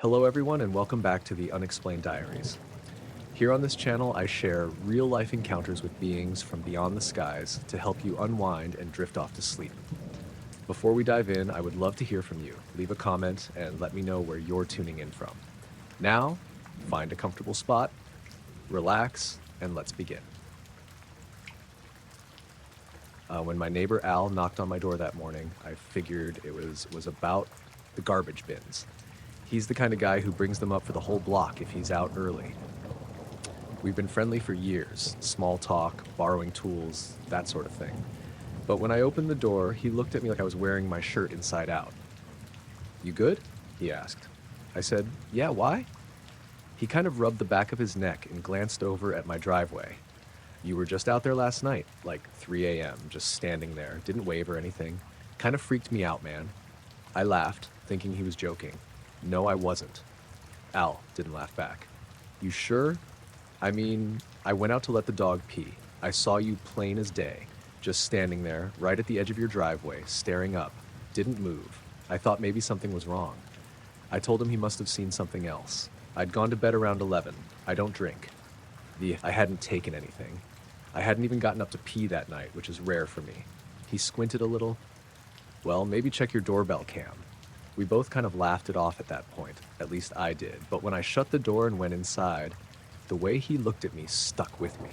Hello everyone and welcome back to the Unexplained Diaries. Here on this channel I share real-life encounters with beings from beyond the skies to help you unwind and drift off to sleep. Before we dive in, I would love to hear from you. Leave a comment and let me know where you're tuning in from. Now, find a comfortable spot, relax, and let's begin. When my neighbor Al knocked on my door that morning, I figured it was about the garbage bins. He's the kind of guy who brings them up for the whole block if he's out early. We've been friendly for years, small talk, borrowing tools, that sort of thing. But when I opened the door, he looked at me like I was wearing my shirt inside out. "You good?" he asked. I said, "Yeah, why?" He kind of rubbed the back of his neck and glanced over at my driveway. "You were just out there last night, like 3 a.m., just standing there, didn't wave or anything. Kind of freaked me out, man." I laughed, thinking he was joking. "No, I wasn't." Al didn't laugh back. "You sure? I mean, I went out to let the dog pee. I saw you plain as day, just standing there, right at the edge of your driveway, staring up. Didn't move. I thought maybe something was wrong." I told him he must have seen something else. I'd gone to bed around 11. I don't drink. I hadn't taken anything. I hadn't even gotten up to pee that night, which is rare for me. He squinted a little. "Well, maybe check your doorbell cam." We both kind of laughed it off at that point, at least I did, but when I shut the door and went inside, the way he looked at me stuck with me.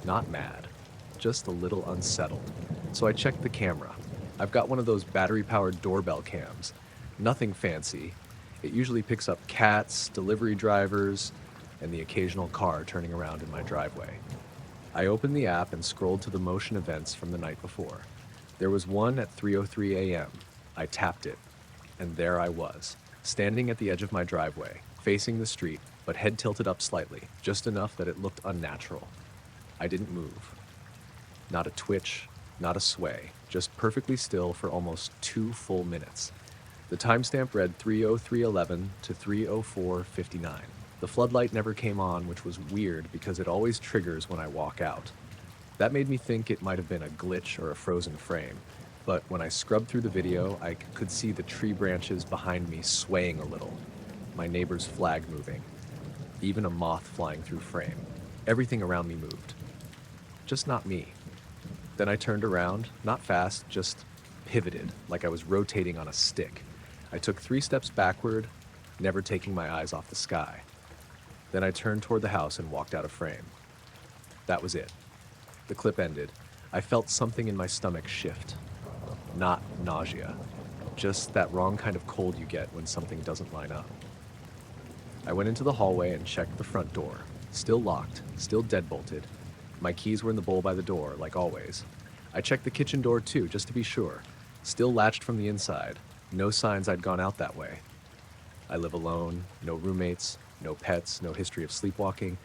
Not mad, just a little unsettled. So I checked the camera. I've got one of those battery-powered doorbell cams. Nothing fancy. It usually picks up cats, delivery drivers, and the occasional car turning around in my driveway. I opened the app and scrolled to the motion events from the night before. There was one at 3:03 a.m. I tapped it. And there I was, standing at the edge of my driveway, facing the street, but head tilted up slightly, just enough that it looked unnatural. I didn't move. Not a twitch, not a sway, just perfectly still for almost 2 full minutes. The timestamp read 3:03:11 to 3:04:59. The floodlight never came on, which was weird because it always triggers when I walk out. That made me think it might have been a glitch or a frozen frame. But when I scrubbed through the video, I could see the tree branches behind me swaying a little, my neighbor's flag moving, even a moth flying through frame. Everything around me moved. Just not me. Then I turned around, not fast, just pivoted, like I was rotating on a stick. I took 3 steps backward, never taking my eyes off the sky. Then I turned toward the house and walked out of frame. That was it. The clip ended. I felt something in my stomach shift. Not nausea, just that wrong kind of cold you get when something doesn't line up. I went into the hallway and checked the front door. Still locked, still deadbolted. My keys were in the bowl by the door, like always. I checked the kitchen door too, just to be sure. Still latched from the inside. No signs I'd gone out that way. I live alone, no roommates, no pets, no history of sleepwalking.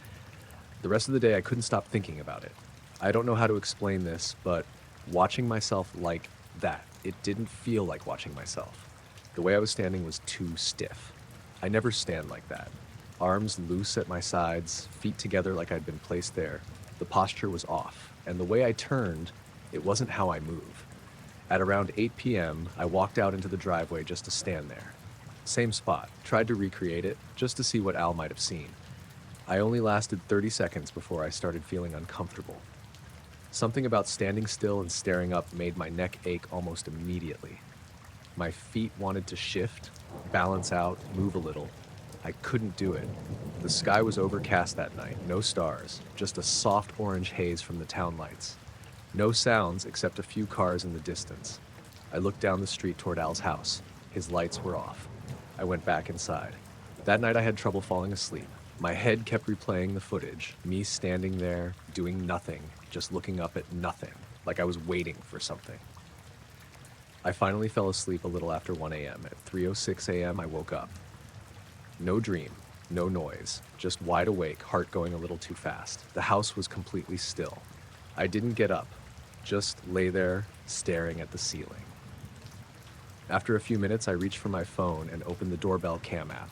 The rest of the day I couldn't stop thinking about it. I don't know how to explain this, but watching myself like that, it didn't feel like watching myself. The way I was standing was too stiff. I never stand like that. Arms loose at my sides, feet together like I'd been placed there. The posture was off, and the way I turned, it wasn't how I move. At around 8 p.m., I walked out into the driveway just to stand there. Same spot, tried to recreate it, just to see what Al might have seen. I only lasted 30 seconds before I started feeling uncomfortable. Something about standing still and staring up made my neck ache almost immediately. My feet wanted to shift, balance out, move a little. I couldn't do it. The sky was overcast that night, no stars, just a soft orange haze from the town lights. No sounds except a few cars in the distance. I looked down the street toward Al's house. His lights were off. I went back inside. That night I had trouble falling asleep. My head kept replaying the footage, me standing there, doing nothing, just looking up at nothing, like I was waiting for something. I finally fell asleep a little after 1 a.m. At 3:06 a.m. I woke up. No dream, no noise, just wide awake, heart going a little too fast. The house was completely still. I didn't get up, just lay there, staring at the ceiling. After a few minutes, I reached for my phone and opened the doorbell cam app.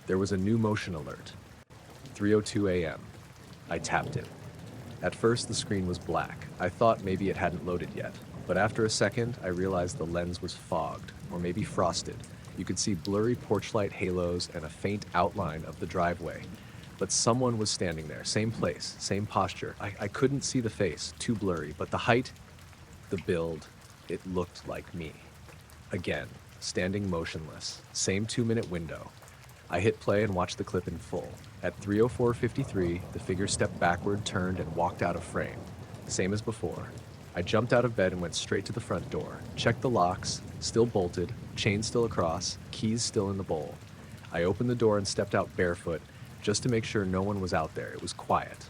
There was a new motion alert. 3:02 a.m. I tapped it. At first, the screen was black. I thought maybe it hadn't loaded yet, but after a second, I realized the lens was fogged, or maybe frosted. You could see blurry porch light halos and a faint outline of the driveway. But someone was standing there, same place, same posture. I couldn't see the face, too blurry, but the height, the build, it looked like me. Again, standing motionless, same 2-minute window. I hit play and watched the clip in full. At 3:04:53, the figure stepped backward, turned, and walked out of frame. Same as before. I jumped out of bed and went straight to the front door. Checked the locks, still bolted, chain still across, keys still in the bowl. I opened the door and stepped out barefoot, just to make sure no one was out there. It was quiet.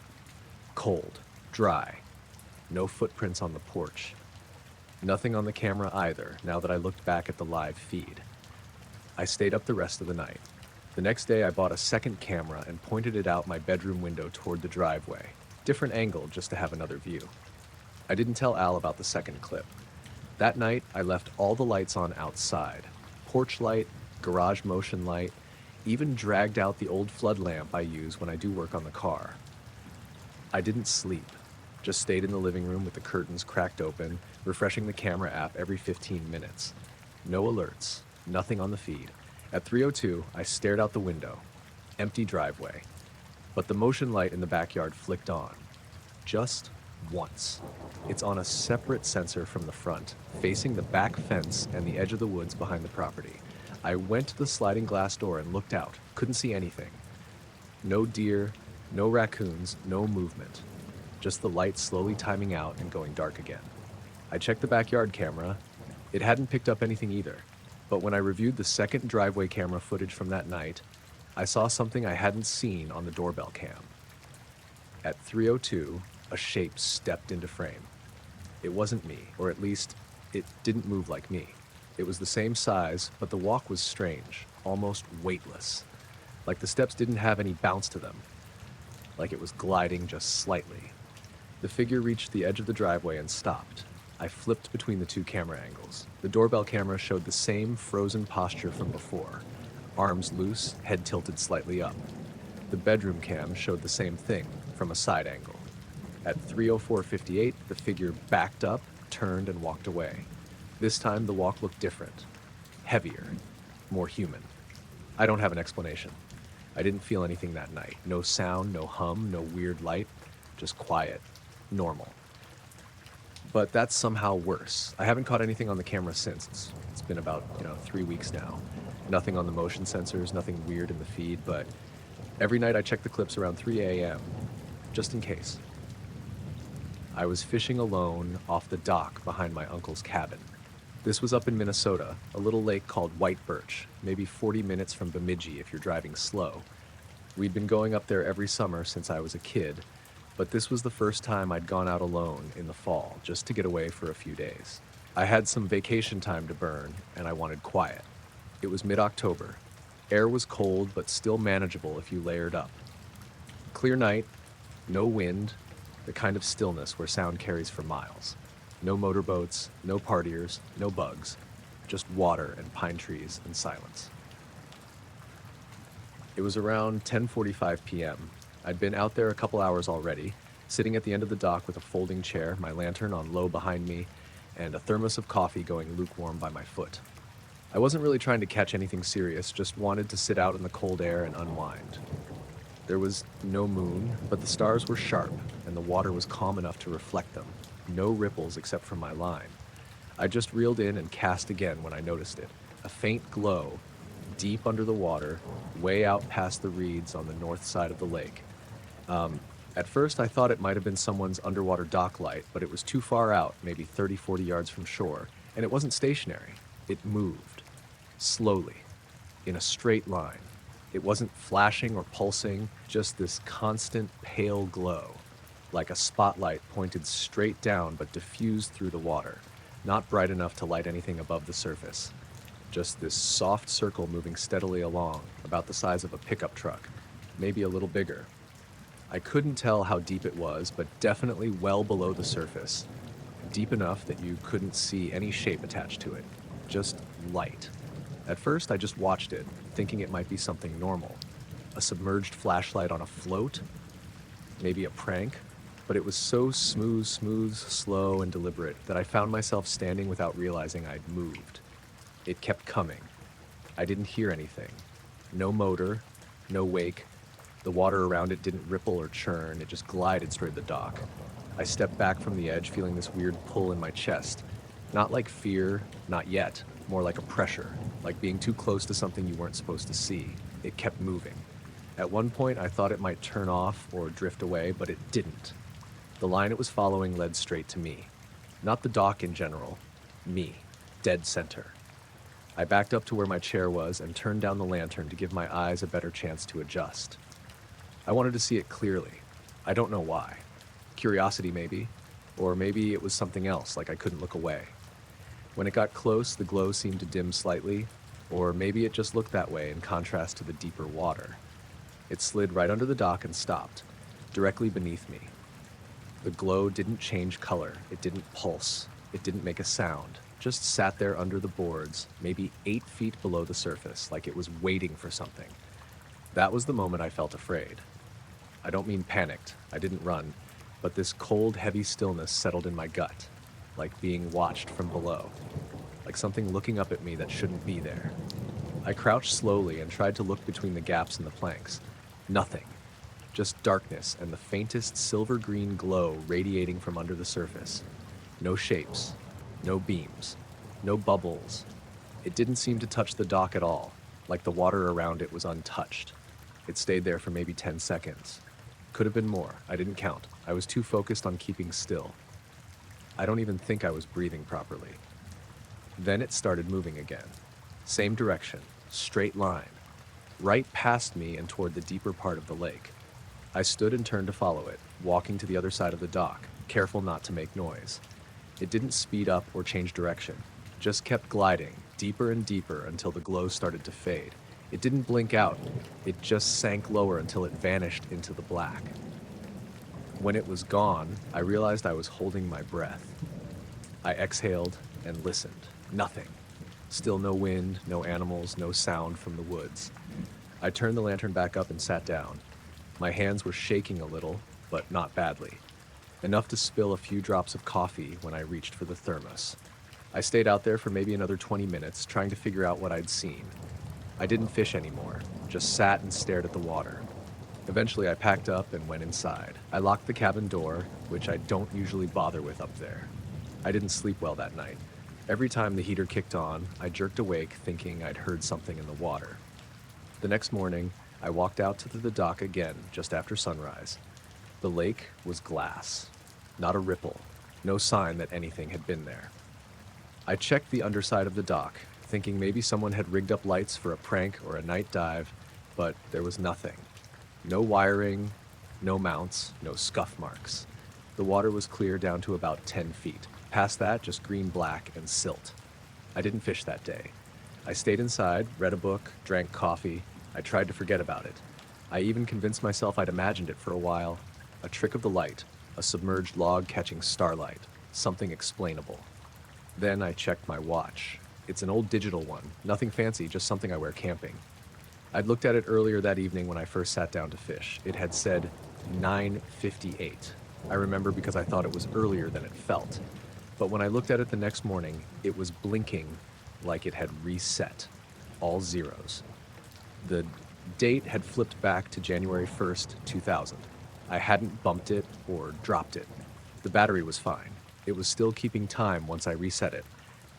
Cold. Dry. No footprints on the porch. Nothing on the camera either, now that I looked back at the live feed. I stayed up the rest of the night. The next day I bought a second camera and pointed it out my bedroom window toward the driveway. Different angle, just to have another view. I didn't tell Al about the second clip. That night, I left all the lights on outside. Porch light, garage motion light, even dragged out the old flood lamp I use when I do work on the car. I didn't sleep, just stayed in the living room with the curtains cracked open, refreshing the camera app every 15 minutes. No alerts, nothing on the feed. At 3:02, I stared out the window. Empty driveway. But the motion light in the backyard flicked on. Just once. It's on a separate sensor from the front, facing the back fence and the edge of the woods behind the property. I went to the sliding glass door and looked out. Couldn't see anything. No deer, no raccoons, no movement. Just the light slowly timing out and going dark again. I checked the backyard camera. It hadn't picked up anything either. But when I reviewed the second driveway camera footage from that night, I saw something I hadn't seen on the doorbell cam. At 3:02, a shape stepped into frame. It wasn't me, or at least, it didn't move like me. It was the same size, but the walk was strange, almost weightless. Like the steps didn't have any bounce to them. Like it was gliding just slightly. The figure reached the edge of the driveway and stopped. I flipped between the two camera angles. The doorbell camera showed the same frozen posture from before. Arms loose, head tilted slightly up. The bedroom cam showed the same thing, from a side angle. At 3:04:58, the figure backed up, turned, and walked away. This time, the walk looked different. Heavier. More human. I don't have an explanation. I didn't feel anything that night. No sound, no hum, no weird light. Just quiet. Normal. But that's somehow worse. I haven't caught anything on the camera since. It's been about, 3 weeks now. Nothing on the motion sensors, nothing weird in the feed, but every night I check the clips around 3 a.m., just in case. I was fishing alone off the dock behind my uncle's cabin. This was up in Minnesota, a little lake called White Birch, maybe 40 minutes from Bemidji if you're driving slow. We'd been going up there every summer since I was a kid, but this was the first time I'd gone out alone in the fall, just to get away for a few days. I had some vacation time to burn, and I wanted quiet. It was mid-October. Air was cold, but still manageable if you layered up. Clear night, no wind, the kind of stillness where sound carries for miles. No motorboats, no partiers, no bugs, just water and pine trees and silence. It was around 10:45 p.m. I'd been out there a couple hours already, sitting at the end of the dock with a folding chair, my lantern on low behind me, and a thermos of coffee going lukewarm by my foot. I wasn't really trying to catch anything serious, just wanted to sit out in the cold air and unwind. There was no moon, but the stars were sharp, and the water was calm enough to reflect them. No ripples except from my line. I just reeled in and cast again when I noticed it. A faint glow, deep under the water, way out past the reeds on the north side of the lake. At first I thought it might have been someone's underwater dock light, but it was too far out, maybe 30, 40 yards from shore, and it wasn't stationary. It moved. Slowly. In a straight line. It wasn't flashing or pulsing, just this constant pale glow. Like a spotlight pointed straight down but diffused through the water, not bright enough to light anything above the surface. Just this soft circle moving steadily along, about the size of a pickup truck, maybe a little bigger. I couldn't tell how deep it was, but definitely well below the surface. Deep enough that you couldn't see any shape attached to it. Just light. At first, I just watched it, thinking it might be something normal. A submerged flashlight on a float? Maybe a prank? But it was so smooth, slow, and deliberate that I found myself standing without realizing I'd moved. It kept coming. I didn't hear anything. No motor, no wake. The water around it didn't ripple or churn, it just glided straight to the dock. I stepped back from the edge, feeling this weird pull in my chest. Not like fear, not yet, more like a pressure, like being too close to something you weren't supposed to see. It kept moving. At one point, I thought it might turn off or drift away, but it didn't. The line it was following led straight to me. Not the dock in general, me, dead center. I backed up to where my chair was and turned down the lantern to give my eyes a better chance to adjust. I wanted to see it clearly. I don't know why. Curiosity, maybe. Or maybe it was something else, like I couldn't look away. When it got close, the glow seemed to dim slightly, or maybe it just looked that way in contrast to the deeper water. It slid right under the dock and stopped, directly beneath me. The glow didn't change color, it didn't pulse, it didn't make a sound, just sat there under the boards, maybe 8 feet below the surface, like it was waiting for something. That was the moment I felt afraid. I don't mean panicked, I didn't run, but this cold, heavy stillness settled in my gut, like being watched from below, like something looking up at me that shouldn't be there. I crouched slowly and tried to look between the gaps in the planks. Nothing. Just darkness and the faintest silver-green glow radiating from under the surface. No shapes, no beams, no bubbles. It didn't seem to touch the dock at all, like the water around it was untouched. It stayed there for maybe 10 seconds. Could have been more, I didn't count. I was too focused on keeping still. I don't even think I was breathing properly. Then it started moving again. Same direction, straight line, right past me and toward the deeper part of the lake. I stood and turned to follow it, walking to the other side of the dock, careful not to make noise. It didn't speed up or change direction, just kept gliding, deeper and deeper until the glow started to fade. It didn't blink out, it just sank lower until it vanished into the black. When it was gone, I realized I was holding my breath. I exhaled and listened. Nothing. Still no wind, no animals, no sound from the woods. I turned the lantern back up and sat down. My hands were shaking a little, but not badly. Enough to spill a few drops of coffee when I reached for the thermos. I stayed out there for maybe another 20 minutes, trying to figure out what I'd seen. I didn't fish anymore, just sat and stared at the water. Eventually, I packed up and went inside. I locked the cabin door, which I don't usually bother with up there. I didn't sleep well that night. Every time the heater kicked on, I jerked awake thinking I'd heard something in the water. The next morning, I walked out to the dock again just after sunrise. The lake was glass. Not a ripple. No sign that anything had been there. I checked the underside of the dock, thinking maybe someone had rigged up lights for a prank or a night dive, but there was nothing. No wiring, no mounts, no scuff marks. The water was clear down to about 10 feet. Past that, just green-black and silt. I didn't fish that day. I stayed inside, read a book, drank coffee. I tried to forget about it. I even convinced myself I'd imagined it for a while. A trick of the light, a submerged log catching starlight, something explainable. Then I checked my watch. It's an old digital one, nothing fancy, just something I wear camping. I'd looked at it earlier that evening when I first sat down to fish. It had said 9:58. I remember because I thought it was earlier than it felt. But when I looked at it the next morning, it was blinking like it had reset, all zeros. The date had flipped back to January 1st, 2000. I hadn't bumped it or dropped it. The battery was fine. It was still keeping time once I reset it,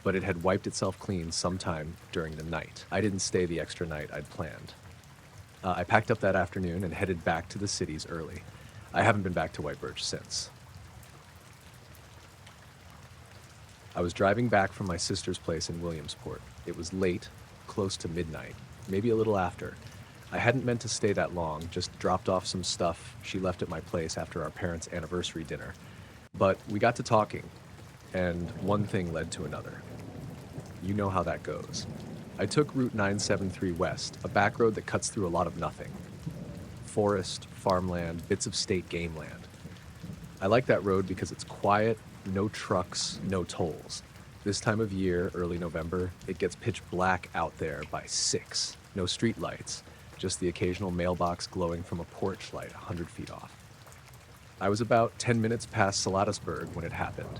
but it had wiped itself clean sometime during the night. I didn't stay the extra night I'd planned. I packed up that afternoon and headed back to the cities early. I haven't been back to White Birch since. I was driving back from my sister's place in Williamsport. It was late, close to midnight, maybe a little after. I hadn't meant to stay that long, just dropped off some stuff she left at my place after our parents' anniversary dinner. But we got to talking, and one thing led to another. You know how that goes. I took Route 973 west, a back road that cuts through a lot of nothing. Forest, farmland, bits of state game land. I like that road because it's quiet, no trucks, no tolls. This time of year, early November, it gets pitch black out there by 6. No street lights, just the occasional mailbox glowing from a porch light 100 feet off. I was about 10 minutes past Salatisburg when it happened.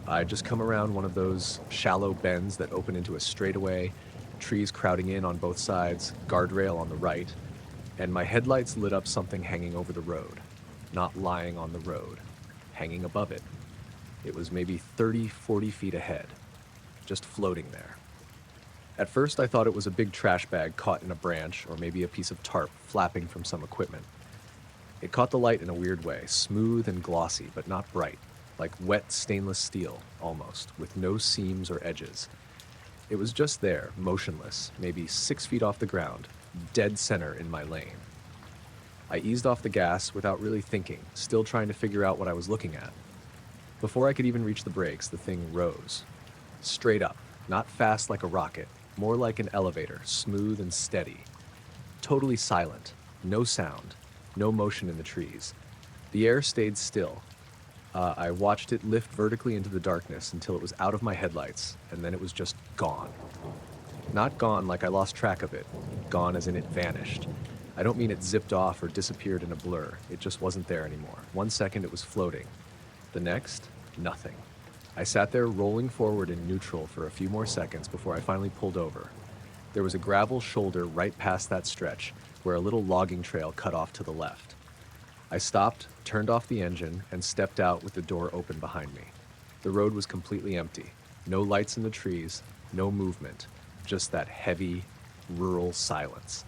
I'd just come around one of those shallow bends that open into a straightaway, trees crowding in on both sides, guardrail on the right, and my headlights lit up something hanging over the road. Not lying on the road, hanging above it. It was maybe 30, 40 feet ahead, just floating there. At first, I thought it was a big trash bag caught in a branch or maybe a piece of tarp flapping from some equipment. It caught the light in a weird way, smooth and glossy, but not bright, like wet stainless steel, almost, with no seams or edges. It was just there, motionless, maybe 6 feet off the ground, dead center in my lane. I eased off the gas without really thinking, still trying to figure out what I was looking at. Before I could even reach the brakes, the thing rose. Straight up, not fast like a rocket, more like an elevator, smooth and steady. Totally silent, no sound, no motion in the trees. The air stayed still. I watched it lift vertically into the darkness until it was out of my headlights, and then it was just gone. Not gone like I lost track of it, gone as in it vanished. I don't mean it zipped off or disappeared in a blur, it just wasn't there anymore. 1 second it was floating. The next, nothing. I sat there rolling forward in neutral for a few more seconds before I finally pulled over. There was a gravel shoulder right past that stretch, where a little logging trail cut off to the left. I stopped, turned off the engine, and stepped out with the door open behind me. The road was completely empty. No lights in the trees, no movement, just that heavy, rural silence.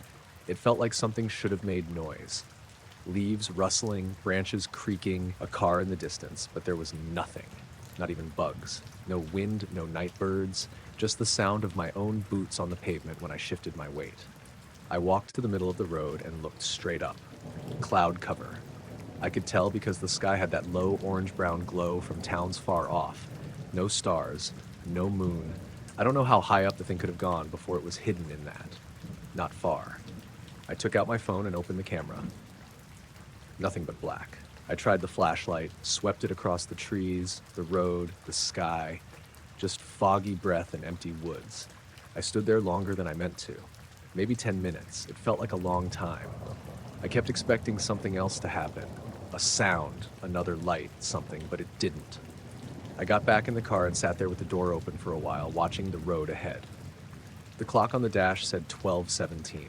It felt like something should have made noise. Leaves rustling, branches creaking, a car in the distance, but there was nothing. Not even bugs. No wind, no night birds, just the sound of my own boots on the pavement when I shifted my weight. I walked to the middle of the road and looked straight up. Cloud cover. I could tell because the sky had that low orange-brown glow from towns far off. No stars, no moon. I don't know how high up the thing could have gone before it was hidden in that. Not far. I took out my phone and opened the camera. Nothing but black. I tried the flashlight, swept it across the trees, the road, the sky. Just foggy breath and empty woods. I stood there longer than I meant to. Maybe 10 minutes. It felt like a long time. I kept expecting something else to happen. A sound, another light, something, but it didn't. I got back in the car and sat there with the door open for a while, watching the road ahead. The clock on the dash said 12:17.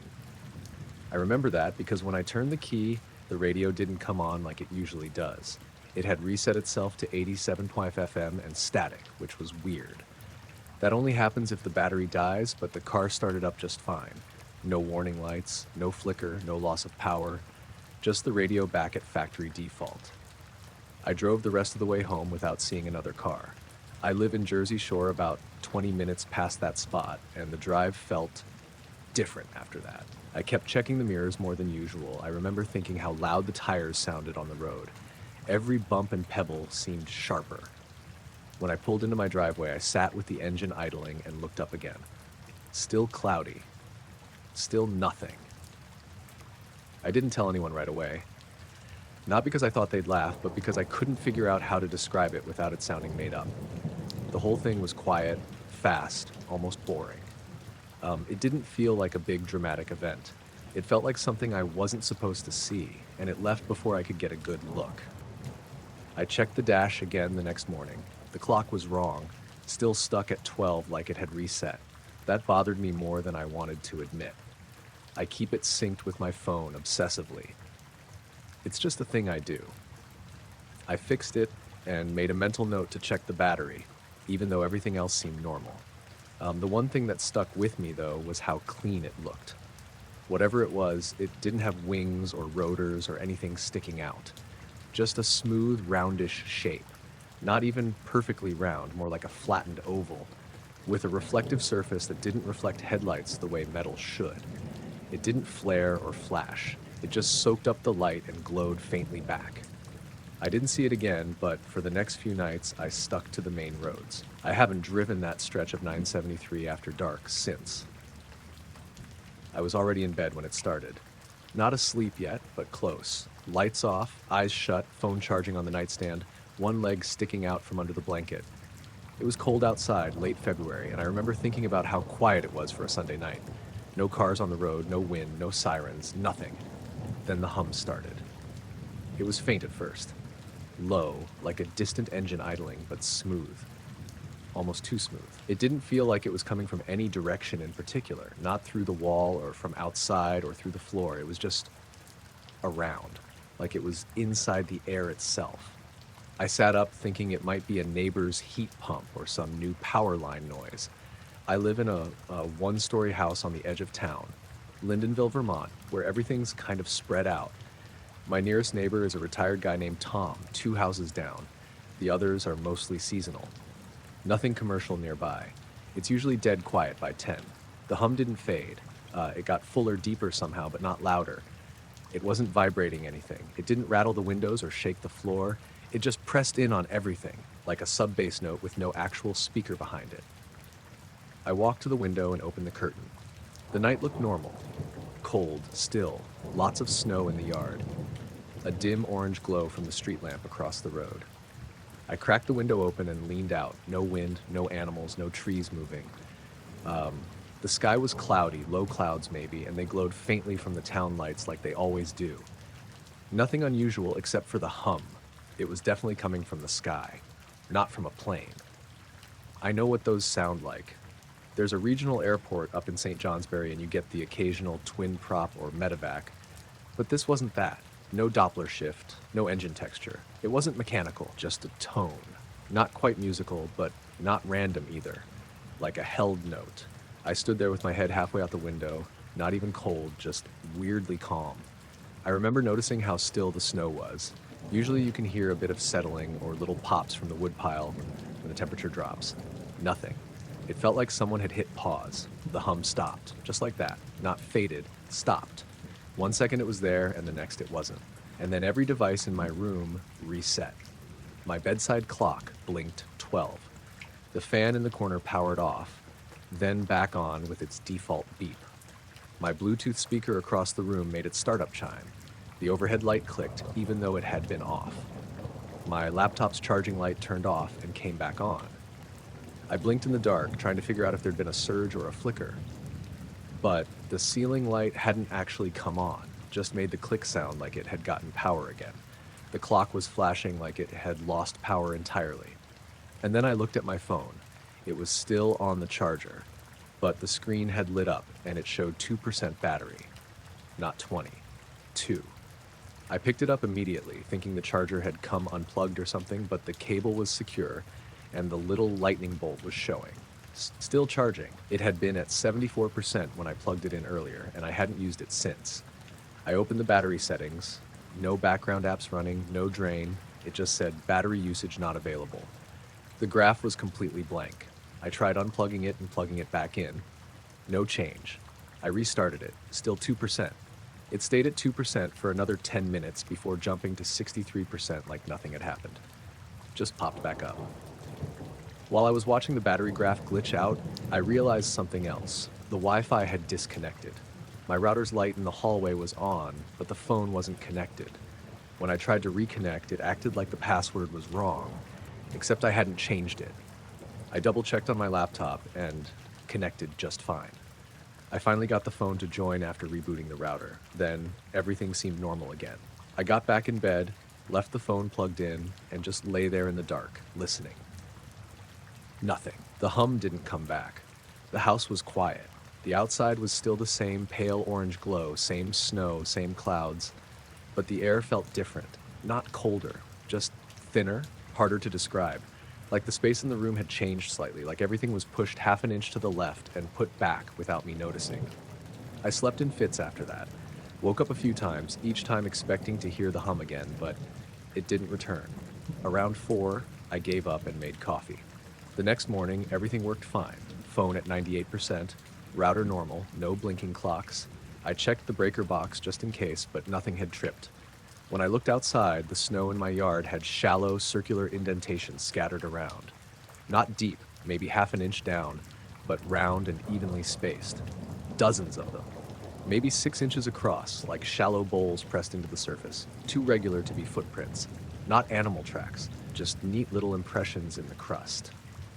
I remember that because when I turned the key, the radio didn't come on like it usually does. It had reset itself to 87.5 FM and static, which was weird. That only happens if the battery dies, but the car started up just fine. No warning lights, no flicker, no loss of power, just the radio back at factory default. I drove the rest of the way home without seeing another car. I live in Jersey Shore about 20 minutes past that spot, and the drive felt different after that. I kept checking the mirrors more than usual. I remember thinking how loud the tires sounded on the road. Every bump and pebble seemed sharper. When I pulled into my driveway, I sat with the engine idling and looked up again. Still cloudy. Still nothing. I didn't tell anyone right away. Not because I thought they'd laugh, but because I couldn't figure out how to describe it without it sounding made up. The whole thing was quiet, fast, almost boring. It didn't feel like a big dramatic event. It felt like something I wasn't supposed to see, and it left before I could get a good look. I checked the dash again the next morning. The clock was wrong, still stuck at 12 like it had reset. That bothered me more than I wanted to admit. I keep it synced with my phone obsessively. It's just a thing I do. I fixed it and made a mental note to check the battery, even though everything else seemed normal. The one thing that stuck with me, though, was how clean it looked. Whatever it was, it didn't have wings or rotors or anything sticking out. Just a smooth, roundish shape. Not even perfectly round, more like a flattened oval, with a reflective surface that didn't reflect headlights the way metal should. It didn't flare or flash. It just soaked up the light and glowed faintly back. I didn't see it again, but for the next few nights, I stuck to the main roads. I haven't driven that stretch of 973 after dark since. I was already in bed when it started. Not asleep yet, but close. Lights off, eyes shut, phone charging on the nightstand, one leg sticking out from under the blanket. It was cold outside, late February, and I remember thinking about how quiet it was for a Sunday night. No cars on the road, no wind, no sirens, nothing. Then the hum started. It was faint at first. Low, like a distant engine idling, but smooth. almost too smooth. It didn't feel like it was coming from any direction in particular, not through the wall or from outside or through the floor. It was just around, like it was inside the air itself. I sat up thinking it might be a neighbor's heat pump or some new power line noise. I live in a one-story house on the edge of town, Lyndonville, Vermont, where everything's kind of spread out. My nearest neighbor is a retired guy named Tom, 2 houses down. The others are mostly seasonal. Nothing commercial nearby. It's usually dead quiet by 10. The hum didn't fade. It got fuller, deeper somehow, but not louder. It wasn't vibrating anything. It didn't rattle the windows or shake the floor. It just pressed in on everything, like a sub-bass note with no actual speaker behind it. I walked to the window and opened the curtain. The night looked normal. Cold, still, lots of snow in the yard. A dim orange glow from the street lamp across the road. I cracked the window open and leaned out. No wind, no animals, no trees moving. The sky was cloudy, low clouds maybe, and they glowed faintly from the town lights like they always do. Nothing unusual except for the hum. It was definitely coming from the sky, not from a plane. I know what those sound like. There's a regional airport up in St. Johnsbury and you get the occasional twin prop or medevac, but this wasn't that. No Doppler shift, no engine texture. It wasn't mechanical, just a tone. Not quite musical, but not random either. Like a held note. I stood there with my head halfway out the window, not even cold, just weirdly calm. I remember noticing how still the snow was. Usually you can hear a bit of settling or little pops from the woodpile when the temperature drops. Nothing. It felt like someone had hit pause. The hum stopped, just like that. Not faded, stopped. 1 second it was there, and the next it wasn't. And then every device in my room reset. My bedside clock blinked 12. The fan in the corner powered off, then back on with its default beep. My Bluetooth speaker across the room made its startup chime. The overhead light clicked, even though it had been off. My laptop's charging light turned off and came back on. I blinked in the dark, trying to figure out if there'd been a surge or a flicker. But the ceiling light hadn't actually come on, just made the click sound like it had gotten power again. The clock was flashing like it had lost power entirely. And then I looked at my phone. It was still on the charger, but the screen had lit up and it showed 2% battery. Not 20. 2. I picked it up immediately, thinking the charger had come unplugged or something, but the cable was secure and the little lightning bolt was showing. Still charging. It had been at 74% when I plugged it in earlier, and I hadn't used it since. I opened the battery settings. No background apps running, no drain. It just said battery usage not available. The graph was completely blank. I tried unplugging it and plugging it back in. No change. I restarted it, still 2%. It stayed at 2% for another 10 minutes before jumping to 63% like nothing had happened. Just popped back up. While I was watching the battery graph glitch out, I realized something else. The Wi-Fi had disconnected. My router's light in the hallway was on, but the phone wasn't connected. When I tried to reconnect, it acted like the password was wrong, except I hadn't changed it. I double-checked on my laptop and connected just fine. I finally got the phone to join after rebooting the router. Then everything seemed normal again. I got back in bed, left the phone plugged in, and just lay there in the dark, listening. Nothing. The hum didn't come back. The house was quiet. The outside was still the same pale orange glow, same snow, same clouds. But the air felt different. Not colder, just thinner, harder to describe. Like the space in the room had changed slightly, like everything was pushed half an inch to the left and put back without me noticing. I slept in fits after that. Woke up a few times, each time expecting to hear the hum again, but it didn't return. Around 4, I gave up and made coffee. The next morning, everything worked fine. Phone at 98%, router normal, no blinking clocks. I checked the breaker box just in case, but nothing had tripped. When I looked outside, the snow in my yard had shallow, circular indentations scattered around. Not deep, maybe half an inch down, but round and evenly spaced. Dozens of them. Maybe 6 inches across, like shallow bowls pressed into the surface. Too regular to be footprints. Not animal tracks, just neat little impressions in the crust.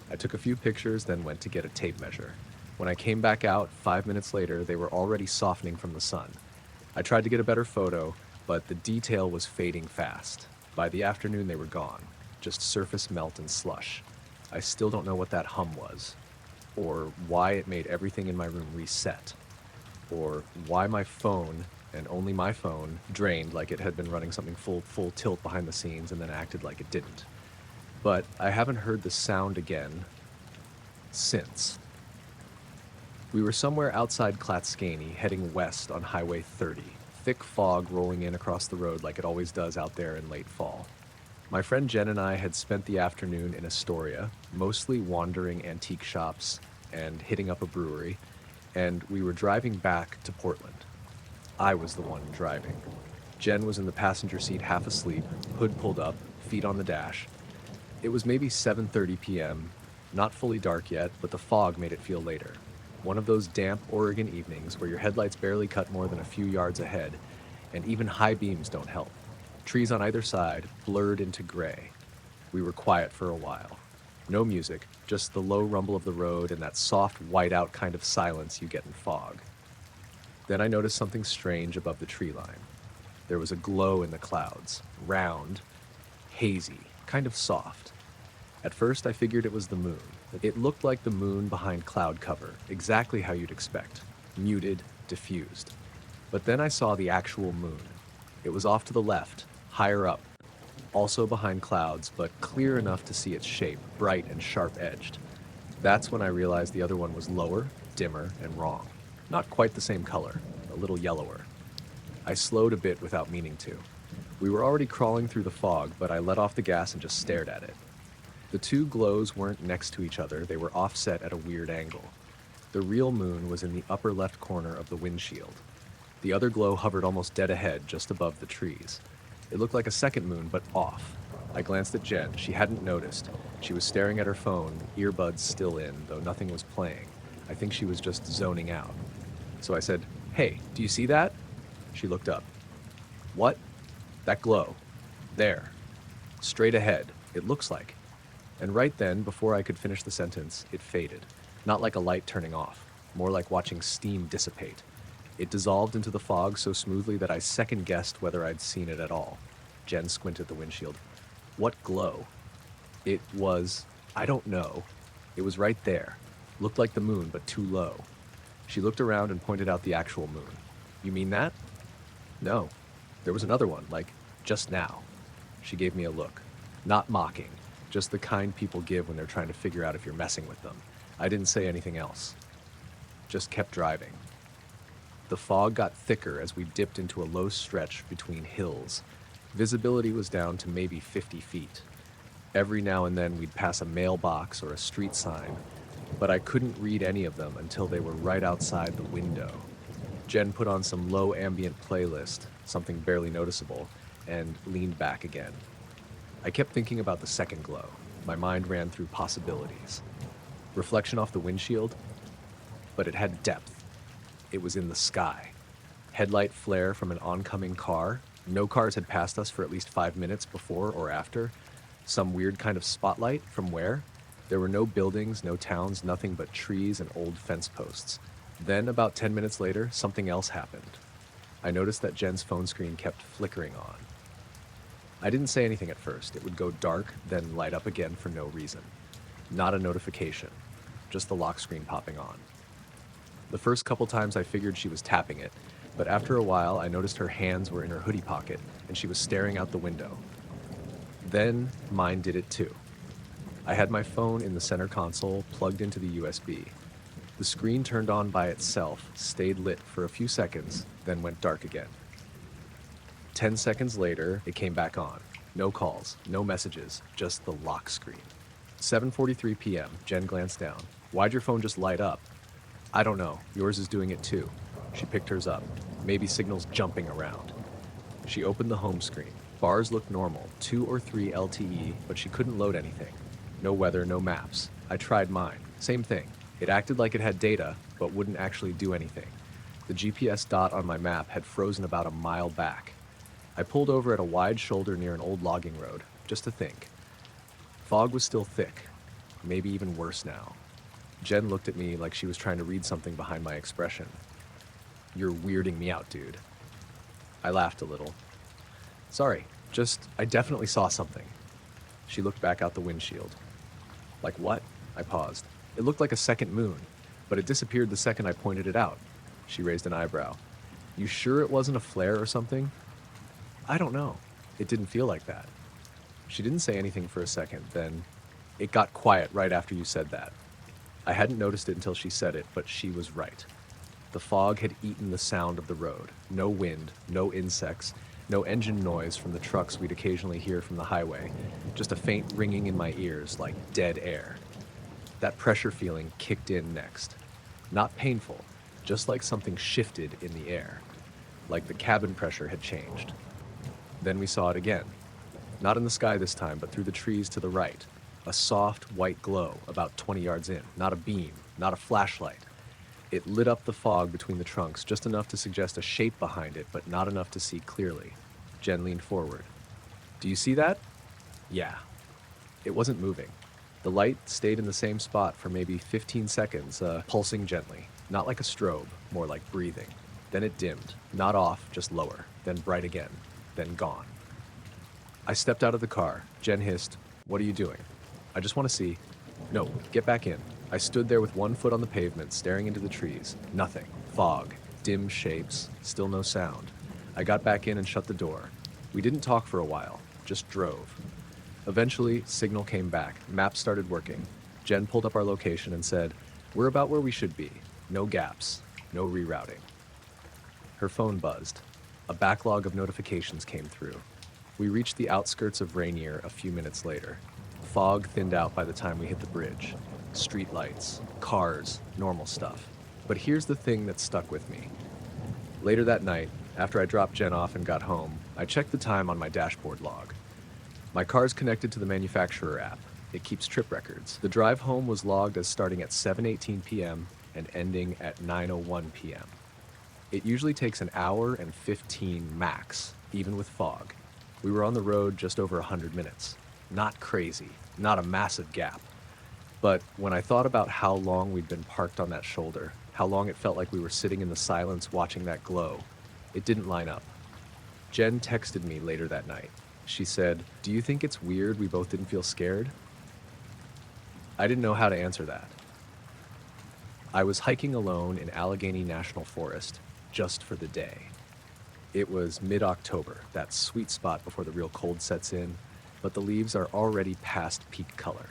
I took a few pictures, then went to get a tape measure. When I came back out, 5 minutes later, they were already softening from the sun. I tried to get a better photo, but the detail was fading fast. By the afternoon, they were gone. Just surface melt and slush. I still don't know what that hum was, or why it made everything in my room reset, or why my phone, and only my phone, drained like it had been running something full tilt behind the scenes and then acted like it didn't. But I haven't heard the sound again since. We were somewhere outside Clatskanie, heading west on Highway 30, thick fog rolling in across the road like it always does out there in late fall. My friend Jen and I had spent the afternoon in Astoria, mostly wandering antique shops and hitting up a brewery, and we were driving back to Portland. I was the one driving. Jen was in the passenger seat half asleep, hood pulled up, feet on the dash. It was maybe 7:30 p.m., not fully dark yet, but the fog made it feel later. One of those damp Oregon evenings where your headlights barely cut more than a few yards ahead, and even high beams don't help. Trees on either side blurred into gray. We were quiet for a while. No music, just the low rumble of the road and that soft, white-out kind of silence you get in fog. Then I noticed something strange above the tree line. There was a glow in the clouds, round, hazy, kind of soft. At first, I figured it was the moon. It looked like the moon behind cloud cover, exactly how you'd expect, muted, diffused. But then I saw the actual moon. It was off to the left, higher up, also behind clouds, but clear enough to see its shape, bright and sharp-edged. That's when I realized the other one was lower, dimmer, and wrong. Not quite the same color, a little yellower. I slowed a bit without meaning to. We were already crawling through the fog, but I let off the gas and just stared at it. The two glows weren't next to each other, they were offset at a weird angle. The real moon was in the upper left corner of the windshield. The other glow hovered almost dead ahead, just above the trees. It looked like a second moon, but off. I glanced at Jen. She hadn't noticed. She was staring at her phone, earbuds still in, though nothing was playing. I think she was just zoning out. So I said, "Hey, do you see that?" She looked up. "What?" "That glow. There. Straight ahead, it looks like." And right then, before I could finish the sentence, it faded. Not like a light turning off, more like watching steam dissipate. It dissolved into the fog so smoothly that I second-guessed whether I'd seen it at all. Jen squinted the windshield. "What glow?" "It was... I don't know. It was right there. Looked like the moon, but too low." She looked around and pointed out the actual moon. "You mean that?" "No. There was another one, like, just now." She gave me a look. Not mocking, just the kind people give when they're trying to figure out if you're messing with them. I didn't say anything else. Just kept driving. The fog got thicker as we dipped into a low stretch between hills. Visibility was down to maybe 50 feet. Every now and then we'd pass a mailbox or a street sign, but I couldn't read any of them until they were right outside the window. Jen put on some low ambient playlist, something barely noticeable, and leaned back again. I kept thinking about the second glow. My mind ran through possibilities. Reflection off the windshield, but it had depth. It was in the sky. Headlight flare from an oncoming car. No cars had passed us for at least 5 minutes before or after. Some weird kind of spotlight from where? There were no buildings, no towns, nothing but trees and old fence posts. Then, about 10 minutes later, something else happened. I noticed that Jen's phone screen kept flickering on. I didn't say anything at first. It would go dark, then light up again for no reason. Not a notification, just the lock screen popping on. The first couple times I figured she was tapping it, but after a while I noticed her hands were in her hoodie pocket and she was staring out the window. Then mine did it too. I had my phone in the center console plugged into the USB. The screen turned on by itself, stayed lit for a few seconds, then went dark again. 10 seconds later, it came back on. No calls, no messages, just the lock screen. 7:43 p.m., Jen glanced down. "Why'd your phone just light up?" "I don't know. Yours is doing it too." She picked hers up. Maybe signals jumping around. She opened the home screen. Bars looked normal, 2 or 3 LTE, but she couldn't load anything. No weather, no maps. I tried mine. Same thing. It acted like it had data, but wouldn't actually do anything. The GPS dot on my map had frozen about a mile back. I pulled over at a wide shoulder near an old logging road, just to think. Fog was still thick, maybe even worse now. Jen looked at me like she was trying to read something behind my expression. "You're weirding me out, dude." I laughed a little. "Sorry, I definitely saw something." She looked back out the windshield. Like what? I paused. It looked like a second moon, but it disappeared the second I pointed it out. She raised an eyebrow. You sure it wasn't a flare or something? I don't know. It didn't feel like that. She didn't say anything for a second, then it got quiet right after you said that. I hadn't noticed it until she said it, but she was right. The fog had eaten the sound of the road. No wind, no insects, no engine noise from the trucks we'd occasionally hear from the highway. Just a faint ringing in my ears like dead air. That pressure feeling kicked in next. Not painful, just like something shifted in the air. Like the cabin pressure had changed. Then we saw it again. Not in the sky this time, but through the trees to the right. A soft white glow about 20 yards in. Not a beam, not a flashlight. It lit up the fog between the trunks, just enough to suggest a shape behind it, but not enough to see clearly. Jen leaned forward. Do you see that? Yeah. It wasn't moving. The light stayed in the same spot for maybe 15 seconds, pulsing gently. Not like a strobe, more like breathing. Then it dimmed. Not off, just lower. Then bright again. Then gone. I stepped out of the car. Jen hissed, "What are you doing?" "I just want to see." "No, get back in." I stood there with one foot on the pavement, staring into the trees. Nothing. Fog. Dim shapes. Still no sound. I got back in and shut the door. We didn't talk for a while. Just drove. Eventually, signal came back. Maps started working. Jen pulled up our location and said, "We're about where we should be. No gaps. No rerouting." Her phone buzzed. A backlog of notifications came through. We reached the outskirts of Rainier a few minutes later. Fog thinned out by the time we hit the bridge. Street lights, cars, normal stuff. But here's the thing that stuck with me. Later that night, after I dropped Jen off and got home, I checked the time on my dashboard log. My car's connected to the manufacturer app. It keeps trip records. The drive home was logged as starting at 7:18 p.m. and ending at 9:01 p.m. It usually takes an hour and 15 max, even with fog. We were on the road just over 100 minutes. Not crazy, not a massive gap. But when I thought about how long we'd been parked on that shoulder, how long it felt like we were sitting in the silence watching that glow, it didn't line up. Jen texted me later that night. She said, "Do you think it's weird we both didn't feel scared?" I didn't know how to answer that. I was hiking alone in Allegheny National Forest just for the day. It was mid-October, that sweet spot before the real cold sets in, but the leaves are already past peak color.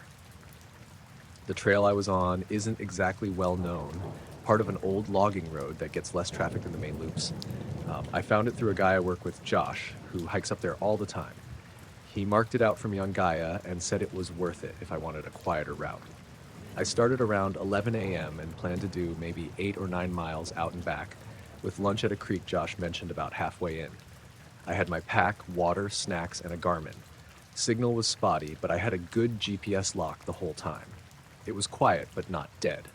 The trail I was on isn't exactly well known, part of an old logging road that gets less traffic than the main loops. I found it through a guy I work with, Josh, who hikes up there all the time. He marked it out for me on Gaia and said it was worth it if I wanted a quieter route. I started around 11 a.m. and planned to do maybe 8 or 9 miles out and back, with lunch at a creek Josh mentioned about halfway in. I had my pack, water, snacks, and a Garmin. Signal was spotty, but I had a good GPS lock the whole time. It was quiet, but not dead.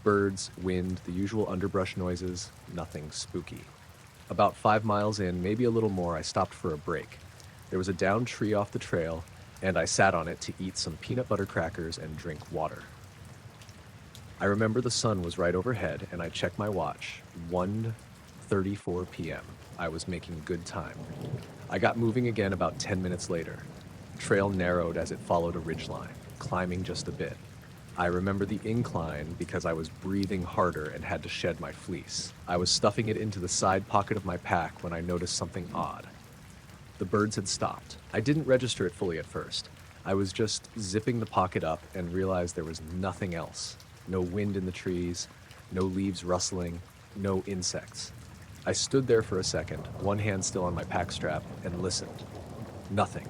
Birds, wind, the usual underbrush noises, nothing spooky. About 5 miles in, maybe a little more, I stopped for a break. There was a downed tree off the trail, and I sat on it to eat some peanut butter crackers and drink water. I remember the sun was right overhead, and I checked my watch. 1:34 p.m. I was making good time. I got moving again about 10 minutes later. Trail narrowed as it followed a ridgeline, climbing just a bit. I remember the incline because I was breathing harder and had to shed my fleece. I was stuffing it into the side pocket of my pack when I noticed something odd. The birds had stopped. I didn't register it fully at first. I was just zipping the pocket up and realized there was nothing else. No wind in the trees, no leaves rustling, no insects. I stood there for a second, one hand still on my pack strap, and listened. Nothing.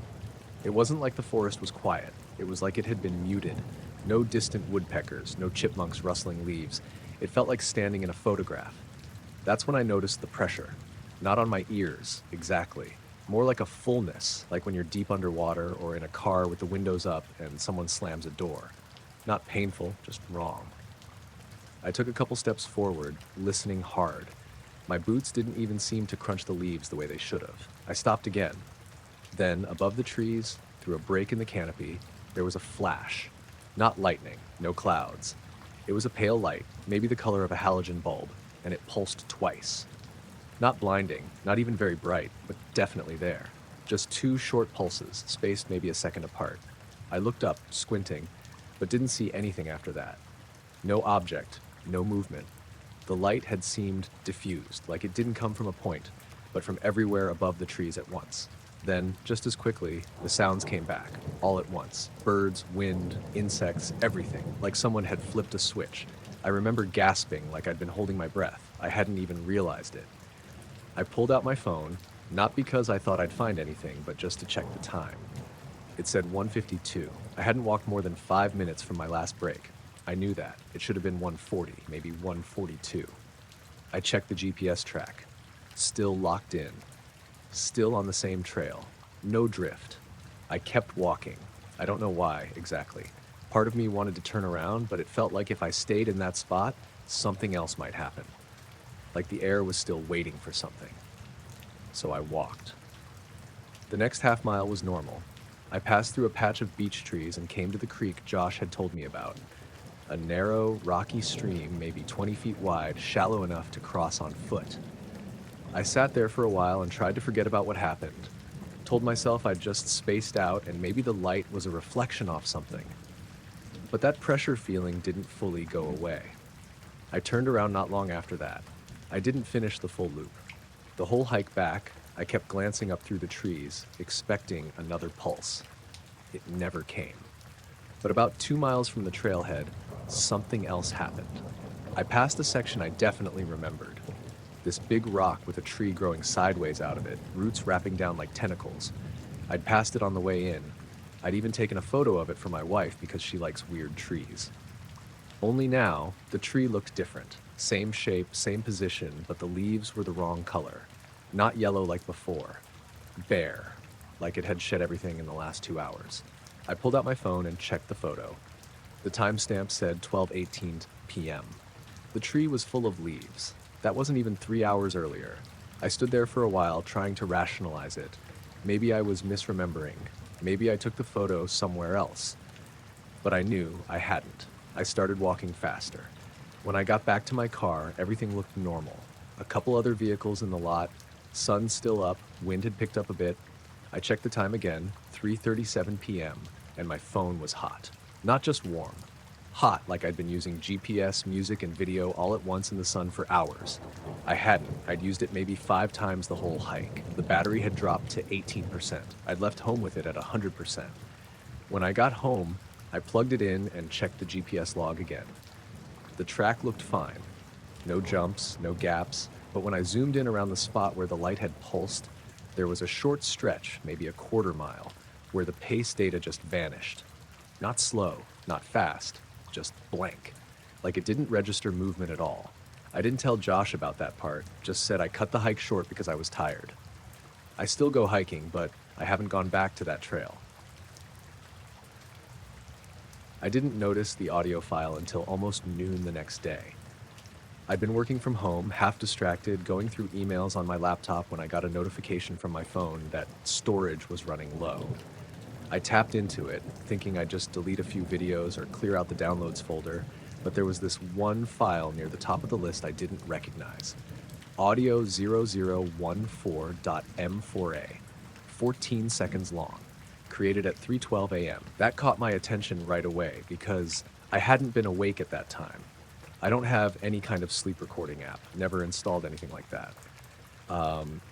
It wasn't like the forest was quiet. It was like it had been muted. No distant woodpeckers, no chipmunks rustling leaves. It felt like standing in a photograph. That's when I noticed the pressure. Not on my ears, exactly. More like a fullness, like when you're deep underwater or in a car with the windows up and someone slams a door. Not painful, just wrong. I took a couple steps forward, listening hard. My boots didn't even seem to crunch the leaves the way they should have. I stopped again. Then, above the trees, through a break in the canopy, there was a flash. Not lightning, no clouds. It was a pale light, maybe the color of a halogen bulb, and it pulsed twice. Not blinding, not even very bright, but definitely there. Just 2 short pulses, spaced maybe a second apart. I looked up, squinting. but didn't see anything after that. No object, no movement. The light had seemed diffused, like it didn't come from a point, but from everywhere above the trees at once. Then, just as quickly, the sounds came back, all at once. Birds, wind, insects, everything, like someone had flipped a switch. I remember gasping like I'd been holding my breath. I hadn't even realized it. I pulled out my phone, not because I thought I'd find anything, but just to check the time. It said 1:52. I hadn't walked more than 5 minutes from my last break. I knew that. It should have been 1:40, maybe 1:42. I checked the GPS track. Still locked in. Still on the same trail. No drift. I kept walking. I don't know why, exactly. Part of me wanted to turn around, but it felt like if I stayed in that spot, something else might happen. Like the air was still waiting for something. So I walked. The next half mile was normal. I passed through a patch of beech trees and came to the creek Josh had told me about. A narrow, rocky stream, maybe 20 feet wide, shallow enough to cross on foot. I sat there for a while and tried to forget about what happened. Told myself I'd just spaced out and maybe the light was a reflection off something. But that pressure feeling didn't fully go away. I turned around not long after that. I didn't finish the full loop. The whole hike back, I kept glancing up through the trees, expecting another pulse. It never came. But about 2 miles from the trailhead, something else happened. I passed a section I definitely remembered. This big rock with a tree growing sideways out of it, roots wrapping down like tentacles. I'd passed it on the way in. I'd even taken a photo of it for my wife because she likes weird trees. Only now, the tree looked different. Same shape, same position, but the leaves were the wrong color. Not yellow like before. Bare, like it had shed everything in the last 2 hours. I pulled out my phone and checked the photo. The timestamp said 12:18 p.m. The tree was full of leaves. That wasn't even 3 hours earlier. I stood there for a while trying to rationalize it. Maybe I was misremembering. Maybe I took the photo somewhere else. But I knew I hadn't. I started walking faster. When I got back to my car, everything looked normal. A couple other vehicles in the lot, sun still up, wind had picked up a bit. I checked the time again, 3:37 p.m., and my phone was hot. Not just warm. Hot like I'd been using GPS, music, and video all at once in the sun for hours. I hadn't. I'd used it maybe 5 times the whole hike. The battery had dropped to 18%. I'd left home with it at 100%. When I got home, I plugged it in and checked the GPS log again. The track looked fine. No jumps, no gaps, but when I zoomed in around the spot where the light had pulsed, there was a short stretch, maybe a quarter mile, where the pace data just vanished. Not slow, not fast, just blank. Like it didn't register movement at all. I didn't tell Josh about that part, just said I cut the hike short because I was tired. I still go hiking, but I haven't gone back to that trail. I didn't notice the audio file until almost noon the next day. I'd been working from home, half distracted, going through emails on my laptop when I got a notification from my phone that storage was running low. I tapped into it, thinking I'd just delete a few videos or clear out the downloads folder, but there was this one file near the top of the list I didn't recognize. Audio 0014.m4a, 14 seconds long, created at 3:12 a.m. That caught my attention right away because I hadn't been awake at that time. I don't have any kind of sleep recording app, never installed anything like that.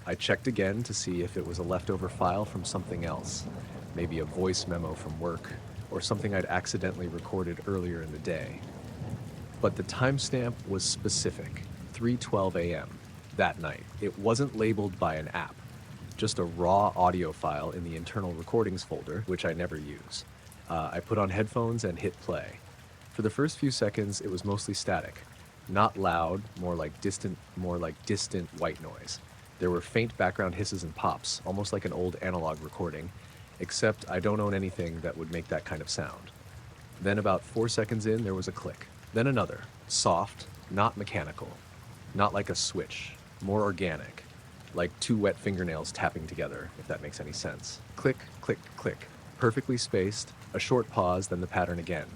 I checked again to see if it was a leftover file from something else, maybe a voice memo from work, or something I'd accidentally recorded earlier in the day. But the timestamp was specific, 3:12 a.m. that night. It wasn't labeled by an app, just a raw audio file in the internal recordings folder, which I never use. I put on headphones and hit play. For the first few seconds, it was mostly static. Not loud, more like distant white noise. There were faint background hisses and pops, almost like an old analog recording, except I don't own anything that would make that kind of sound. Then about 4 seconds in, there was a click. Then another, soft, not mechanical. Not like a switch, more organic. Like 2 wet fingernails tapping together, if that makes any sense. Click, click, click. Perfectly spaced, a short pause, then the pattern again.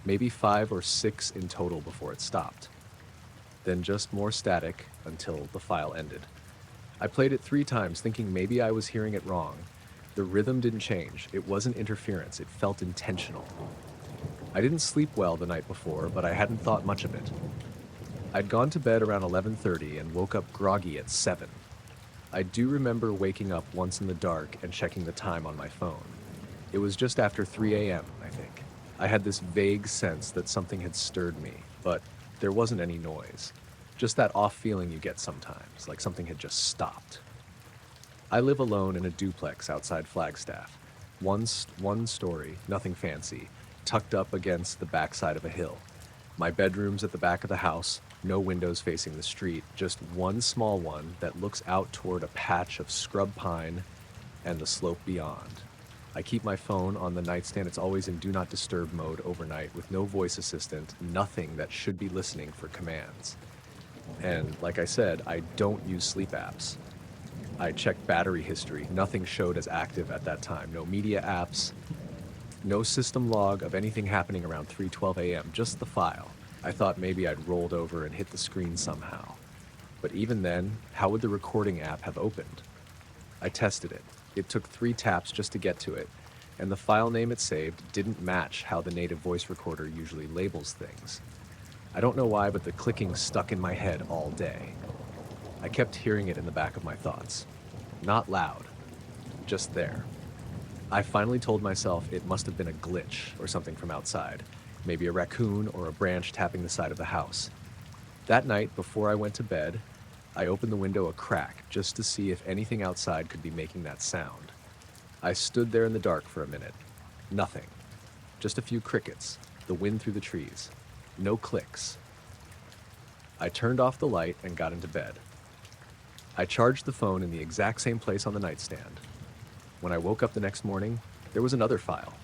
Maybe 5 or 6 in total before it stopped. Then just more static until the file ended. I played it 3 times thinking maybe I was hearing it wrong. The rhythm didn't change. It wasn't interference. It felt intentional. I didn't sleep well the night before, but I hadn't thought much of it. I'd gone to bed around 11:30 and woke up groggy at 7. I do remember waking up once in the dark and checking the time on my phone. It was just after 3 a.m., I think. I had this vague sense that something had stirred me, but there wasn't any noise. Just that off feeling you get sometimes, like something had just stopped. I live alone in a duplex outside Flagstaff. One story, nothing fancy, tucked up against the backside of a hill. My bedroom's at the back of the house, no windows facing the street, just one small one that looks out toward a patch of scrub pine and the slope beyond. I keep my phone on the nightstand. It's always in do not disturb mode overnight with no voice assistant, nothing that should be listening for commands. And like I said, I don't use sleep apps. I checked battery history. Nothing showed as active at that time. No media apps, no system log of anything happening around 3:12 a.m., just the file. I thought maybe I'd rolled over and hit the screen somehow. But even then, how would the recording app have opened? I tested it. It took 3 taps just to get to it, and the file name it saved didn't match how the native voice recorder usually labels things. I don't know why, but the clicking stuck in my head all day. I kept hearing it in the back of my thoughts. Not loud, just there. I finally told myself it must have been a glitch or something from outside, maybe a raccoon or a branch tapping the side of the house. That night, before I went to bed, I opened the window a crack just to see if anything outside could be making that sound. I stood there in the dark for a minute. Nothing. Just a few crickets, the wind through the trees. No clicks. I turned off the light and got into bed. I charged the phone in the exact same place on the nightstand. When I woke up the next morning, there was another file,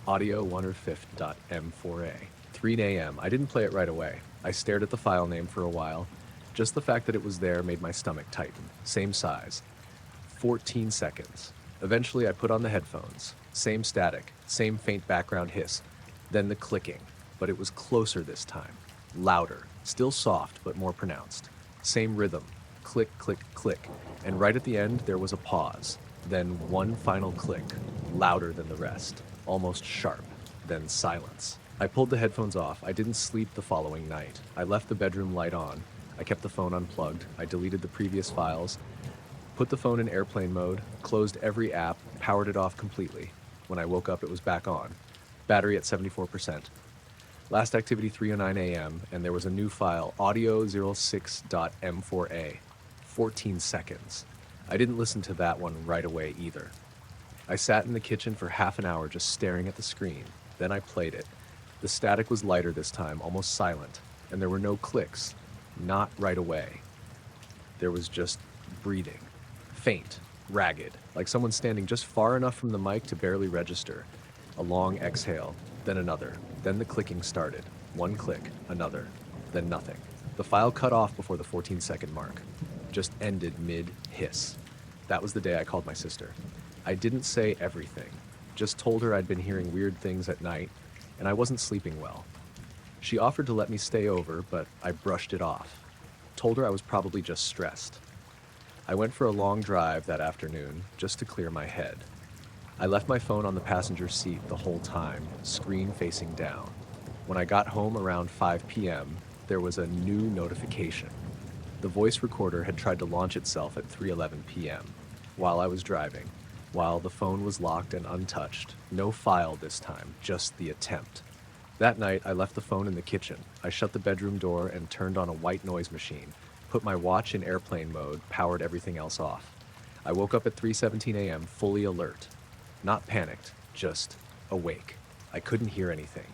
audio 1/5.m4a. 3 a.m. I didn't play it right away. I stared at the file name for a while. Just the fact that it was there made my stomach tighten. Same size. 14 seconds. Eventually I put on the headphones. Same static, same faint background hiss. Then the clicking, but it was closer this time. Louder, still soft but more pronounced. Same rhythm. Click, click, click. And right at the end there was a pause. Then one final click, louder than the rest. Almost sharp. Then silence. I pulled the headphones off. I didn't sleep the following night. I left the bedroom light on. I kept the phone unplugged. I deleted the previous files, put the phone in airplane mode, closed every app, powered it off completely. When I woke up, it was back on. Battery at 74%. Last activity 3:09 a.m., and there was a new file, audio 06.m4a. 14 seconds. I didn't listen to that one right away either. I sat in the kitchen for half an hour just staring at the screen. Then I played it. The static was lighter this time, almost silent, and there were no clicks. Not right away. There was just breathing. Faint, ragged, like someone standing just far enough from the mic to barely register. A long exhale, then another. Then the clicking started. One click, another, then nothing. The file cut off before the 14-second mark. Just ended mid-hiss. That was the day I called my sister. I didn't say everything. Just told her I'd been hearing weird things at night, and I wasn't sleeping well. She offered to let me stay over, but I brushed it off. Told her I was probably just stressed. I went for a long drive that afternoon, just to clear my head. I left my phone on the passenger seat the whole time, screen facing down. When I got home around 5 p.m., there was a new notification. The voice recorder had tried to launch itself at 3:11 p.m. while I was driving, while the phone was locked and untouched. No file this time, just the attempt. That night, I left the phone in the kitchen. I shut the bedroom door and turned on a white noise machine, put my watch in airplane mode, powered everything else off. I woke up at 3:17 a.m. fully alert. Not panicked, just awake. I couldn't hear anything.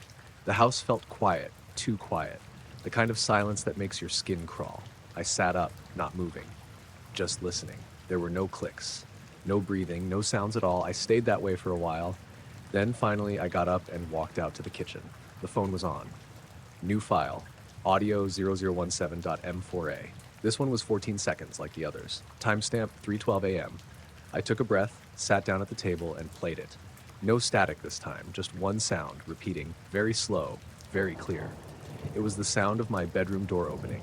The house felt quiet, too quiet, the kind of silence that makes your skin crawl. I sat up, not moving, just listening. There were no clicks, no breathing, no sounds at all. I stayed that way for a while. Then finally, I got up and walked out to the kitchen. The phone was on. New file, audio 0017.m4a. This one was 14 seconds like the others. Timestamp 3:12 a.m. I took a breath, sat down at the table, and played it. No static this time, just one sound, repeating, very slow, very clear. It was the sound of my bedroom door opening.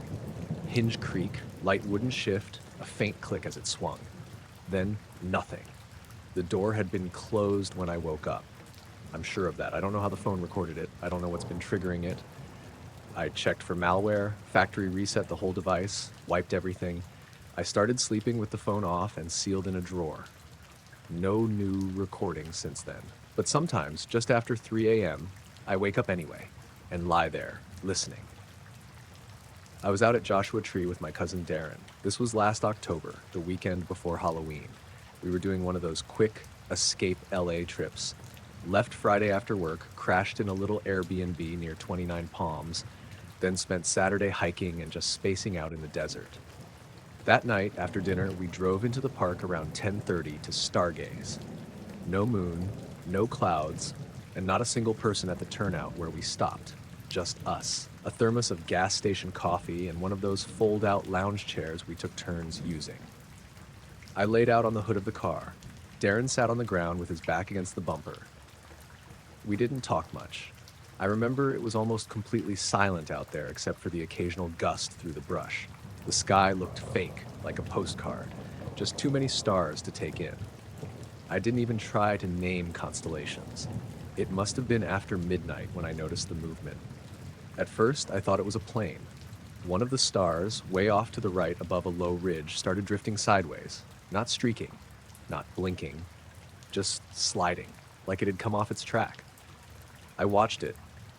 Hinge creak, light wooden shift, a faint click as it swung. Then, nothing. The door had been closed when I woke up. I'm sure of that. I don't know how the phone recorded it. I don't know what's been triggering it. I checked for malware, factory reset the whole device, wiped everything. I started sleeping with the phone off and sealed in a drawer. No new recordings since then. But sometimes, just after 3 a.m., I wake up anyway and lie there, listening. I was out at Joshua Tree with my cousin Darren. This was last October, the weekend before Halloween. We were doing one of those quick escape LA trips. Left Friday after work, crashed in a little Airbnb near 29 Palms, then spent Saturday hiking and just spacing out in the desert. That night, after dinner, we drove into the park around 10:30 to stargaze. No moon, no clouds, and not a single person at the turnout where we stopped. Just us. A thermos of gas station coffee and one of those fold-out lounge chairs we took turns using. I laid out on the hood of the car. Darren sat on the ground with his back against the bumper. We didn't talk much. I remember it was almost completely silent out there except for the occasional gust through the brush. The sky looked fake, like a postcard. Just too many stars to take in. I didn't even try to name constellations. It must have been after midnight when I noticed the movement. At first, I thought it was a plane. One of the stars, way off to the right above a low ridge, started drifting sideways. Not streaking, not blinking, just sliding, like it had come off its track. I watched it,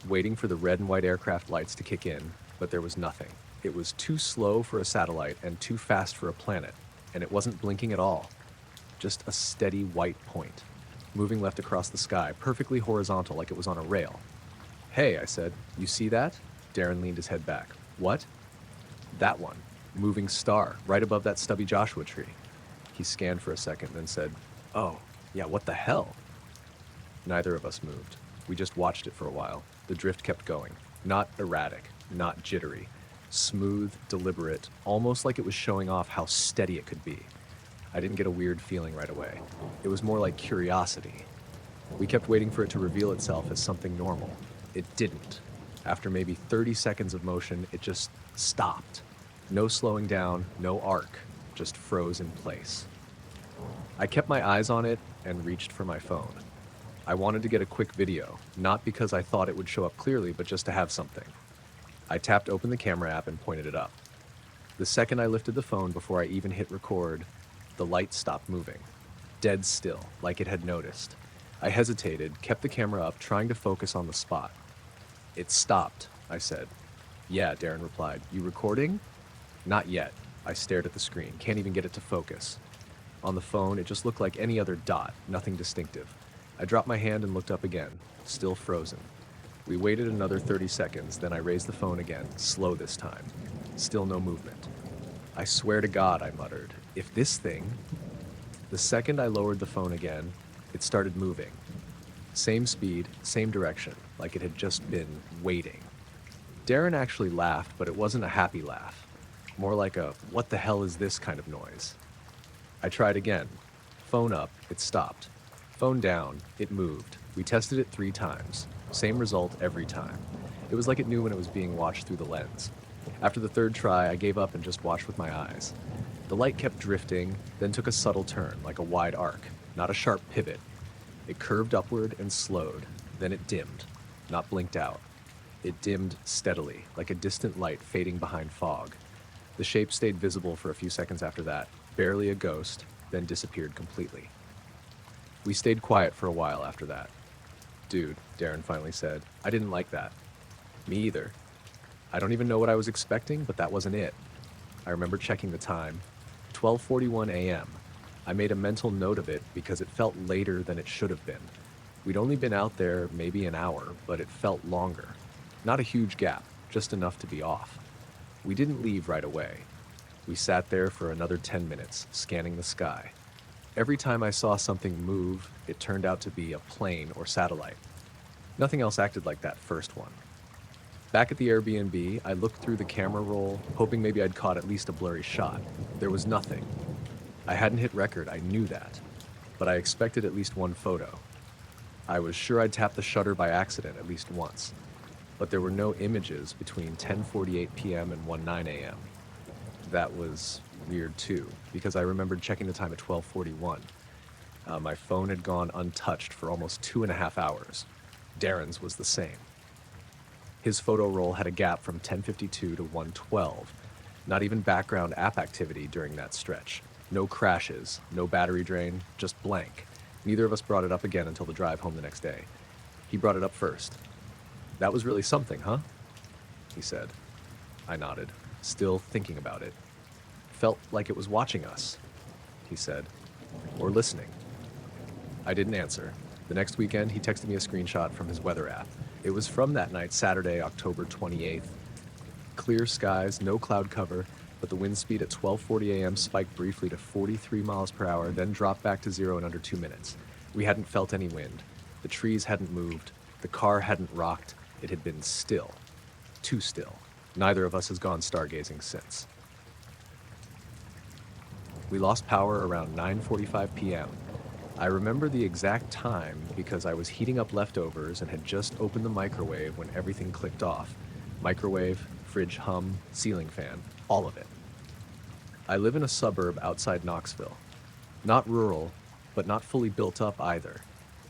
waiting for the red and white aircraft lights to kick in, but there was nothing. It was too slow for a satellite and too fast for a planet, and it wasn't blinking at all. Just a steady white point, moving left across the sky, perfectly horizontal like it was on a rail. "Hey," I said, "you see that?" Darren leaned his head back. "What?" "That one. Moving star, right above that stubby Joshua tree." He scanned for a second, then said, "Oh, yeah, what the hell?" Neither of us moved. We just watched it for a while. The drift kept going. Not erratic, not jittery. Smooth, deliberate, almost like it was showing off how steady it could be. I didn't get a weird feeling right away. It was more like curiosity. We kept waiting for it to reveal itself as something normal. It didn't. After maybe 30 seconds of motion, it just stopped. No slowing down, no arc, just froze in place. I kept my eyes on it and reached for my phone. I wanted to get a quick video, not because I thought it would show up clearly, but just to have something. I tapped open the camera app and pointed it up. The second I lifted the phone before I even hit record, the light stopped moving. Dead still, like it had noticed. I hesitated, kept the camera up, trying to focus on the spot. "It stopped," I said. "Yeah," Darren replied. "You recording?" "Not yet." I stared at the screen, can't even get it to focus. On the phone, it just looked like any other dot, nothing distinctive. I dropped my hand and looked up again, still frozen. We waited another 30 seconds, then I raised the phone again, slow this time. Still no movement. "I swear to God," I muttered, "if this thing..." The second I lowered the phone again, it started moving. Same speed, same direction, like it had just been waiting. Darren actually laughed, but it wasn't a happy laugh. More like a, "what the hell is this" kind of noise. I tried again. Phone up, it stopped. Phone down, it moved. We tested it 3 times. Same result every time. It was like it knew when it was being watched through the lens. After the 3rd try, I gave up and just watched with my eyes. The light kept drifting, then took a subtle turn, like a wide arc, not a sharp pivot. It curved upward and slowed, then it dimmed, not blinked out. It dimmed steadily, like a distant light fading behind fog. The shape stayed visible for a few seconds after that, barely a ghost, then disappeared completely. We stayed quiet for a while after that. "Dude," Darren finally said, "I didn't like that." "Me either. I don't even know what I was expecting, but that wasn't it." I remember checking the time. 12:41 a.m. I made a mental note of it because it felt later than it should have been. We'd only been out there maybe an hour, but it felt longer. Not a huge gap, just enough to be off. We didn't leave right away. We sat there for another 10 minutes, scanning the sky. Every time I saw something move, it turned out to be a plane or satellite. Nothing else acted like that first one. Back at the Airbnb, I looked through the camera roll, hoping maybe I'd caught at least a blurry shot. There was nothing. I hadn't hit record, I knew that, but I expected at least one photo. I was sure I'd tapped the shutter by accident at least once, but there were no images between 10:48 p.m. and 1:09 a.m. That was weird too, because I remembered checking the time at 12:41. My phone had gone untouched for almost 2.5 hours. Darren's was the same. His photo roll had a gap from 10:52 to 1:12. Not even background app activity during that stretch. No crashes, no battery drain, just blank. Neither of us brought it up again until the drive home the next day. He brought it up first. "That was really something, huh?" he said. I nodded, still thinking about it. "Felt like it was watching us," he said. "Or listening." I didn't answer. The next weekend, he texted me a screenshot from his weather app. It was from that night, Saturday, October 28th. Clear skies, no cloud cover, but the wind speed at 12:40 a.m. spiked briefly to 43 miles per hour, then dropped back to zero in under 2 minutes. We hadn't felt any wind. The trees hadn't moved. The car hadn't rocked. It had been still. Too still. Neither of us has gone stargazing since. We lost power around 9:45 p.m. I remember the exact time because I was heating up leftovers and had just opened the microwave when everything clicked off. Microwave, fridge hum, ceiling fan, all of it. I live in a suburb outside Knoxville. Not rural, but not fully built up either.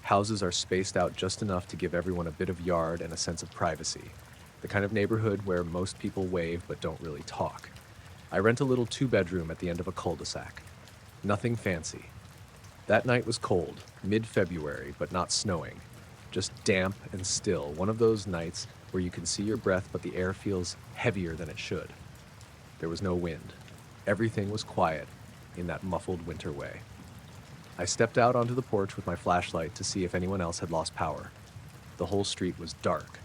Houses are spaced out just enough to give everyone a bit of yard and a sense of privacy. The kind of neighborhood where most people wave but don't really talk. I rent a little 2-bedroom at the end of a cul-de-sac. Nothing fancy. That night was cold, mid-February, but not snowing. Just damp and still, one of those nights where you can see your breath but the air feels heavier than it should. There was no wind. Everything was quiet in that muffled winter way. I stepped out onto the porch with my flashlight to see if anyone else had lost power. The whole street was dark.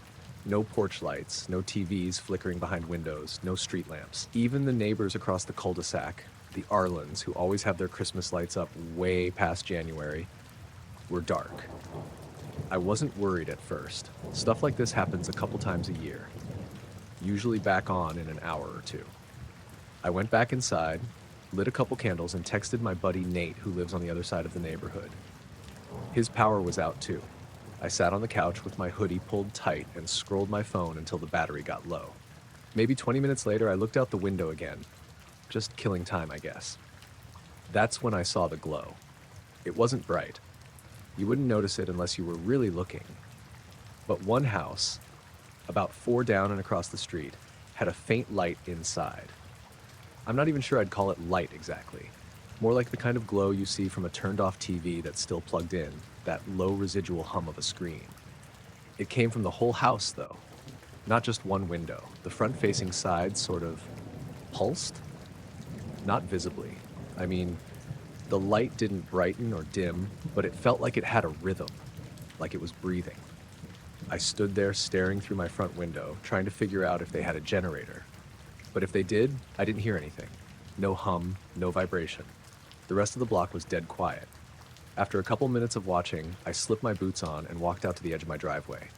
No porch lights, no TVs flickering behind windows, no street lamps. Even the neighbors across the cul-de-sac, the Arlens, who always have their Christmas lights up way past January, were dark. I wasn't worried at first. Stuff like this happens a couple times a year, usually back on in an hour or two. I went back inside, lit a couple candles, and texted my buddy Nate, who lives on the other side of the neighborhood. His power was out too. I sat on the couch with my hoodie pulled tight and scrolled my phone until the battery got low. Maybe 20 minutes later, I looked out the window again. Just killing time, I guess. That's when I saw the glow. It wasn't bright. You wouldn't notice it unless you were really looking. But one house, about 4 down and across the street, had a faint light inside. I'm not even sure I'd call it light exactly. More like the kind of glow you see from a turned-off TV that's still plugged in, that low residual hum of a screen. It came from the whole house, though. Not just one window. The front-facing side sort of pulsed? Not visibly. I mean, the light didn't brighten or dim, but it felt like it had a rhythm, like it was breathing. I stood there staring through my front window, trying to figure out if they had a generator. But if they did, I didn't hear anything. No hum, no vibration. The rest of the block was dead quiet. After a couple minutes of watching, I slipped my boots on and walked out to the edge of my driveway.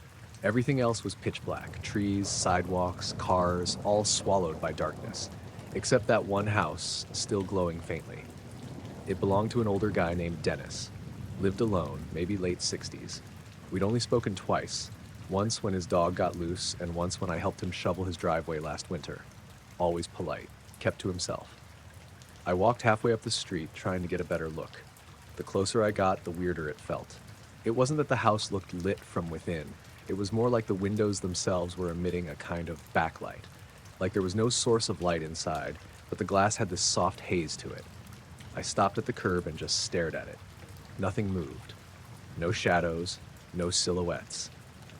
Everything else was pitch black. Trees, sidewalks, cars, all swallowed by darkness. Except that one house, still glowing faintly. It belonged to an older guy named Dennis. Lived alone, maybe late 60s. We'd only spoken twice. Once when his dog got loose, and once when I helped him shovel his driveway last winter. Always polite, kept to himself. I walked halfway up the street, trying to get a better look. The closer I got, the weirder it felt. It wasn't that the house looked lit from within. It was more like the windows themselves were emitting a kind of backlight. Like there was no source of light inside, but the glass had this soft haze to it. I stopped at the curb and just stared at it. Nothing moved. No shadows, no silhouettes.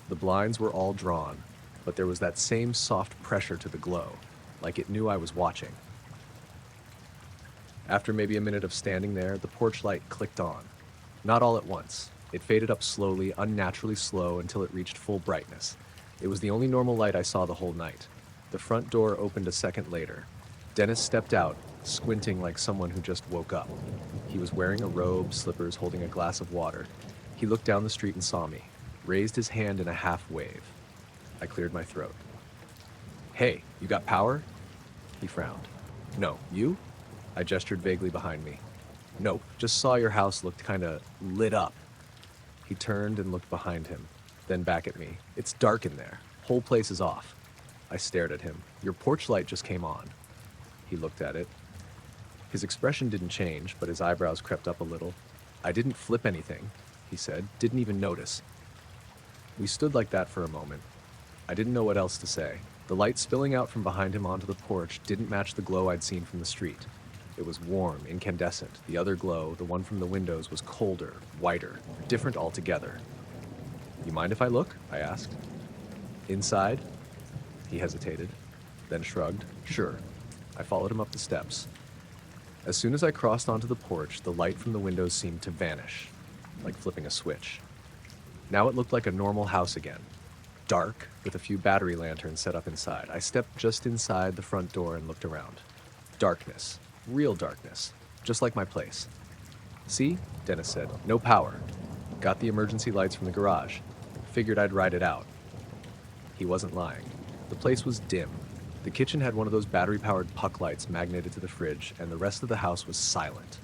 The blinds were all drawn, but there was that same soft pressure to the glow, like it knew I was watching. After maybe a minute of standing there, the porch light clicked on. Not all at once. It faded up slowly, unnaturally slow, until it reached full brightness. It was the only normal light I saw the whole night. The front door opened a second later. Dennis stepped out, squinting like someone who just woke up. He was wearing a robe, slippers, holding a glass of water. He looked down the street and saw me, raised his hand in a half wave. I cleared my throat. "Hey, you got power?" He frowned. "No, you?" I gestured vaguely behind me. "Nope, just saw your house looked kinda lit up." He turned and looked behind him, then back at me. "It's dark in there. Whole place is off." I stared at him. "Your porch light just came on." He looked at it. His expression didn't change, but his eyebrows crept up a little. "I didn't flip anything," he said. "Didn't even notice." We stood like that for a moment. I didn't know what else to say. The light spilling out from behind him onto the porch didn't match the glow I'd seen from the street. It was warm, incandescent. The other glow, the one from the windows, was colder, whiter, different altogether. "You mind if I look?" I asked. "Inside?" He hesitated, then shrugged. "Sure." I followed him up the steps. As soon as I crossed onto the porch, the light from the windows seemed to vanish, like flipping a switch. Now it looked like a normal house again. Dark, with a few battery lanterns set up inside. I stepped just inside the front door and looked around. Darkness. Real darkness. Just like my place. "See?" Dennis said. "No power. Got the emergency lights from the garage. Figured I'd ride it out." He wasn't lying. The place was dim. The kitchen had one of those battery-powered puck lights magneted to the fridge, and the rest of the house was silent.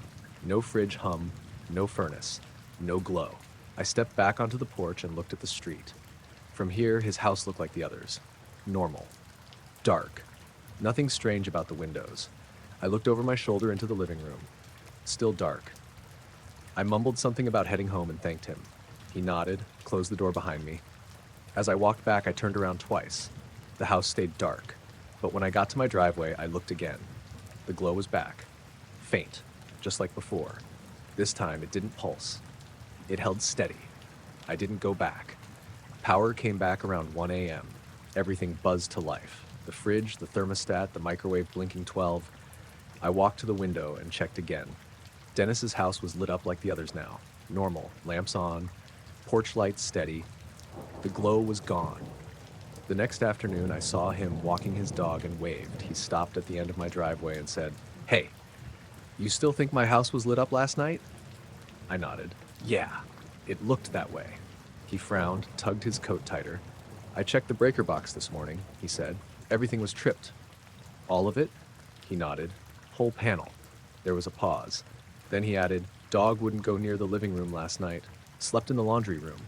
No fridge hum, no furnace, no glow. I stepped back onto the porch and looked at the street. From here, his house looked like the others. Normal. Dark. Nothing strange about the windows. I looked over my shoulder into the living room. Still dark. I mumbled something about heading home and thanked him. He nodded, closed the door behind me. As I walked back, I turned around twice. The house stayed dark, but when I got to my driveway, I looked again. The glow was back. Faint, just like before. This time, it didn't pulse. It held steady. I didn't go back. Power came back around 1 a.m. Everything buzzed to life. The fridge, the thermostat, the microwave blinking 12. I walked to the window and checked again. Dennis's house was lit up like the others now. Normal, lamps on, porch lights steady. The glow was gone. The next afternoon, I saw him walking his dog and waved. He stopped at the end of my driveway and said, "Hey, you still think my house was lit up last night?" I nodded. "Yeah, it looked that way." He frowned, tugged his coat tighter. "I checked the breaker box this morning," he said. "Everything was tripped." "All of it?" He nodded. "Whole panel." There was a pause. Then he added, "Dog wouldn't go near the living room last night. Slept in the laundry room."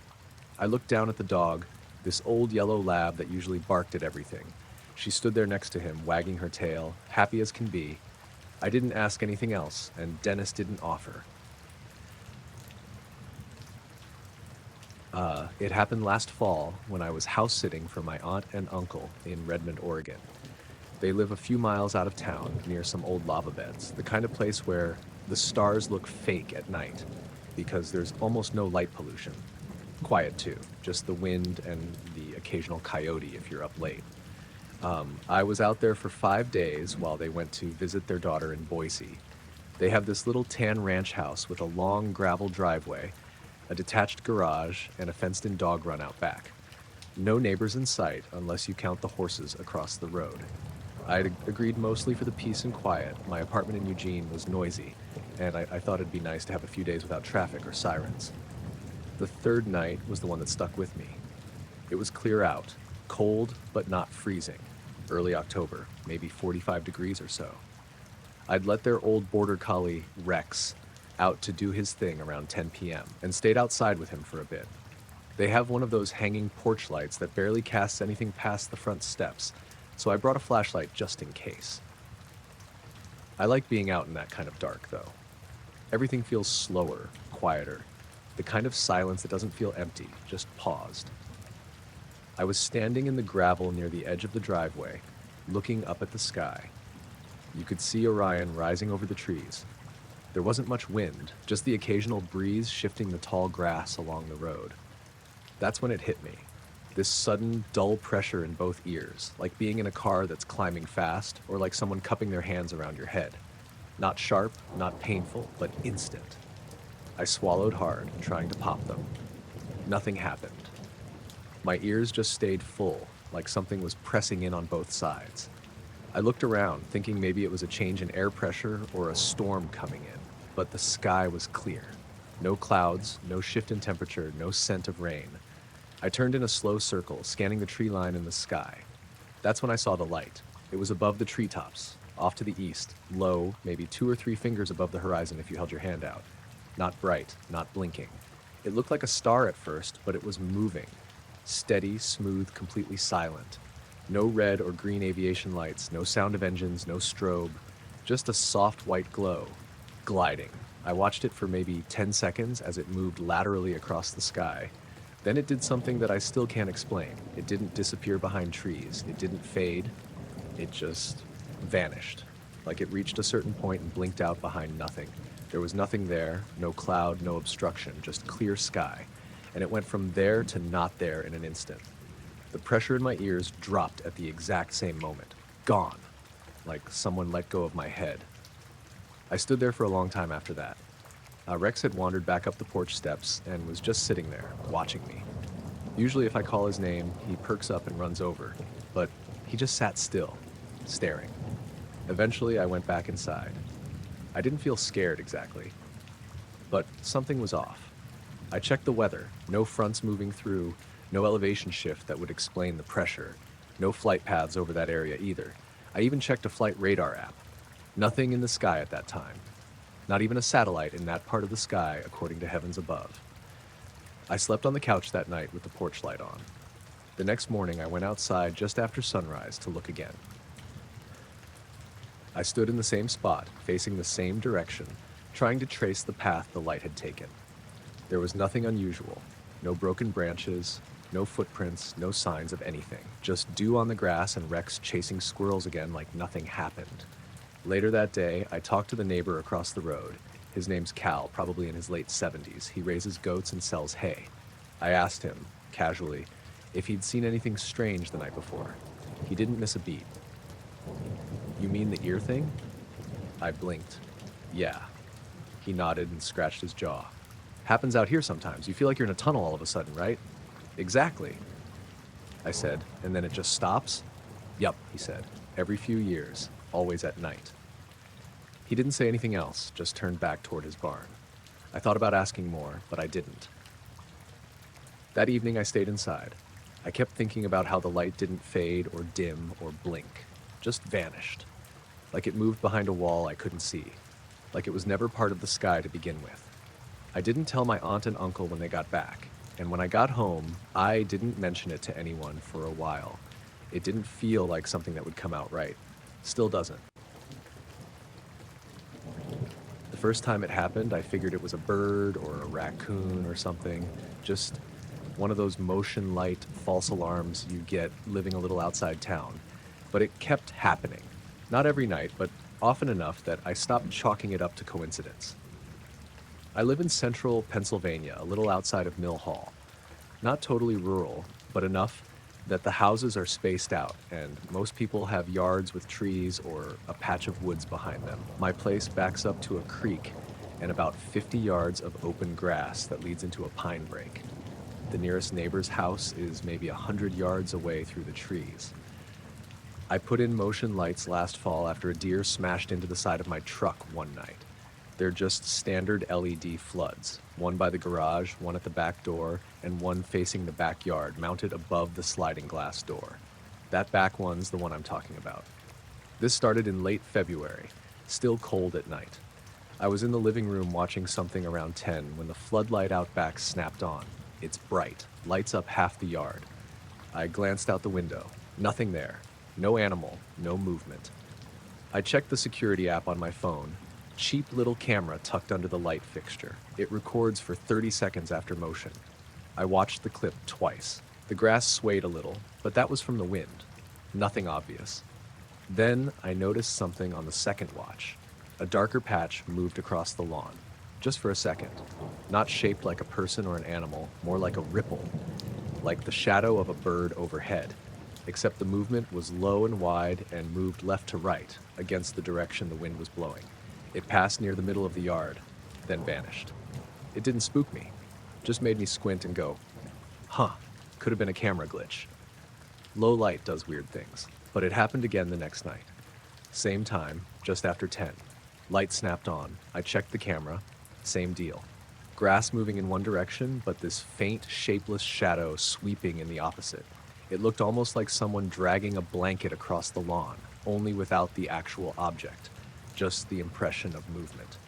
I looked down at the dog, this old yellow lab that usually barked at everything. She stood there next to him, wagging her tail, happy as can be. I didn't ask anything else, and Dennis didn't offer. It happened last fall when I was house sitting for my aunt and uncle in Redmond, Oregon. They live a few miles out of town near some old lava beds, the kind of place where the stars look fake at night because there's almost no light pollution. Quiet too, just the wind and the occasional coyote if you're up late. I was out there for 5 days while they went to visit their daughter in Boise. They have this little tan ranch house with a long gravel driveway, a detached garage, and a fenced-in dog run out back. No neighbors in sight unless you count the horses across the road. I'd agreed mostly for the peace and quiet. My apartment in Eugene was noisy, and I thought it'd be nice to have a few days without traffic or sirens. The third night was the one that stuck with me. It was clear out, cold but not freezing. Early October, maybe 45 degrees or so. I'd let their old border collie, Rex, out to do his thing around 10 p.m. and stayed outside with him for a bit. They have one of those hanging porch lights that barely casts anything past the front steps, so I brought a flashlight just in case. I like being out in that kind of dark, though. Everything feels slower, quieter, the kind of silence that doesn't feel empty, just paused. I was standing in the gravel near the edge of the driveway, looking up at the sky. You could see Orion rising over the trees. There wasn't much wind, just the occasional breeze shifting the tall grass along the road. That's when it hit me. This sudden, dull pressure in both ears, like being in a car that's climbing fast, or like someone cupping their hands around your head. Not sharp, not painful, but instant. I swallowed hard, trying to pop them. Nothing happened. My ears just stayed full, like something was pressing in on both sides. I looked around, thinking maybe it was a change in air pressure or a storm coming in, but the sky was clear. No clouds, no shift in temperature, no scent of rain. I turned in a slow circle, scanning the tree line in the sky. That's when I saw the light. It was above the treetops, off to the east, low, maybe 2 or 3 fingers above the horizon if you held your hand out. Not bright, not blinking. It looked like a star at first, but it was moving. Steady, smooth, completely silent. No red or green aviation lights, no sound of engines, no strobe. Just a soft white glow, gliding. I watched it for maybe 10 seconds as it moved laterally across the sky. Then it did something that I still can't explain. It didn't disappear behind trees. It didn't fade. It just vanished. Like it reached a certain point and blinked out behind nothing. There was nothing there, no cloud, no obstruction, just clear sky. And it went from there to not there in an instant. The pressure in my ears dropped at the exact same moment. Gone. Like someone let go of my head. I stood there for a long time after that. Rex had wandered back up the porch steps and was just sitting there, watching me. Usually if I call his name, he perks up and runs over, but he just sat still, staring. Eventually, I went back inside. I didn't feel scared exactly, but something was off. I checked the weather, no fronts moving through, no elevation shift that would explain the pressure, no flight paths over that area either. I even checked a flight radar app. Nothing in the sky at that time. Not even a satellite in that part of the sky, according to heavens above. I slept on the couch that night with the porch light on. The next morning, I went outside just after sunrise to look again. I stood in the same spot, facing the same direction, trying to trace the path the light had taken. There was nothing unusual. No broken branches, no footprints, no signs of anything. Just dew on the grass and Rex chasing squirrels again like nothing happened. Later that day, I talked to the neighbor across the road. His name's Cal, probably in his late 70s. He raises goats and sells hay. I asked him, casually, if he'd seen anything strange the night before. He didn't miss a beat. You mean the ear thing? I blinked. Yeah. He nodded and scratched his jaw. Happens out here sometimes. You feel like you're in a tunnel all of a sudden, right? Exactly, I said, and then it just stops? Yup, he said. Every few years, always at night. He didn't say anything else, just turned back toward his barn. I thought about asking more, but I didn't. That evening I stayed inside. I kept thinking about how the light didn't fade or dim or blink, just vanished. Like it moved behind a wall I couldn't see. Like it was never part of the sky to begin with. I didn't tell my aunt and uncle when they got back, and when I got home, I didn't mention it to anyone for a while. It didn't feel like something that would come out right. Still doesn't. The first time it happened, I figured it was a bird or a raccoon or something. Just one of those motion light false alarms you get living a little outside town. But it kept happening. Not every night, but often enough that I stopped chalking it up to coincidence. I live in central Pennsylvania, a little outside of Mill Hall. Not totally rural, but enough that the houses are spaced out, and most people have yards with trees or a patch of woods behind them. My place backs up to a creek and about 50 yards of open grass that leads into a pine break. The nearest neighbor's house is maybe 100 yards away through the trees. I put in motion lights last fall after a deer smashed into the side of my truck one night. They're just standard LED floods, one by the garage, one at the back door, and one facing the backyard, mounted above the sliding glass door. That back one's the one I'm talking about. This started in late February, still cold at night. I was in the living room watching something around 10 when the floodlight out back snapped on. It's bright, lights up half the yard. I glanced out the window. Nothing there. No animal, no movement. I checked the security app on my phone. Cheap little camera tucked under the light fixture. It records for 30 seconds after motion. I watched the clip twice. The grass swayed a little, but that was from the wind. Nothing obvious. Then I noticed something on the second watch. A darker patch moved across the lawn. Just for a second. Not shaped like a person or an animal, more like a ripple. Like the shadow of a bird overhead. Except the movement was low and wide and moved left to right, against the direction the wind was blowing. It passed near the middle of the yard, then vanished. It didn't spook me, just made me squint and go, huh, could have been a camera glitch. Low light does weird things, but it happened again the next night. Same time, just after 10. Light snapped on, I checked the camera, same deal. Grass moving in one direction, but this faint, shapeless shadow sweeping in the opposite. It looked almost like someone dragging a blanket across the lawn, only without the actual object. Just the impression of movement.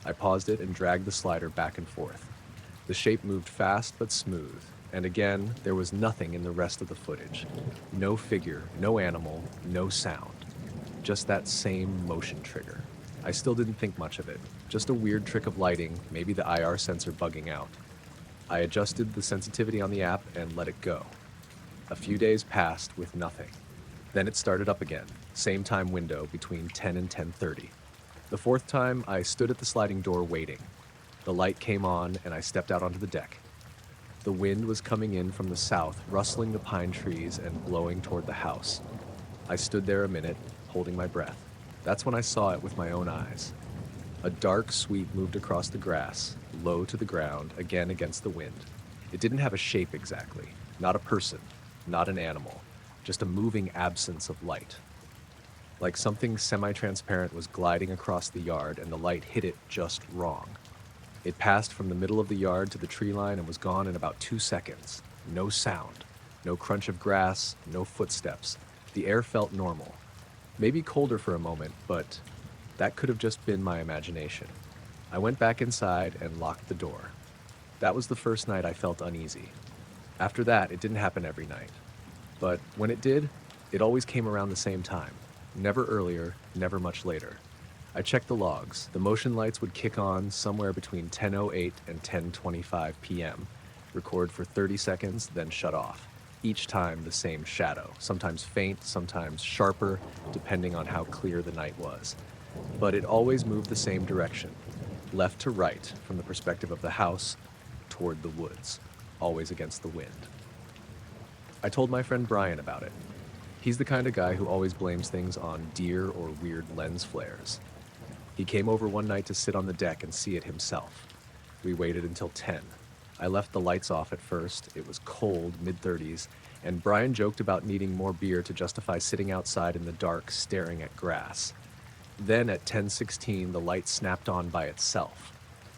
I paused it and dragged the slider back and forth. The shape moved fast but smooth, and again, there was nothing in the rest of the footage. No figure, no animal, no sound. Just that same motion trigger. I still didn't think much of it, Just a weird trick of lighting, maybe the IR sensor bugging out. I adjusted the sensitivity on the app and let it go. A few days passed with nothing. Then it started up again, same time window between 10 and 10:30. The fourth time, I stood at the sliding door waiting. The light came on and I stepped out onto the deck. The wind was coming in from the south, rustling the pine trees and blowing toward the house. I stood there a minute, holding my breath. That's when I saw it with my own eyes. A dark sweep moved across the grass, low to the ground, again against the wind. It didn't have a shape exactly, not a person, not an animal, just a moving absence of light. Like something semi-transparent was gliding across the yard and the light hit it just wrong. It passed from the middle of the yard to the tree line and was gone in about 2 seconds. No sound, no crunch of grass, no footsteps. The air felt normal. Maybe colder for a moment, but that could have just been my imagination. I went back inside and locked the door. That was the first night I felt uneasy. After that, it didn't happen every night. But when it did, it always came around the same time. Never earlier, never much later. I checked the logs. The motion lights would kick on somewhere between 10:08 and 10:25 p.m., record for 30 seconds, then shut off. Each time the same shadow, sometimes faint, sometimes sharper, depending on how clear the night was. But it always moved the same direction, left to right from the perspective of the house toward the woods, always against the wind. I told my friend Brian about it. He's the kind of guy who always blames things on deer or weird lens flares. He came over one night to sit on the deck and see it himself. We waited until 10. I left the lights off at first. It was cold, mid-30s, and Brian joked about needing more beer to justify sitting outside in the dark staring at grass. Then at 10:16, the light snapped on by itself.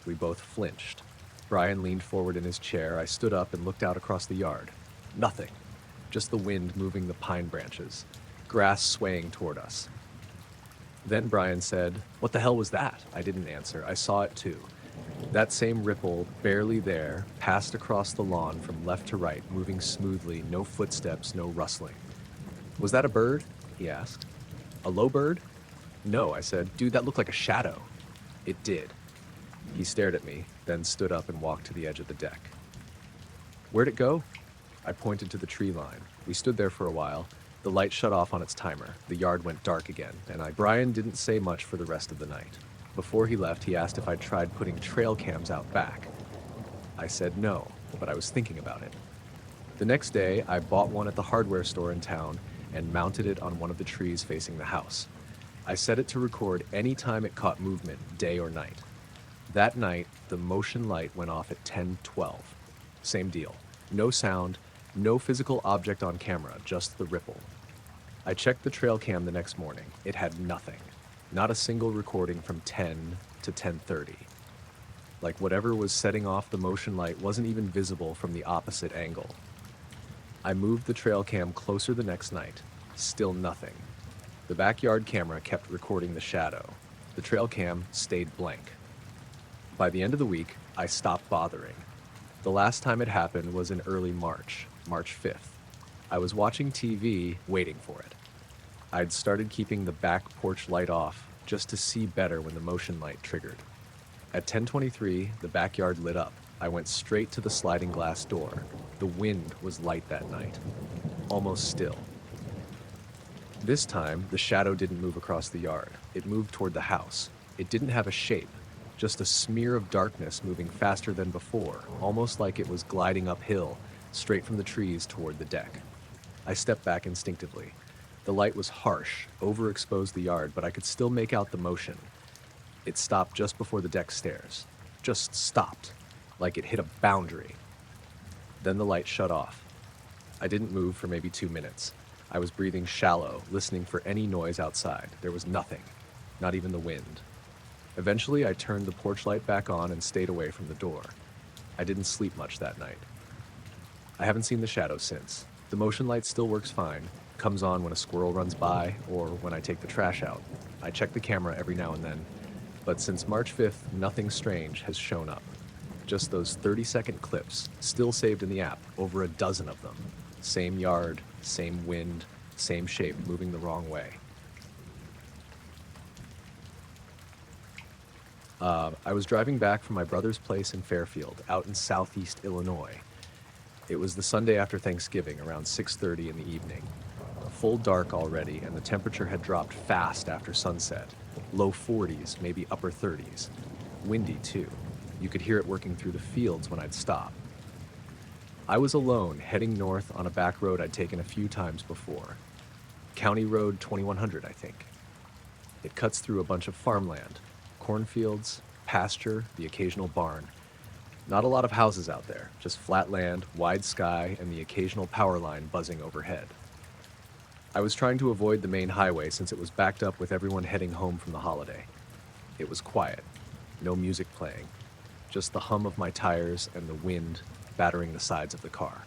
We both flinched. Brian leaned forward in his chair. I stood up and looked out across the yard. Nothing. Just the wind moving the pine branches. Grass swaying toward us. Then Brian said, "What the hell was that?" I didn't answer. I saw it too. That same ripple, barely there, passed across the lawn from left to right, moving smoothly, no footsteps, no rustling. "Was that a bird?" he asked. "A low bird?" "No," I said. "Dude, that looked like a shadow." It did. He stared at me, then stood up and walked to the edge of the deck. "Where'd it go?" I pointed to the tree line. We stood there for a while. The light shut off on its timer. The yard went dark again, and Brian didn't say much for the rest of the night. Before he left, he asked if I'd tried putting trail cams out back. I said no, but I was thinking about it. The next day, I bought one at the hardware store in town and mounted it on one of the trees facing the house. I set it to record any time it caught movement, day or night. That night, the motion light went off at 10:12. Same deal. No sound, no physical object on camera, just the ripple. I checked the trail cam the next morning. It had nothing. Not a single recording from 10 to 10:30. Like whatever was setting off the motion light wasn't even visible from the opposite angle. I moved the trail cam closer the next night. Still nothing. The backyard camera kept recording the shadow. The trail cam stayed blank. By the end of the week, I stopped bothering. The last time it happened was in early March, March 5th. I was watching TV, waiting for it. I'd started keeping the back porch light off just to see better when the motion light triggered. At 10:23, the backyard lit up. I went straight to the sliding glass door. The wind was light that night, almost still. This time, the shadow didn't move across the yard. It moved toward the house. It didn't have a shape, just a smear of darkness moving faster than before, almost like it was gliding uphill, straight from the trees toward the deck. I stepped back instinctively. The light was harsh, overexposed the yard, but I could still make out the motion. It stopped just before the deck stairs. Just stopped, like it hit a boundary. Then the light shut off. I didn't move for maybe 2 minutes. I was breathing shallow, listening for any noise outside. There was nothing, not even the wind. Eventually, I turned the porch light back on and stayed away from the door. I didn't sleep much that night. I haven't seen the shadow since. The motion light still works fine, comes on when a squirrel runs by or when I take the trash out. I check the camera every now and then, but since March 5th, nothing strange has shown up. Just those 30-second clips, still saved in the app, over a dozen of them. Same yard, same wind, same shape, moving the wrong way. I was driving back from my brother's place in Fairfield, out in southeast Illinois. It was the Sunday after Thanksgiving, around 6:30 in the evening. Full dark already, and the temperature had dropped fast after sunset. Low 40s, maybe upper 30s. Windy, too. You could hear it working through the fields when I'd stop. I was alone, heading north on a back road I'd taken a few times before. County Road 2100, I think. It cuts through a bunch of farmland, cornfields, pasture, the occasional barn. Not a lot of houses out there, just flat land, wide sky, and the occasional power line buzzing overhead. I was trying to avoid the main highway since it was backed up with everyone heading home from the holiday. It was quiet, no music playing, just the hum of my tires and the wind battering the sides of the car.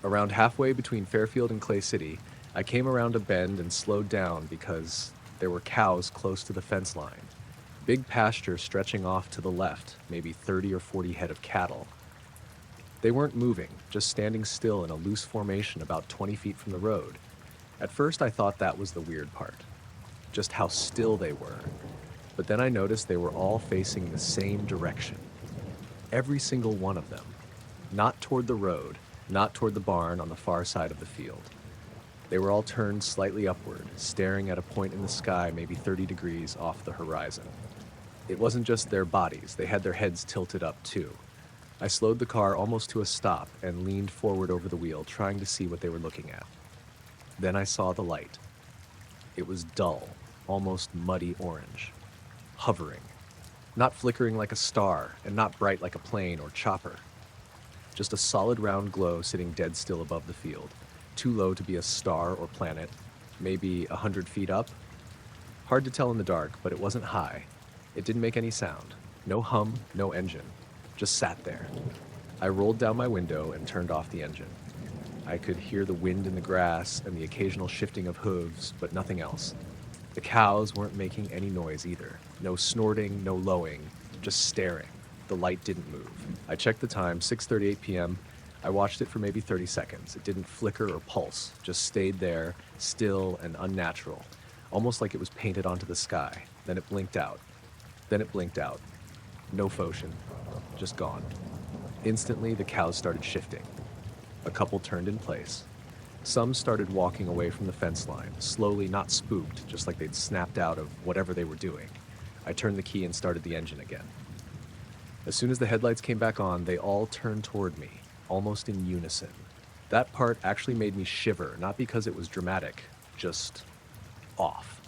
Around halfway between Fairfield and Clay City, I came around a bend and slowed down because there were cows close to the fence line. Big pasture stretching off to the left, maybe 30 or 40 head of cattle. They weren't moving, just standing still in a loose formation about 20 feet from the road. At first I thought that was the weird part, just how still they were. But then I noticed they were all facing the same direction. Every single one of them. Not toward the road, not toward the barn on the far side of the field. They were all turned slightly upward, staring at a point in the sky maybe 30 degrees off the horizon. It wasn't just their bodies, they had their heads tilted up too. I slowed the car almost to a stop and leaned forward over the wheel, trying to see what they were looking at. Then I saw the light. It was dull, almost muddy orange. Hovering. Not flickering like a star, and not bright like a plane or chopper. Just a solid round glow sitting dead still above the field. Too low to be a star or planet, maybe 100 feet up. Hard to tell in the dark, but it wasn't high. It didn't make any sound. No hum, no engine. Just sat there. I rolled down my window and turned off the engine. I could hear the wind in the grass and the occasional shifting of hooves, but nothing else. The cows weren't making any noise either. No snorting, no lowing, just staring. The light didn't move. I checked the time, 6:38 p.m. I watched it for maybe 30 seconds. It didn't flicker or pulse, just stayed there, still and unnatural, almost like it was painted onto the sky. Then it blinked out. Then it blinked out. No motion, just gone. Instantly, the cows started shifting. A couple turned in place. Some started walking away from the fence line, slowly, not spooked, just like they'd snapped out of whatever they were doing. I turned the key and started the engine again. As soon as the headlights came back on, they all turned toward me, almost in unison. That part actually made me shiver, not because it was dramatic, just off.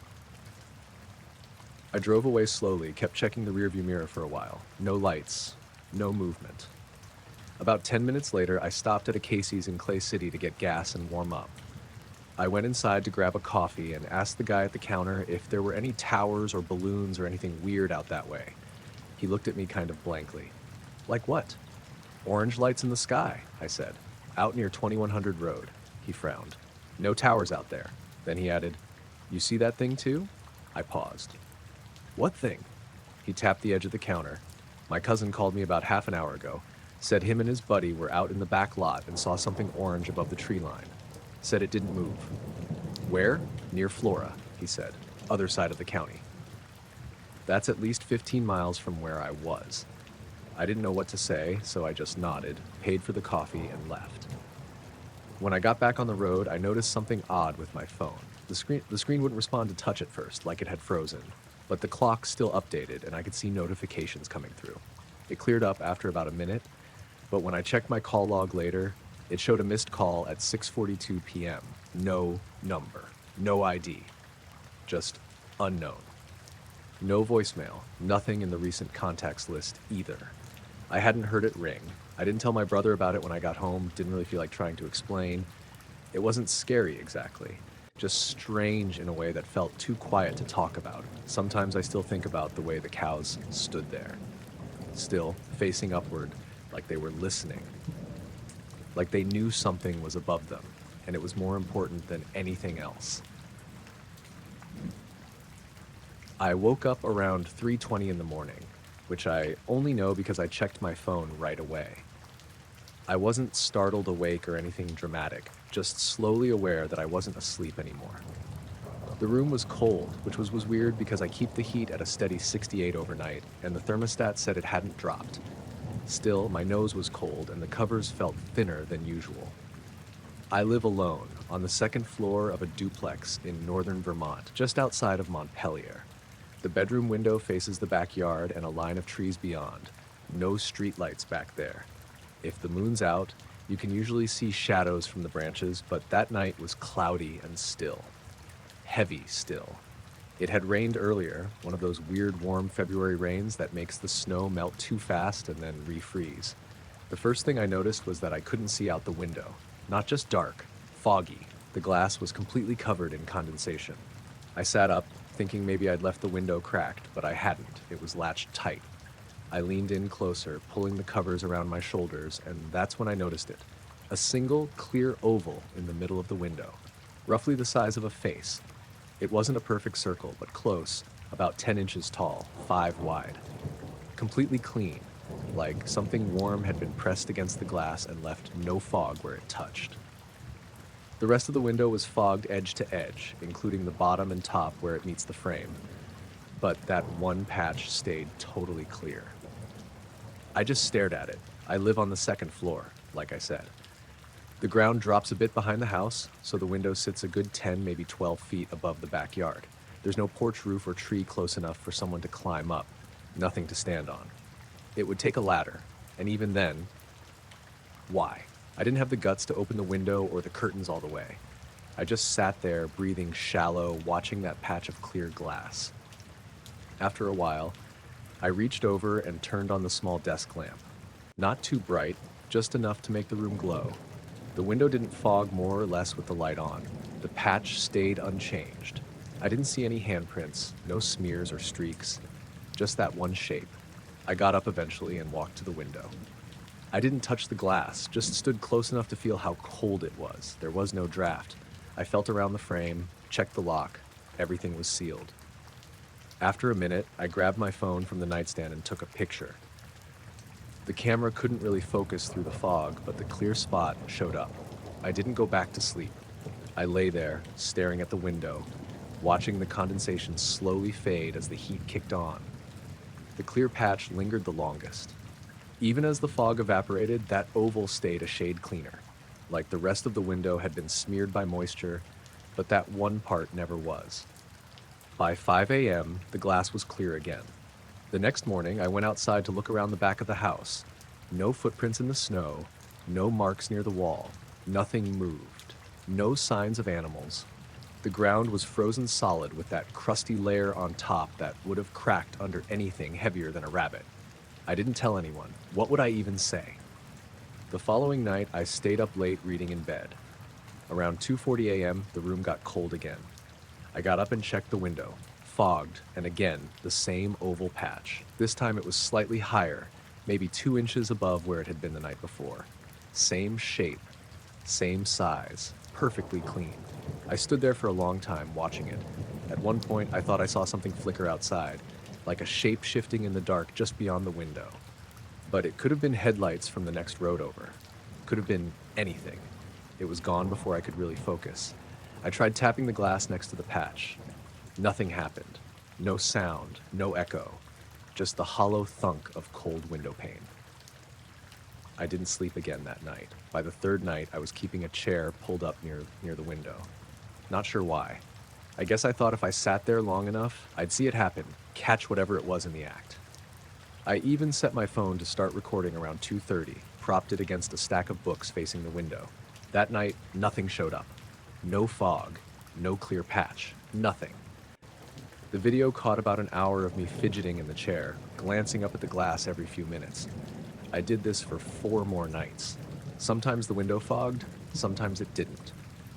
I drove away slowly, kept checking the rearview mirror for a while. No lights, no movement. About 10 minutes later, I stopped at a Casey's in Clay City to get gas and warm up. I went inside to grab a coffee and asked the guy at the counter if there were any towers or balloons or anything weird out that way. He looked at me kind of blankly. Like what? Orange lights in the sky, I said. Out near 2100 Road. He frowned. No towers out there. Then he added, "You see that thing too?" I paused. What thing? He tapped the edge of the counter. My cousin called me about half an hour ago. Said him and his buddy were out in the back lot and saw something orange above the tree line. Said it didn't move. Where? Near Flora, he said. Other side of the county. That's at least 15 miles from where I was. I didn't know what to say, so I just nodded, paid for the coffee, and left. When I got back on the road, I noticed something odd with my phone. The screen wouldn't respond to touch at first, like it had frozen, but the clock still updated, and I could see notifications coming through. It cleared up after about a minute, but when I checked my call log later, it showed a missed call at 6:42 p.m. No number, no ID, just unknown. No voicemail, nothing in the recent contacts list either. I hadn't heard it ring. I didn't tell my brother about it when I got home, didn't really feel like trying to explain. It wasn't scary exactly, just strange in a way that felt too quiet to talk about. Sometimes I still think about the way the cows stood there, still facing upward, like they were listening, like they knew something was above them, and it was more important than anything else. I woke up around 3:20 in the morning, which I only know because I checked my phone right away. I wasn't startled awake or anything dramatic, just slowly aware that I wasn't asleep anymore. The room was cold, which was weird because I keep the heat at a steady 68 overnight, and the thermostat said it hadn't dropped. Still, my nose was cold and the covers felt thinner than usual. I live alone on the second floor of a duplex in northern Vermont, just outside of Montpelier. The bedroom window faces the backyard and a line of trees beyond. No streetlights back there. If the moon's out, you can usually see shadows from the branches, but that night was cloudy and still. Heavy still. It had rained earlier, one of those weird warm February rains that makes the snow melt too fast and then refreeze. The first thing I noticed was that I couldn't see out the window. Not just dark, foggy. The glass was completely covered in condensation. I sat up, thinking maybe I'd left the window cracked, but I hadn't. It was latched tight. I leaned in closer, pulling the covers around my shoulders, and that's when I noticed it. A single, clear oval in the middle of the window, roughly the size of a face. It wasn't a perfect circle, but close, about 10 inches tall, 5 wide. Completely clean, like something warm had been pressed against the glass and left no fog where it touched. The rest of the window was fogged edge to edge, including the bottom and top where it meets the frame. But that one patch stayed totally clear. I just stared at it. I live on the second floor, like I said. The ground drops a bit behind the house, so the window sits a good 10, maybe 12 feet above the backyard. There's no porch roof or tree close enough for someone to climb up. Nothing to stand on. It would take a ladder, and even then, why? I didn't have the guts to open the window or the curtains all the way. I just sat there, breathing shallow, watching that patch of clear glass. After a while, I reached over and turned on the small desk lamp. Not too bright, just enough to make the room glow. The window didn't fog more or less with the light on. The patch stayed unchanged. I didn't see any handprints, no smears or streaks, just that one shape. I got up eventually and walked to the window. I didn't touch the glass, just stood close enough to feel how cold it was. There was no draft. I felt around the frame, checked the lock. Everything was sealed. After a minute, I grabbed my phone from the nightstand and took a picture. The camera couldn't really focus through the fog, but the clear spot showed up. I didn't go back to sleep. I lay there, staring at the window, watching the condensation slowly fade as the heat kicked on. The clear patch lingered the longest. Even as the fog evaporated, that oval stayed a shade cleaner, like the rest of the window had been smeared by moisture, but that one part never was. By 5 a.m., the glass was clear again. The next morning, I went outside to look around the back of the house. No footprints in the snow, no marks near the wall, nothing moved, no signs of animals. The ground was frozen solid with that crusty layer on top that would have cracked under anything heavier than a rabbit. I didn't tell anyone. What would I even say? The following night, I stayed up late reading in bed. Around 2:40 a.m., the room got cold again. I got up and checked the window. Fogged, and again, the same oval patch. This time it was slightly higher, maybe 2 inches above where it had been the night before. Same shape, same size, perfectly clean. I stood there for a long time, watching it. At one point, I thought I saw something flicker outside, like a shape shifting in the dark just beyond the window. But it could have been headlights from the next road over. Could have been anything. It was gone before I could really focus. I tried tapping the glass next to the patch. Nothing happened. No sound, no echo. Just the hollow thunk of cold window pane. I didn't sleep again that night. By the third night, I was keeping a chair pulled up near the window. Not sure why. I guess I thought if I sat there long enough, I'd see it happen, catch whatever it was in the act. I even set my phone to start recording around 2:30, propped it against a stack of books facing the window. That night, nothing showed up. No fog, no clear patch, nothing. The video caught about an hour of me fidgeting in the chair, glancing up at the glass every few minutes. I did this for 4 more nights. Sometimes the window fogged, sometimes it didn't.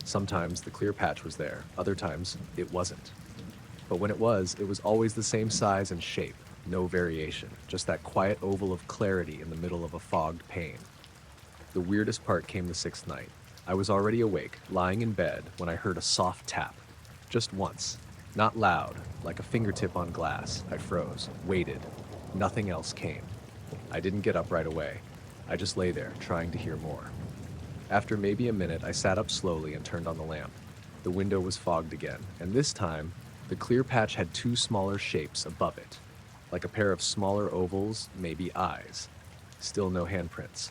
Sometimes the clear patch was there, other times it wasn't. But when it was always the same size and shape, no variation, just that quiet oval of clarity in the middle of a fogged pane. The weirdest part came the 6th night. I was already awake, lying in bed, when I heard a soft tap. Just once. Not loud, like a fingertip on glass. I froze, waited. Nothing else came. I didn't get up right away. I just lay there, trying to hear more. After maybe a minute, I sat up slowly and turned on the lamp. The window was fogged again, and this time, the clear patch had two smaller shapes above it, like a pair of smaller ovals, maybe eyes. Still no handprints.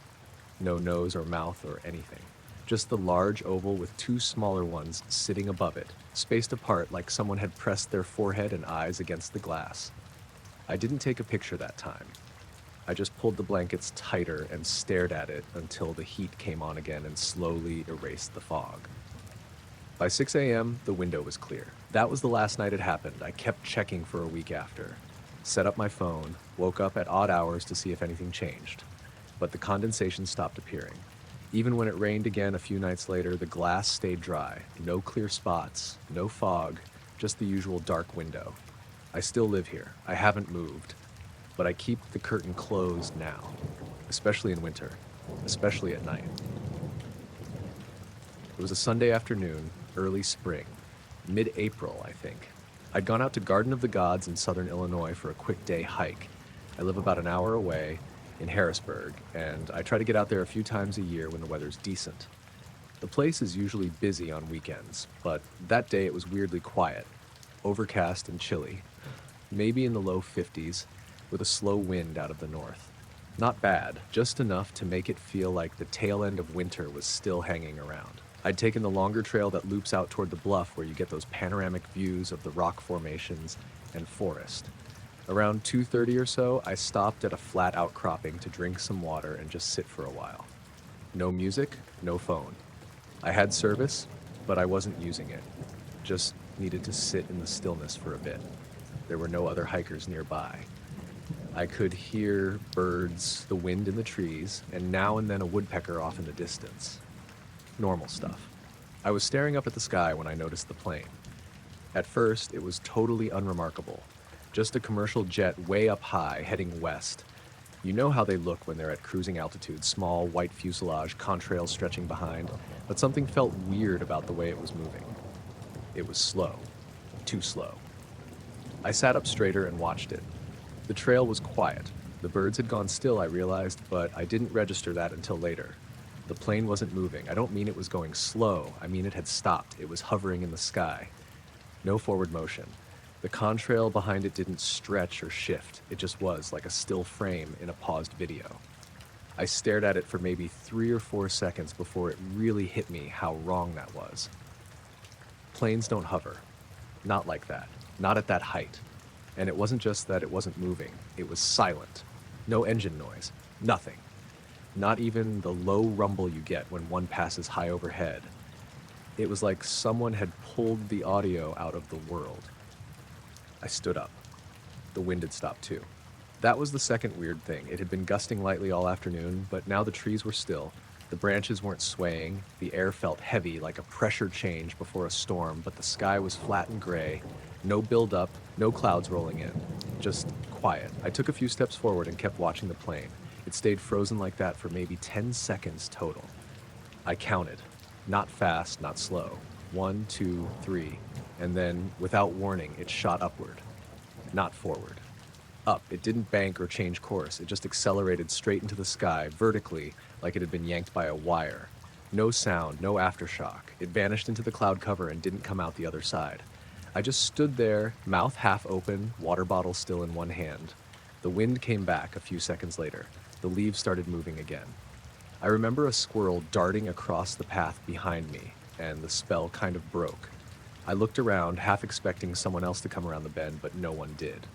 No nose or mouth or anything. Just the large oval with two smaller ones sitting above it, spaced apart like someone had pressed their forehead and eyes against the glass. I didn't take a picture that time. I just pulled the blankets tighter and stared at it until the heat came on again and slowly erased the fog. By 6 a.m., the window was clear. That was the last night it happened. I kept checking for a week after. Set up my phone, woke up at odd hours to see if anything changed. But the condensation stopped appearing. Even when it rained again a few nights later, the glass stayed dry. No clear spots, no fog, just the usual dark window. I still live here. I haven't moved. But I keep the curtain closed now, especially in winter, especially at night. It was a Sunday afternoon, early spring, mid-April, I think. I'd gone out to Garden of the Gods in southern Illinois for a quick day hike. I live about an hour away in Harrisburg, and I try to get out there a few times a year when the weather's decent. The place is usually busy on weekends, but that day it was weirdly quiet, overcast and chilly, maybe in the low 50s, with a slow wind out of the north. Not bad, just enough to make it feel like the tail end of winter was still hanging around. I'd taken the longer trail that loops out toward the bluff where you get those panoramic views of the rock formations and forest. Around 2:30 or so, I stopped at a flat outcropping to drink some water and just sit for a while. No music, no phone. I had service, but I wasn't using it. Just needed to sit in the stillness for a bit. There were no other hikers nearby. I could hear birds, the wind in the trees, and now and then a woodpecker off in the distance. Normal stuff. I was staring up at the sky when I noticed the plane. At first, it was totally unremarkable. Just a commercial jet way up high, heading west. You know how they look when they're at cruising altitude, small, white fuselage, contrails stretching behind, but something felt weird about the way it was moving. It was slow. Too slow. I sat up straighter and watched it. The trail was quiet. The birds had gone still, I realized, but I didn't register that until later. The plane wasn't moving. I don't mean it was going slow. I mean it had stopped. It was hovering in the sky. No forward motion. The contrail behind it didn't stretch or shift. It just was like a still frame in a paused video. I stared at it for maybe 3 or 4 seconds before it really hit me how wrong that was. Planes don't hover. Not like that. Not at that height. And it wasn't just that it wasn't moving. It was silent. No engine noise. Nothing. Not even the low rumble you get when one passes high overhead. It was like someone had pulled the audio out of the world. I stood up. The wind had stopped too. That was the second weird thing. It had been gusting lightly all afternoon, but now the trees were still. The branches weren't swaying. The air felt heavy, like a pressure change before a storm, but the sky was flat and gray. No build-up, no clouds rolling in. Just quiet. I took a few steps forward and kept watching the plane. It stayed frozen like that for maybe 10 seconds total. I counted. Not fast, not slow. 1, 2, 3. And then, without warning, it shot upward. Not forward. Up. It didn't bank or change course. It just accelerated straight into the sky, vertically, like it had been yanked by a wire. No sound, no aftershock. It vanished into the cloud cover and didn't come out the other side. I just stood there, mouth half open, water bottle still in one hand. The wind came back a few seconds later. The leaves started moving again. I remember a squirrel darting across the path behind me, and the spell kind of broke. I looked around, half expecting someone else to come around the bend, but no one did.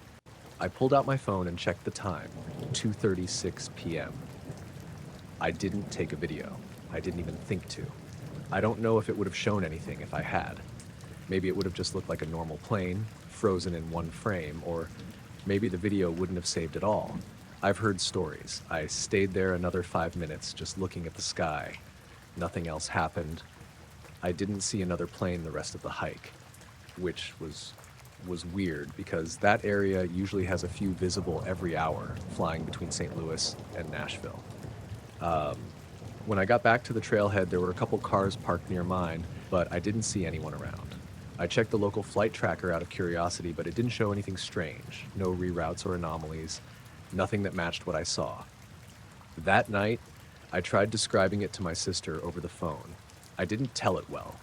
I pulled out my phone and checked the time, 2:36 p.m. I didn't take a video. I didn't even think to. I don't know if it would have shown anything if I had. Maybe it would have just looked like a normal plane, frozen in one frame, or maybe the video wouldn't have saved at all. I've heard stories. I stayed there another 5 minutes just looking at the sky. Nothing else happened. I didn't see another plane the rest of the hike, which was weird because that area usually has a few visible every hour flying between St. Louis and Nashville. When I got back to the trailhead, there were a couple cars parked near mine, but I didn't see anyone around. I checked the local flight tracker out of curiosity, but it didn't show anything strange. No reroutes or anomalies. Nothing that matched what I saw. That night, I tried describing it to my sister over the phone. I didn't tell it well.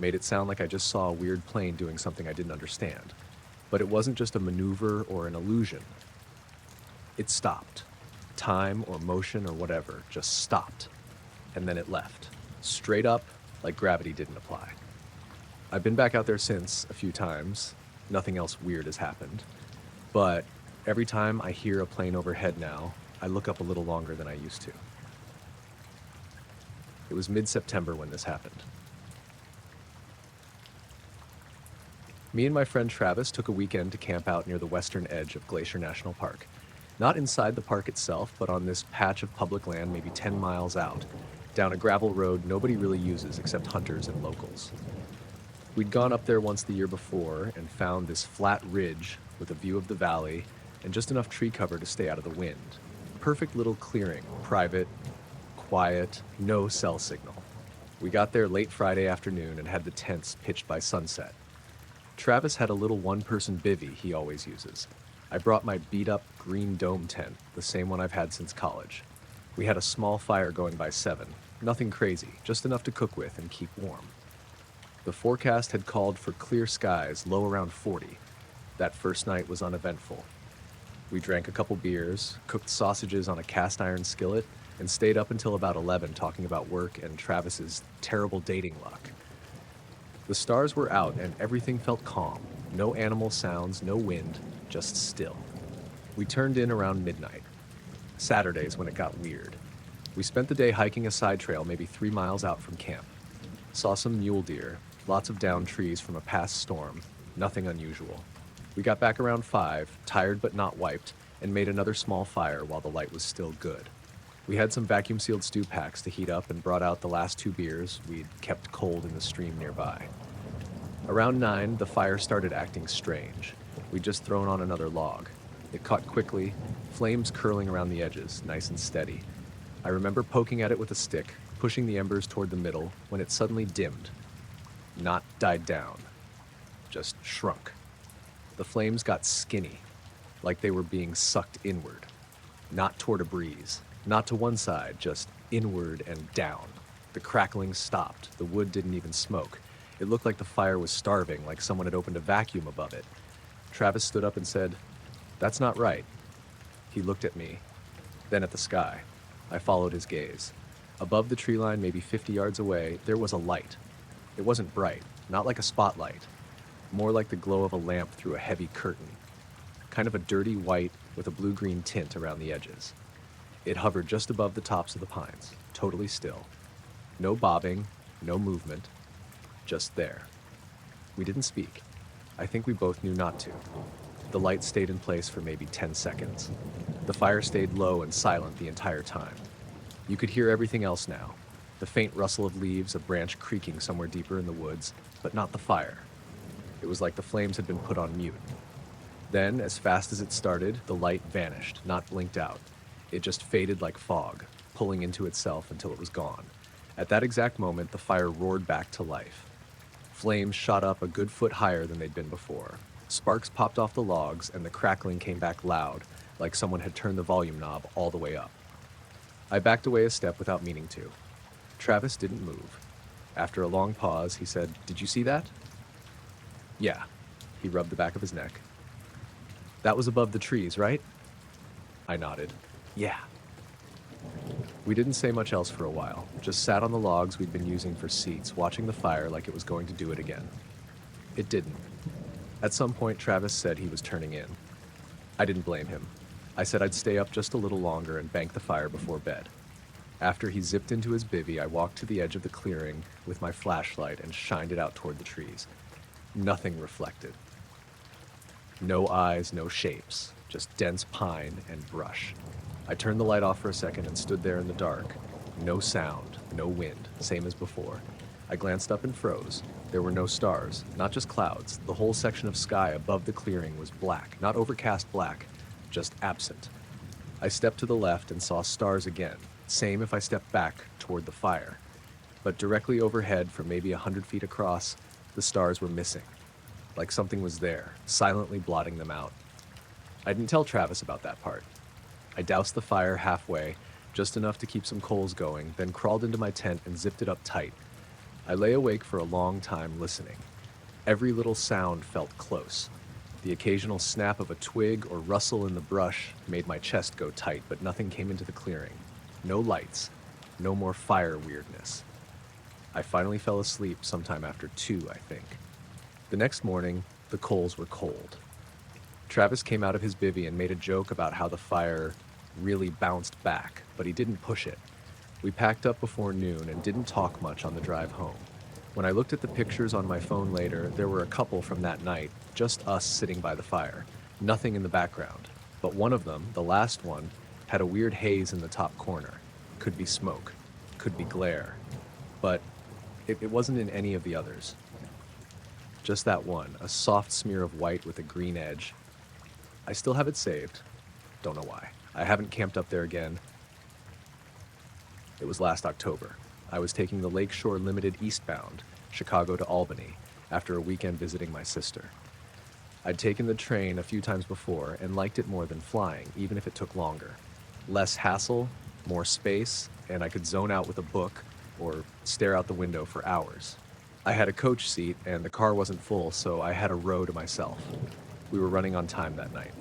made it sound like I just saw a weird plane doing something I didn't understand. But it wasn't just a maneuver or an illusion. It stopped. Time or motion or whatever just stopped. And then it left. Straight up, like gravity didn't apply. I've been back out there since a few times. Nothing else weird has happened. But every time I hear a plane overhead now, I look up a little longer than I used to. It was mid-September when this happened. Me and my friend Travis took a weekend to camp out near the western edge of Glacier National Park. Not inside the park itself, but on this patch of public land maybe 10 miles out, down a gravel road nobody really uses except hunters and locals. We'd gone up there once the year before and found this flat ridge with a view of the valley and just enough tree cover to stay out of the wind. Perfect little clearing, private, quiet, no cell signal. We got there late Friday afternoon and had the tents pitched by sunset. Travis had a little one-person bivvy he always uses. I brought my beat-up green dome tent, the same one I've had since college. We had a small fire going by 7. Nothing crazy, just enough to cook with and keep warm. The forecast had called for clear skies, low around 40. That first night was uneventful. We drank a couple beers, cooked sausages on a cast iron skillet, and stayed up until about 11 talking about work and Travis's terrible dating luck. The stars were out and everything felt calm. No animal sounds, no wind, just still. We turned in around midnight. Saturdays when it got weird. We spent the day hiking a side trail maybe 3 miles out from camp. Saw some mule deer, lots of downed trees from a past storm, nothing unusual. We got back around 5, tired but not wiped, and made another small fire while the light was still good. We had some vacuum-sealed stew packs to heat up and brought out the last 2 beers we'd kept cold in the stream nearby. Around 9, the fire started acting strange. We'd just thrown on another log. It caught quickly, flames curling around the edges, nice and steady. I remember poking at it with a stick, pushing the embers toward the middle, when it suddenly dimmed. Not died down, just shrunk. The flames got skinny, like they were being sucked inward. Not toward a breeze, not to one side, just inward and down. The crackling stopped, the wood didn't even smoke. It looked like the fire was starving, like someone had opened a vacuum above it. Travis stood up and said, "That's not right." He looked at me, then at the sky. I followed his gaze. Above the tree line, maybe 50 yards away, there was a light. It wasn't bright, not like a spotlight, more like the glow of a lamp through a heavy curtain. Kind of a dirty white with a blue-green tint around the edges. It hovered just above the tops of the pines, totally still. No bobbing, no movement, just there. We didn't speak. I think we both knew not to. The light stayed in place for maybe 10 seconds. The fire stayed low and silent the entire time. You could hear everything else now. The faint rustle of leaves, a branch creaking somewhere deeper in the woods, but not the fire. It was like the flames had been put on mute. Then, as fast as it started, the light vanished, not blinked out. It just faded like fog, pulling into itself until it was gone. At that exact moment, the fire roared back to life. Flames shot up a good foot higher than they'd been before. Sparks popped off the logs, and the crackling came back loud, like someone had turned the volume knob all the way up. I backed away a step without meaning to. Travis didn't move. After a long pause, he said, "Did you see that?" "Yeah." He rubbed the back of his neck. "That was above the trees, right?" I nodded. "Yeah." We didn't say much else for a while, just sat on the logs we'd been using for seats, watching the fire like it was going to do it again. It didn't. At some point, Travis said he was turning in. I didn't blame him. I said I'd stay up just a little longer and bank the fire before bed. After he zipped into his bivvy, I walked to the edge of the clearing with my flashlight and shined it out toward the trees. Nothing reflected. No eyes, no shapes, just dense pine and brush. I turned the light off for a second and stood there in the dark. No sound, no wind, same as before. I glanced up and froze. There were no stars, not just clouds. The whole section of sky above the clearing was black, not overcast black, just absent. I stepped to the left and saw stars again, same if I stepped back toward the fire. But directly overhead, from maybe 100 feet across, the stars were missing. Like something was there, silently blotting them out. I didn't tell Travis about that part. I doused the fire halfway, just enough to keep some coals going, then crawled into my tent and zipped it up tight. I lay awake for a long time listening. Every little sound felt close. The occasional snap of a twig or rustle in the brush made my chest go tight, but nothing came into the clearing. No lights. No more fire weirdness. I finally fell asleep sometime after 2, I think. The next morning, the coals were cold. Travis came out of his bivvy and made a joke about how the fire really bounced back, but he didn't push it. We packed up before noon and didn't talk much on the drive home. When I looked at the pictures on my phone later, there were a couple from that night, just us sitting by the fire, nothing in the background. But one of them, the last one, had a weird haze in the top corner. Could be smoke, could be glare, but it wasn't in any of the others. Just that one, a soft smear of white with a green edge. I still have it saved. Don't know why. I haven't camped up there again. It was last October. I was taking the Lakeshore Limited eastbound, Chicago to Albany, after a weekend visiting my sister. I'd taken the train a few times before and liked it more than flying, even if it took longer. Less hassle, more space, and I could zone out with a book or stare out the window for hours. I had a coach seat and the car wasn't full, so I had a row to myself. We were running on time that night.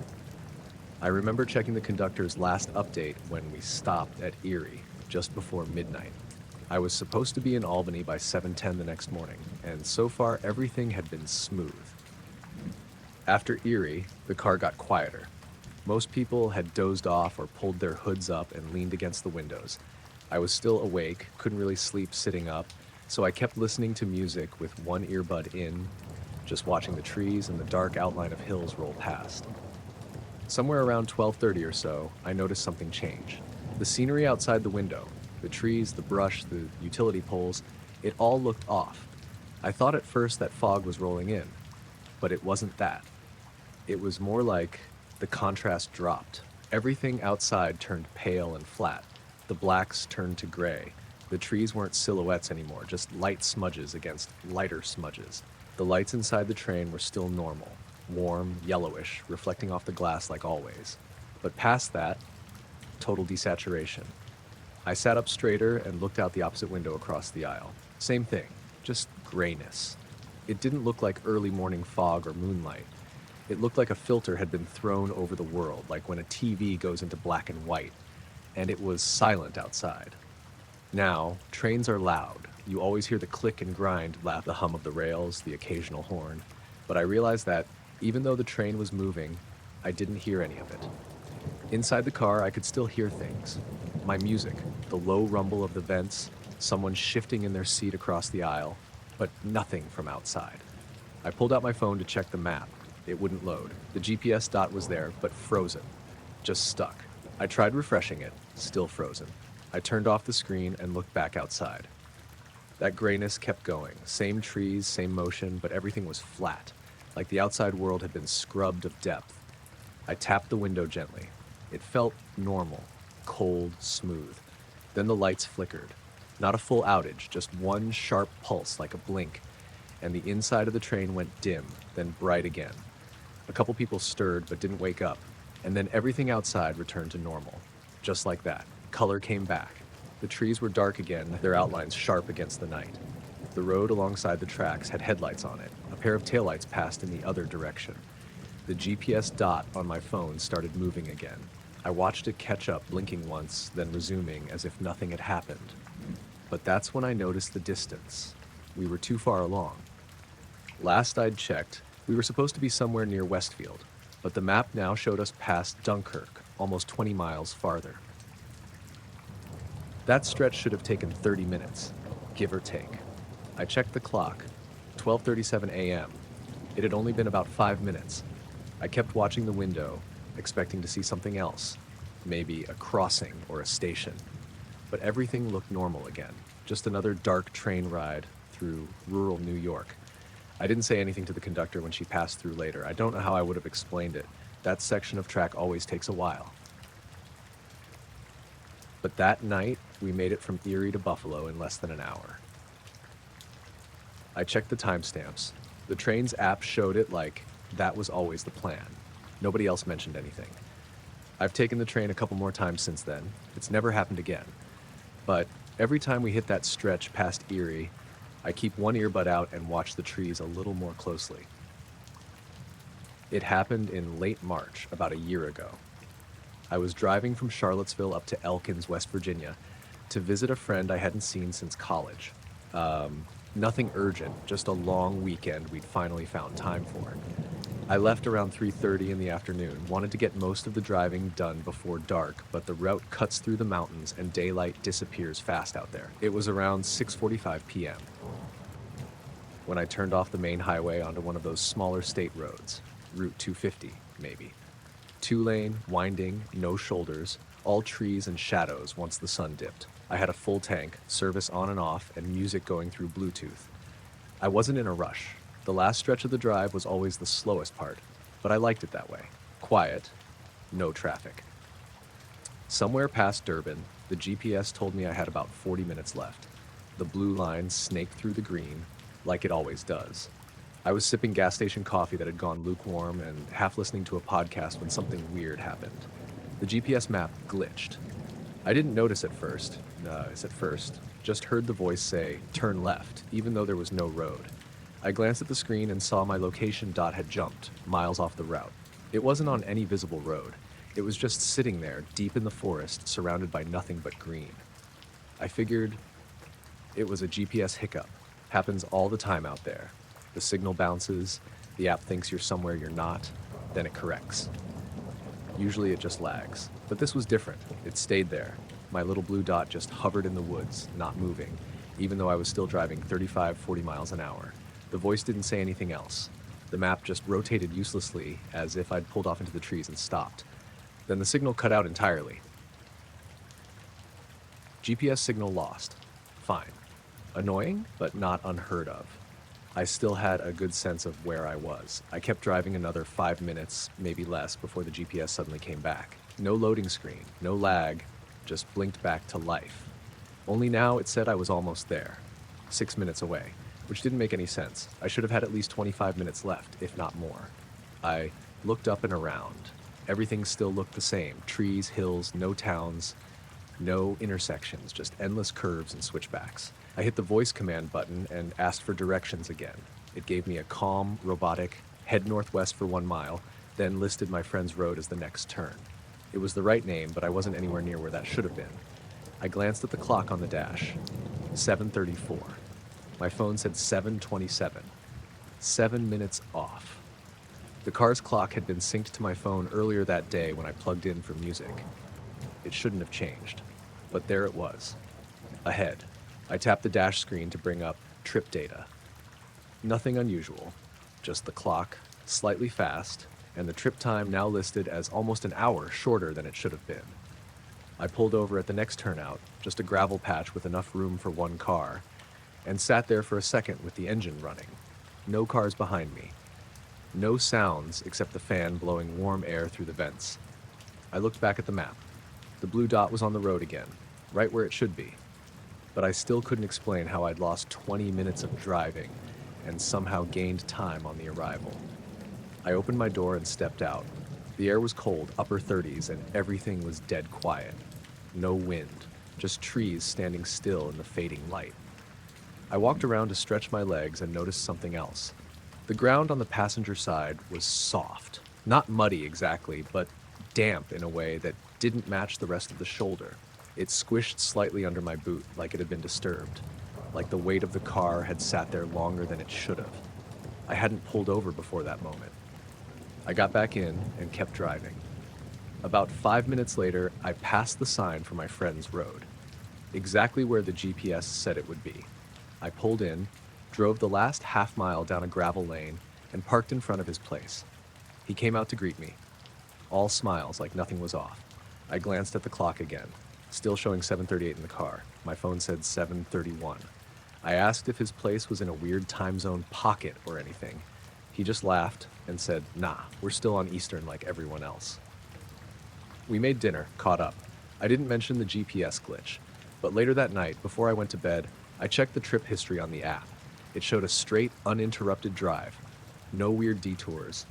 I remember checking the conductor's last update when we stopped at Erie, just before midnight. I was supposed to be in Albany by 7:10 the next morning, and so far everything had been smooth. After Erie, the car got quieter. Most people had dozed off or pulled their hoods up and leaned against the windows. I was still awake, couldn't really sleep sitting up, so I kept listening to music with one earbud in, just watching the trees and the dark outline of hills roll past. Somewhere around 12:30 or so, I noticed something change. The scenery outside the window, the trees, the brush, the utility poles, it all looked off. I thought at first that fog was rolling in, but it wasn't that. It was more like the contrast dropped. Everything outside turned pale and flat. The blacks turned to gray. The trees weren't silhouettes anymore, just light smudges against lighter smudges. The lights inside the train were still normal, warm, yellowish, reflecting off the glass like always. But past that, total desaturation. I sat up straighter and looked out the opposite window across the aisle. Same thing, just grayness. It didn't look like early morning fog or moonlight. It looked like a filter had been thrown over the world, like when a TV goes into black and white, and it was silent outside. Now, trains are loud. You always hear the click and grind, the hum of the rails, the occasional horn. But I realized that, even though the train was moving, I didn't hear any of it. Inside the car, I could still hear things. My music, the low rumble of the vents, someone shifting in their seat across the aisle, but nothing from outside. I pulled out my phone to check the map. It wouldn't load. The GPS dot was there, but frozen. Just stuck. I tried refreshing it, still frozen. I turned off the screen and looked back outside. That grayness kept going. Same trees, same motion, but everything was flat, like the outside world had been scrubbed of depth. I tapped the window gently. It felt normal, cold, smooth. Then the lights flickered. Not a full outage, just one sharp pulse like a blink, and the inside of the train went dim, then bright again. A couple people stirred but didn't wake up, and then everything outside returned to normal. Just like that, color came back. The trees were dark again, their outlines sharp against the night. The road alongside the tracks had headlights on it. A pair of taillights passed in the other direction. The GPS dot on my phone started moving again. I watched it catch up, blinking once, then resuming as if nothing had happened. But that's when I noticed the distance. We were too far along. Last I'd checked, we were supposed to be somewhere near Westfield, but the map now showed us past Dunkirk, almost 20 miles farther. That stretch should have taken 30 minutes, give or take. I checked the clock, 12:37 a.m. It had only been about 5 minutes. I kept watching the window, expecting to see something else, maybe a crossing or a station. But everything looked normal again, just another dark train ride through rural New York. I didn't say anything to the conductor when she passed through later. I don't know how I would have explained it. That section of track always takes a while. But that night, we made it from Erie to Buffalo in less than an hour. I checked the timestamps. The train's app showed it like that was always the plan. Nobody else mentioned anything. I've taken the train a couple more times since then. It's never happened again. But every time we hit that stretch past Erie, I keep one earbud out and watch the trees a little more closely. It happened in late March, about a year ago. I was driving from Charlottesville up to Elkins, West Virginia, to visit a friend I hadn't seen since college. Nothing urgent, just a long weekend we'd finally found time for. I left around 3:30 in the afternoon, wanted to get most of the driving done before dark, but the route cuts through the mountains and daylight disappears fast out there. It was around 6:45 p.m. when I turned off the main highway onto one of those smaller state roads, Route 250, maybe. Two-lane, winding, no shoulders, all trees and shadows once the sun dipped. I had a full tank, service on and off, and music going through Bluetooth. I wasn't in a rush. The last stretch of the drive was always the slowest part, but I liked it that way. Quiet, no traffic. Somewhere past Durban, the GPS told me I had about 40 minutes left. The blue line snaked through the green, like it always does. I was sipping gas station coffee that had gone lukewarm and half listening to a podcast when something weird happened. The GPS map glitched. I didn't notice at first, just heard the voice say, "Turn left," even though there was no road. I glanced at the screen and saw my location dot had jumped, miles off the route. It wasn't on any visible road. It was just sitting there, deep in the forest, surrounded by nothing but green. I figured it was a GPS hiccup. Happens all the time out there. The signal bounces, the app thinks you're somewhere you're not, then it corrects. Usually it just lags, but this was different. It stayed there. My little blue dot just hovered in the woods, not moving, even though I was still driving 35, 40 miles an hour. The voice didn't say anything else. The map just rotated uselessly, as if I'd pulled off into the trees and stopped. Then the signal cut out entirely. GPS signal lost. Fine. Annoying, but not unheard of. I still had a good sense of where I was. I kept driving another 5 minutes, maybe less, before the GPS suddenly came back. No loading screen, no lag, just blinked back to life. Only now it said I was almost there, 6 minutes away, which didn't make any sense. I should have had at least 25 minutes left, if not more. I looked up and around. Everything still looked the same. Trees, hills, no towns, no intersections, just endless curves and switchbacks. I hit the voice command button and asked for directions again. It gave me a calm, robotic, head northwest for 1 mile, then listed my friend's road as the next turn. It was the right name, but I wasn't anywhere near where that should have been. I glanced at the clock on the dash. 7:34. My phone said 7:27. 7 minutes off. The car's clock had been synced to my phone earlier that day when I plugged in for music. It shouldn't have changed, but there it was. Ahead. I tapped the dash screen to bring up trip data. Nothing unusual, just the clock, slightly fast, and the trip time now listed as almost an hour shorter than it should have been. I pulled over at the next turnout, just a gravel patch with enough room for one car, and sat there for a second with the engine running. No cars behind me. No sounds except the fan blowing warm air through the vents. I looked back at the map. The blue dot was on the road again, right where it should be. But I still couldn't explain how I'd lost 20 minutes of driving and somehow gained time on the arrival. I opened my door and stepped out. The air was cold, upper 30s, and everything was dead quiet. No wind, just trees standing still in the fading light. I walked around to stretch my legs and noticed something else. The ground on the passenger side was soft. Not muddy exactly, but damp in a way that didn't match the rest of the shoulder. It squished slightly under my boot, like it had been disturbed, like the weight of the car had sat there longer than it should have. I hadn't pulled over before that moment. I got back in and kept driving. About 5 minutes later, I passed the sign for my friend's road, exactly where the GPS said it would be. I pulled in, drove the last half mile down a gravel lane, and parked in front of his place. He came out to greet me, all smiles like nothing was off. I glanced at the clock again. Still showing 7:38 in the car. My phone said 7:31. I asked if his place was in a weird time zone pocket or anything. He just laughed and said, "Nah, we're still on Eastern like everyone else." We made dinner, caught up. I didn't mention the GPS glitch, but later that night, before I went to bed, I checked the trip history on the app. It showed a straight, uninterrupted drive. No weird detours,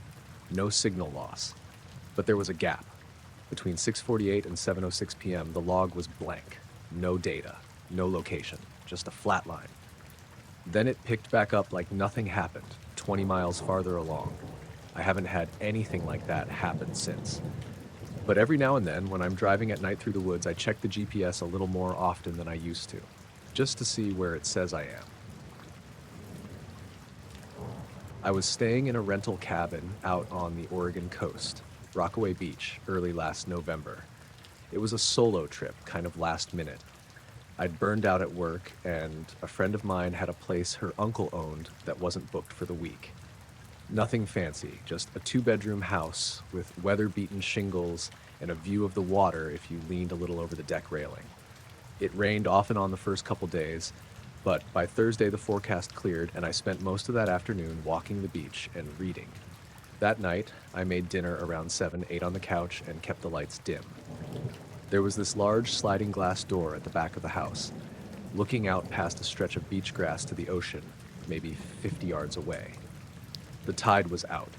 no signal loss. But there was a gap. Between 6:48 and 7:06 p.m., the log was blank. No data, no location, just a flat line. Then it picked back up like nothing happened, 20 miles farther along. I haven't had anything like that happen since. But every now and then, when I'm driving at night through the woods, I check the GPS a little more often than I used to, just to see where it says I am. I was staying in a rental cabin out on the Oregon coast, Rockaway Beach, early last November. It was a solo trip, kind of last minute. I'd burned out at work, and a friend of mine had a place her uncle owned that wasn't booked for the week. Nothing fancy, just a two-bedroom house with weather-beaten shingles and a view of the water if you leaned a little over the deck railing. It rained off and on the first couple days, but by Thursday the forecast cleared and I spent most of that afternoon walking the beach and reading. That night, I made dinner around 7, ate on the couch, and kept the lights dim. There was this large sliding glass door at the back of the house, looking out past a stretch of beach grass to the ocean, maybe 50 yards away. The tide was out.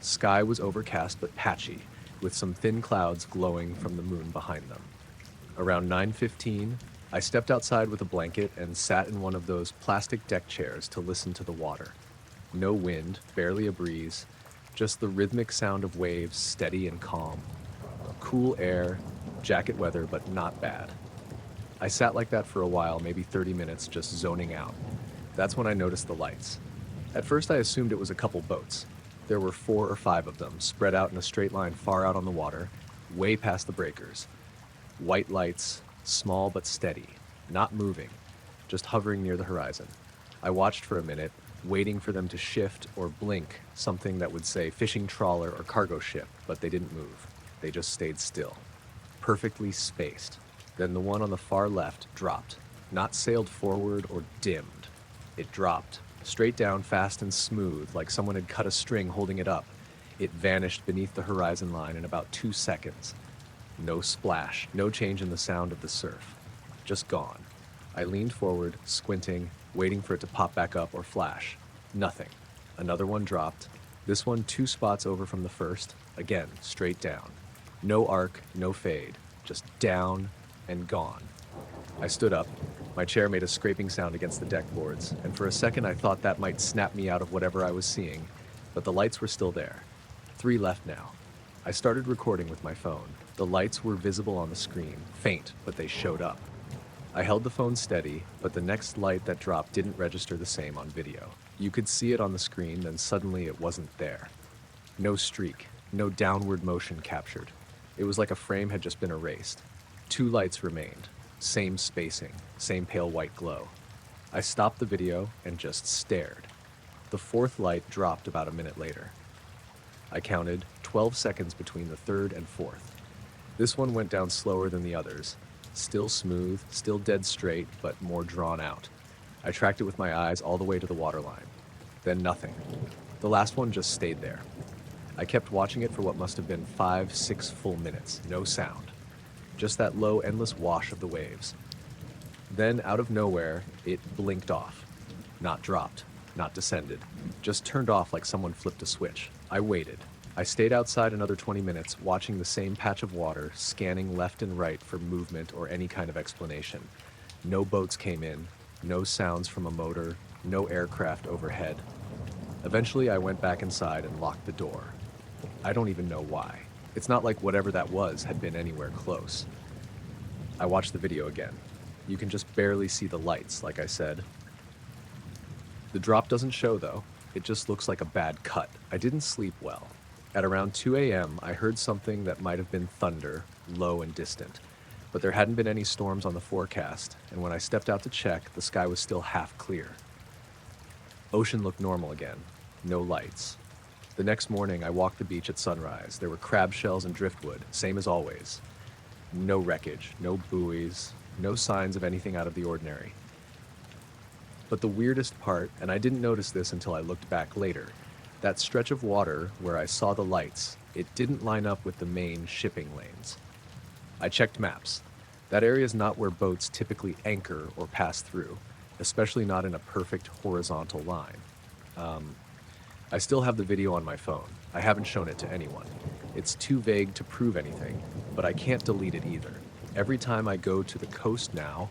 Sky was overcast but patchy, with some thin clouds glowing from the moon behind them. Around 9:15, I stepped outside with a blanket and sat in one of those plastic deck chairs to listen to the water. No wind, barely a breeze, just the rhythmic sound of waves, steady and calm. Cool air, jacket weather, but not bad. I sat like that for a while, maybe 30 minutes, just zoning out. That's when I noticed the lights. At first I assumed it was a couple boats. There were 4 or 5 of them, spread out in a straight line far out on the water, way past the breakers. White lights, small but steady, not moving, just hovering near the horizon. I watched for a minute, waiting for them to shift or blink, something that would say fishing trawler or cargo ship, but they didn't move. They just stayed still, perfectly spaced. Then the one on the far left dropped, not sailed forward or dimmed. It dropped, straight down, fast and smooth, like someone had cut a string holding it up. It vanished beneath the horizon line in about 2 seconds. No splash, no change in the sound of the surf. Just gone. I leaned forward, squinting, waiting for it to pop back up or flash. Nothing. Another one dropped. This one 2 spots over from the first. Again, straight down. No arc, no fade. Just down and gone. I stood up. My chair made a scraping sound against the deck boards, and for a second I thought that might snap me out of whatever I was seeing, but the lights were still there. 3 left now. I started recording with my phone. The lights were visible on the screen, faint, but they showed up. I held the phone steady, but the next light that dropped didn't register the same on video. You could see it on the screen, then suddenly it wasn't there. No streak, no downward motion captured. It was like a frame had just been erased. 2 lights remained, same spacing, same pale white glow. I stopped the video and just stared. The 4th light dropped about a minute later. I counted 12 seconds between the 3rd and 4th. This one went down slower than the others. Still smooth, still dead straight, but more drawn out. I tracked it with my eyes all the way to the waterline. Then nothing. The last one just stayed there. I kept watching it for what must have been 5, 6 full minutes, no sound. Just that low, endless wash of the waves. Then, out of nowhere, it blinked off. Not dropped, not descended. Just turned off like someone flipped a switch. I waited. I stayed outside another 20 minutes, watching the same patch of water, scanning left and right for movement or any kind of explanation. No boats came in, no sounds from a motor, no aircraft overhead. Eventually, I went back inside and locked the door. I don't even know why. It's not like whatever that was had been anywhere close. I watched the video again. You can just barely see the lights, like I said. The drop doesn't show, though. It just looks like a bad cut. I didn't sleep well. At around 2 a.m., I heard something that might have been thunder, low and distant. But there hadn't been any storms on the forecast, and when I stepped out to check, the sky was still half clear. Ocean looked normal again. No lights. The next morning, I walked the beach at sunrise. There were crab shells and driftwood, same as always. No wreckage, no buoys, no signs of anything out of the ordinary. But the weirdest part, and I didn't notice this until I looked back later, that stretch of water where I saw the lights, it didn't line up with the main shipping lanes. I checked maps. That area is not where boats typically anchor or pass through, especially not in a perfect horizontal line. I still have the video on my phone. I haven't shown it to anyone. It's too vague to prove anything, but I can't delete it either. Every time I go to the coast now,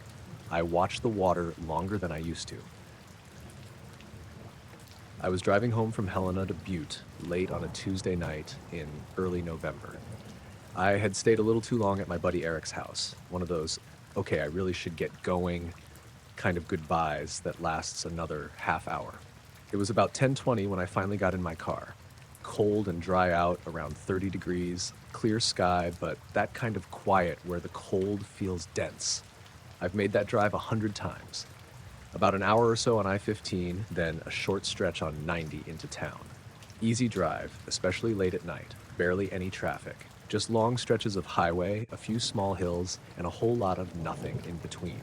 I watch the water longer than I used to. I was driving home from Helena to Butte late on a Tuesday night in early November. I had stayed a little too long at my buddy Eric's house, one of those, okay, I really should get going kind of goodbyes that lasts another half hour. It was about 10:20 when I finally got in my car. Cold and dry out, around 30 degrees, clear sky, but that kind of quiet where the cold feels dense. I've made that drive 100 times. About an hour or so on I-15, then a short stretch on 90 into town. Easy drive, especially late at night, barely any traffic. Just long stretches of highway, a few small hills, and a whole lot of nothing in between.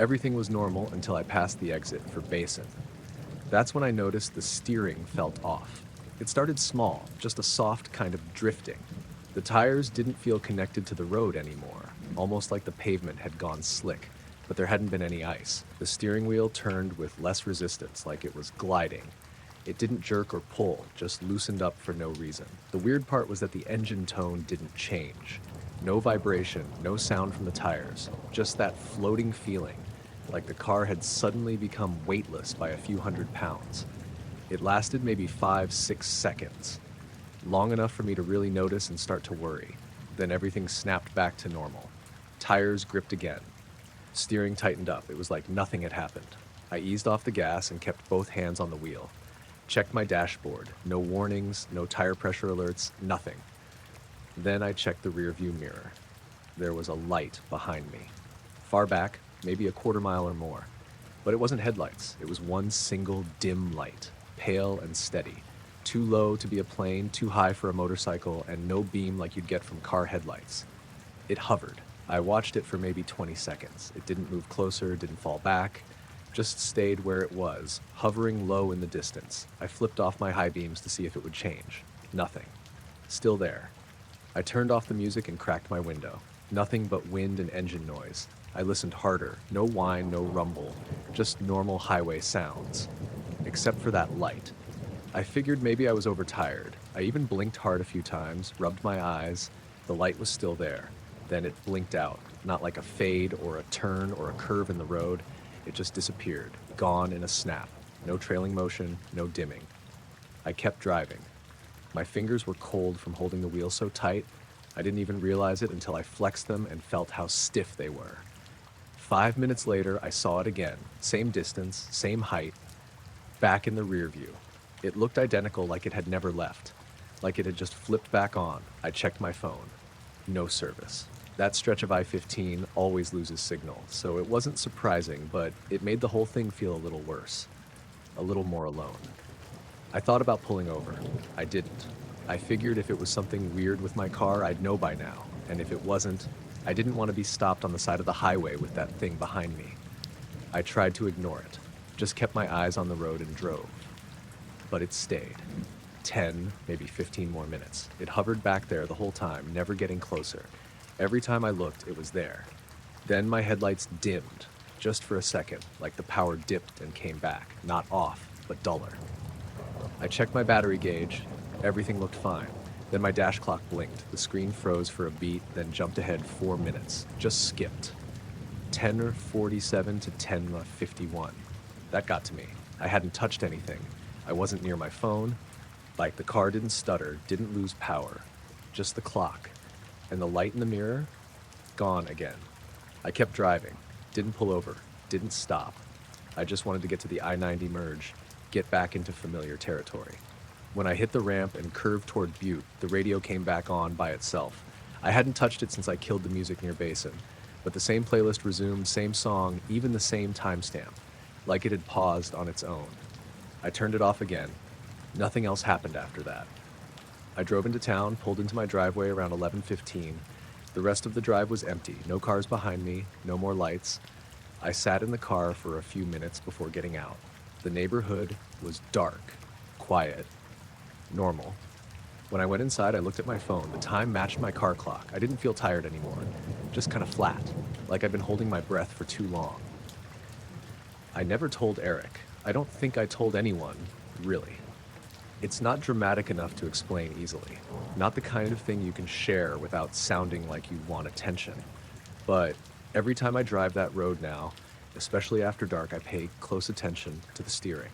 Everything was normal until I passed the exit for Basin. That's when I noticed the steering felt off. It started small, just a soft kind of drifting. The tires didn't feel connected to the road anymore, almost like the pavement had gone slick, but there hadn't been any ice. The steering wheel turned with less resistance, like it was gliding. It didn't jerk or pull, just loosened up for no reason. The weird part was that the engine tone didn't change. No vibration, no sound from the tires, just that floating feeling, like the car had suddenly become weightless by a few hundred pounds. It lasted maybe 5-6 seconds, long enough for me to really notice and start to worry. Then everything snapped back to normal. Tires gripped again. Steering tightened up. It was like nothing had happened. I eased off the gas and kept both hands on the wheel. Checked my dashboard. No warnings, no tire pressure alerts, nothing. Then I checked the rearview mirror. There was a light behind me. Far back, maybe a quarter mile or more. But it wasn't headlights. It was one single dim light, pale and steady. Too low to be a plane, too high for a motorcycle, and no beam like you'd get from car headlights. It hovered. I watched it for maybe 20 seconds. It didn't move closer, didn't fall back, just stayed where it was, hovering low in the distance. I flipped off my high beams to see if it would change. Nothing. Still there. I turned off the music and cracked my window. Nothing but wind and engine noise. I listened harder. No whine, no rumble. Just normal highway sounds. Except for that light. I figured maybe I was overtired. I even blinked hard a few times, rubbed my eyes. The light was still there. Then it blinked out. Not like a fade or a turn or a curve in the road. It just disappeared. Gone in a snap. No trailing motion, no dimming. I kept driving. My fingers were cold from holding the wheel so tight. I didn't even realize it until I flexed them and felt how stiff they were. 5 minutes later, I saw it again. Same distance, same height. Back in the rear view. It looked identical, like it had never left. Like it had just flipped back on. I checked my phone. No service. That stretch of I-15 always loses signal, so it wasn't surprising, but it made the whole thing feel a little worse. A little more alone. I thought about pulling over. I didn't. I figured if it was something weird with my car, I'd know by now. And if it wasn't, I didn't want to be stopped on the side of the highway with that thing behind me. I tried to ignore it. Just kept my eyes on the road and drove. But it stayed. 10, maybe 15 more minutes. It hovered back there the whole time, never getting closer. Every time I looked, it was there. Then my headlights dimmed, just for a second, like the power dipped and came back. Not off, but duller. I checked my battery gauge. Everything looked fine. Then my dash clock blinked. The screen froze for a beat, then jumped ahead 4 minutes. Just skipped. 10:47 to 10:51. That got to me. I hadn't touched anything. I wasn't near my phone. Like the car didn't stutter, didn't lose power. Just the clock. And the light in the mirror? Gone again. I kept driving. Didn't pull over. Didn't stop. I just wanted to get to the I-90 merge. Get back into familiar territory. When I hit the ramp and curved toward Butte, the radio came back on by itself. I hadn't touched it since I killed the music near Basin, but the same playlist resumed, same song, even the same timestamp, like it had paused on its own. I turned it off again. Nothing else happened after that. I drove into town, pulled into my driveway around 11:15. The rest of the drive was empty, no cars behind me, no more lights. I sat in the car for a few minutes before getting out. The neighborhood was dark, quiet, normal. When I went inside, I looked at my phone. The time matched my car clock. I didn't feel tired anymore, just kind of flat, like I'd been holding my breath for too long. I never told Eric. I don't think I told anyone, really. It's not dramatic enough to explain easily. Not the kind of thing you can share without sounding like you want attention. But every time I drive that road now, especially after dark, I pay close attention to the steering.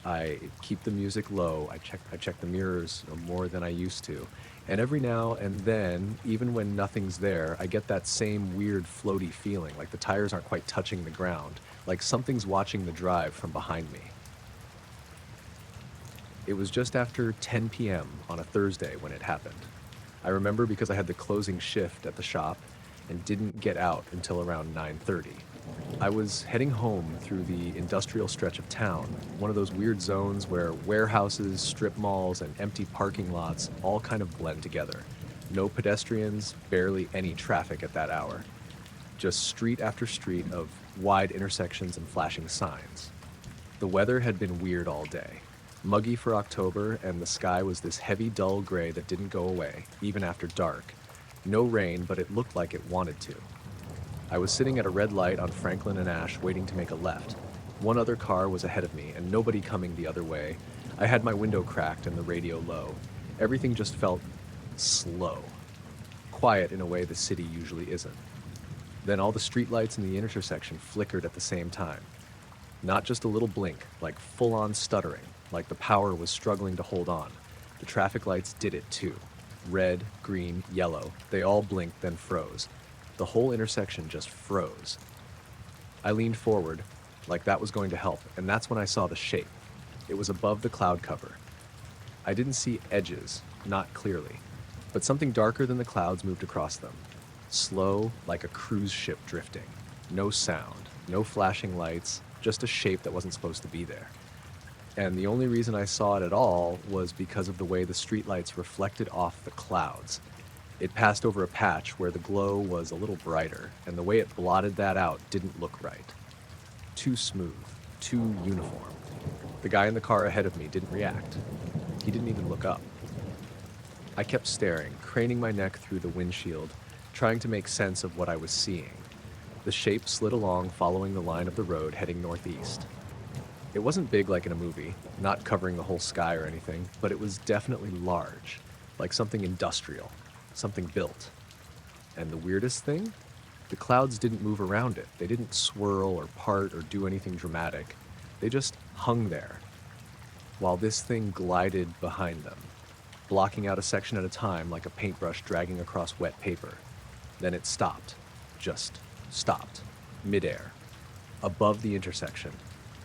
I keep the music low. I check the mirrors more than I used to. And every now and then, even when nothing's there, I get that same weird floaty feeling, like the tires aren't quite touching the ground, like something's watching the drive from behind me. It was just after 10 p.m. on a Thursday when it happened. I remember because I had the closing shift at the shop and didn't get out until around 9:30. I was heading home through the industrial stretch of town, one of those weird zones where warehouses, strip malls, and empty parking lots all kind of blend together. No pedestrians, barely any traffic at that hour. Just street after street of wide intersections and flashing signs. The weather had been weird all day. Muggy for October, and the sky was this heavy, dull gray that didn't go away, even after dark. No rain, but it looked like it wanted to. I was sitting at a red light on Franklin and Ash waiting to make a left. One other car was ahead of me, and nobody coming the other way. I had my window cracked and the radio low. Everything just felt slow. Quiet in a way the city usually isn't. Then all the streetlights in the intersection flickered at the same time. Not just a little blink, like full-on stuttering, like the power was struggling to hold on. The traffic lights did it too. Red, green, yellow, they all blinked, then froze. The whole intersection just froze. I leaned forward, like that was going to help, and that's when I saw the shape. It was above the cloud cover. I didn't see edges, not clearly, but something darker than the clouds moved across them. Slow, like a cruise ship drifting. No sound, no flashing lights, just a shape that wasn't supposed to be there. And the only reason I saw it at all was because of the way the streetlights reflected off the clouds. It passed over a patch where the glow was a little brighter, and the way it blotted that out didn't look right. Too smooth, too uniform. The guy in the car ahead of me didn't react. He didn't even look up. I kept staring, craning my neck through the windshield, trying to make sense of what I was seeing. The shape slid along, following the line of the road heading northeast. It wasn't big like in a movie, not covering the whole sky or anything, but it was definitely large, like something industrial, something built. And the weirdest thing? The clouds didn't move around it. They didn't swirl or part or do anything dramatic. They just hung there, while this thing glided behind them, blocking out a section at a time like a paintbrush dragging across wet paper. Then it stopped. Just stopped. Midair. Above the intersection.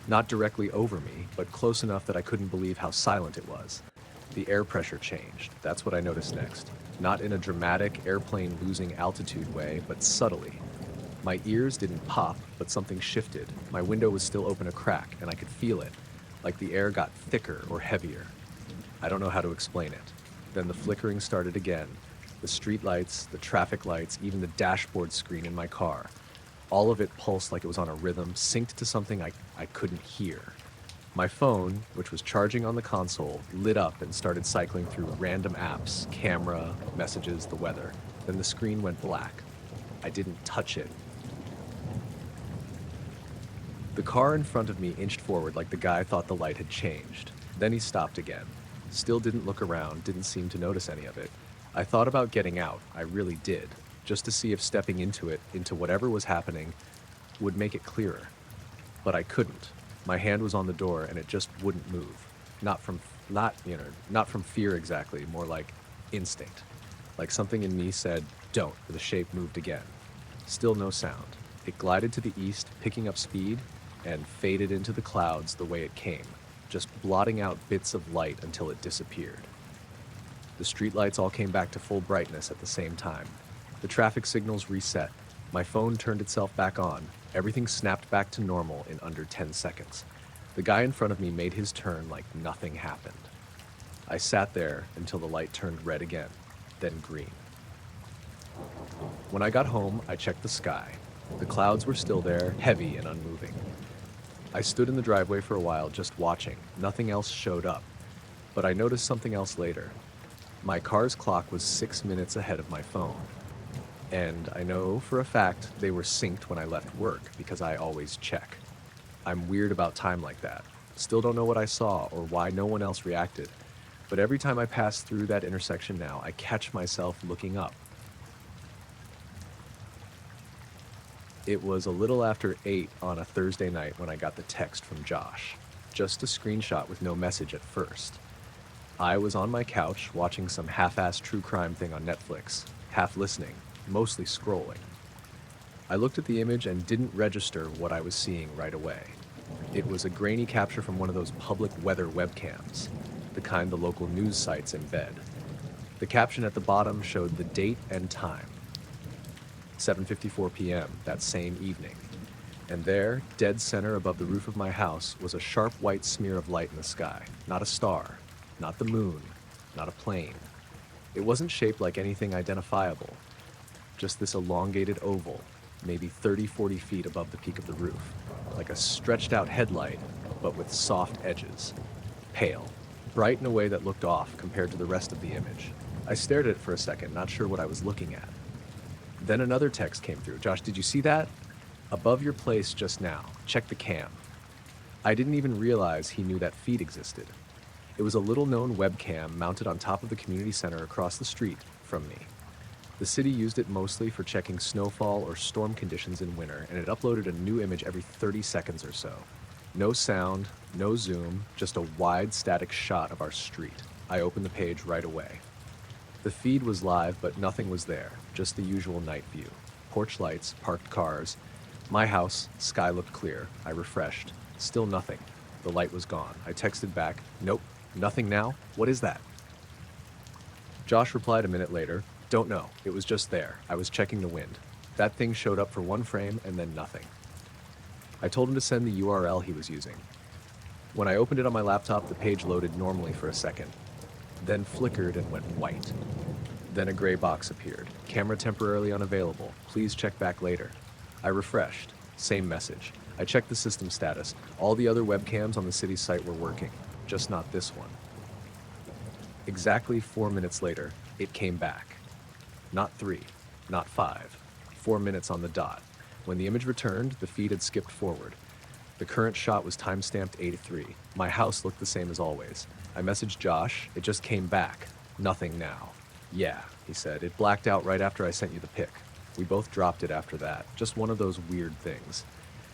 Not directly over me, but close enough that I couldn't believe how silent it was. The air pressure changed. That's what I noticed next. Not in a dramatic airplane losing altitude way, but subtly. My ears didn't pop, but something shifted. My window was still open a crack, and I could feel it, like the air got thicker or heavier. I don't know how to explain it. Then the flickering started again. The street lights, the traffic lights, even the dashboard screen in my car. All of it pulsed like it was on a rhythm, synced to something I couldn't hear. My phone, which was charging on the console, lit up and started cycling through random apps, camera, messages, the weather. Then the screen went black. I didn't touch it. The car in front of me inched forward like the guy thought the light had changed. Then he stopped again. Still didn't look around, didn't seem to notice any of it. I thought about getting out, I really did, just to see if stepping into it, into whatever was happening, would make it clearer. But I couldn't. My hand was on the door and it just wouldn't move. Not from fear exactly, more like instinct. Like something in me said, don't, the shape moved again. Still no sound. It glided to the east, picking up speed, and faded into the clouds the way it came, just blotting out bits of light until it disappeared. The streetlights all came back to full brightness at the same time. The traffic signals reset. My phone turned itself back on. Everything snapped back to normal in under 10 seconds. The guy in front of me made his turn like nothing happened. I sat there until the light turned red again, then green. When I got home, I checked the sky. The clouds were still there, heavy and unmoving. I stood in the driveway for a while just watching. Nothing else showed up. But I noticed something else later. My car's clock was 6 minutes ahead of my phone. And I know for a fact they were synced when I left work because I always check. I'm weird about time like that. Still don't know what I saw or why no one else reacted. But every time I pass through that intersection now, I catch myself looking up. It was a little after 8 on a Thursday night when I got the text from Josh. just a screenshot with no message at first. I was on my couch watching some half-assed true crime thing on Netflix, half listening, mostly scrolling. I looked at the image and didn't register what I was seeing right away. It was a grainy capture from one of those public weather webcams, the kind the local news sites embed. The caption at the bottom showed the date and time, 7:54 p.m. that same evening. And there, dead center above the roof of my house, was a sharp white smear of light in the sky. Not a star, not the moon, not a plane. It wasn't shaped like anything identifiable, just this elongated oval, maybe 30-40 feet above the peak of the roof, like a stretched out headlight, but with soft edges. Pale, bright in a way that looked off compared to the rest of the image. I stared at it for a second, not sure what I was looking at. Then another text came through. Josh, did you see that? Above your place just now. Check the cam. I didn't even realize he knew that feed existed. It was a little-known webcam mounted on top of the community center across the street from me. The city used it mostly for checking snowfall or storm conditions in winter, and it uploaded a new image every 30 seconds or so. No sound, no zoom, just a wide static shot of our street. I opened the page right away. The feed was live, but nothing was there, just the usual night view. Porch lights, parked cars. My house, sky looked clear. I refreshed. Still nothing. The light was gone. I texted back, "Nope, nothing now? What is that?" Josh replied a minute later, "Don't know. It was just there. I was checking the wind. That thing showed up for one frame and then nothing." I told him to send the URL he was using. When I opened it on my laptop, the page loaded normally for a second, then flickered and went white. Then a gray box appeared. "Camera temporarily unavailable. Please check back later." I refreshed. Same message. I checked the system status. All the other webcams on the city's site were working, just not this one. Exactly 4 minutes later, it came back. Not 3, not 5, 4 minutes on the dot. When the image returned, the feed had skipped forward. The current shot was timestamped 8:03. My house looked the same as always. I messaged Josh. It just came back. Nothing now. "Yeah," he said. "It blacked out right after I sent you the pic." We both dropped it after that. Just one of those weird things.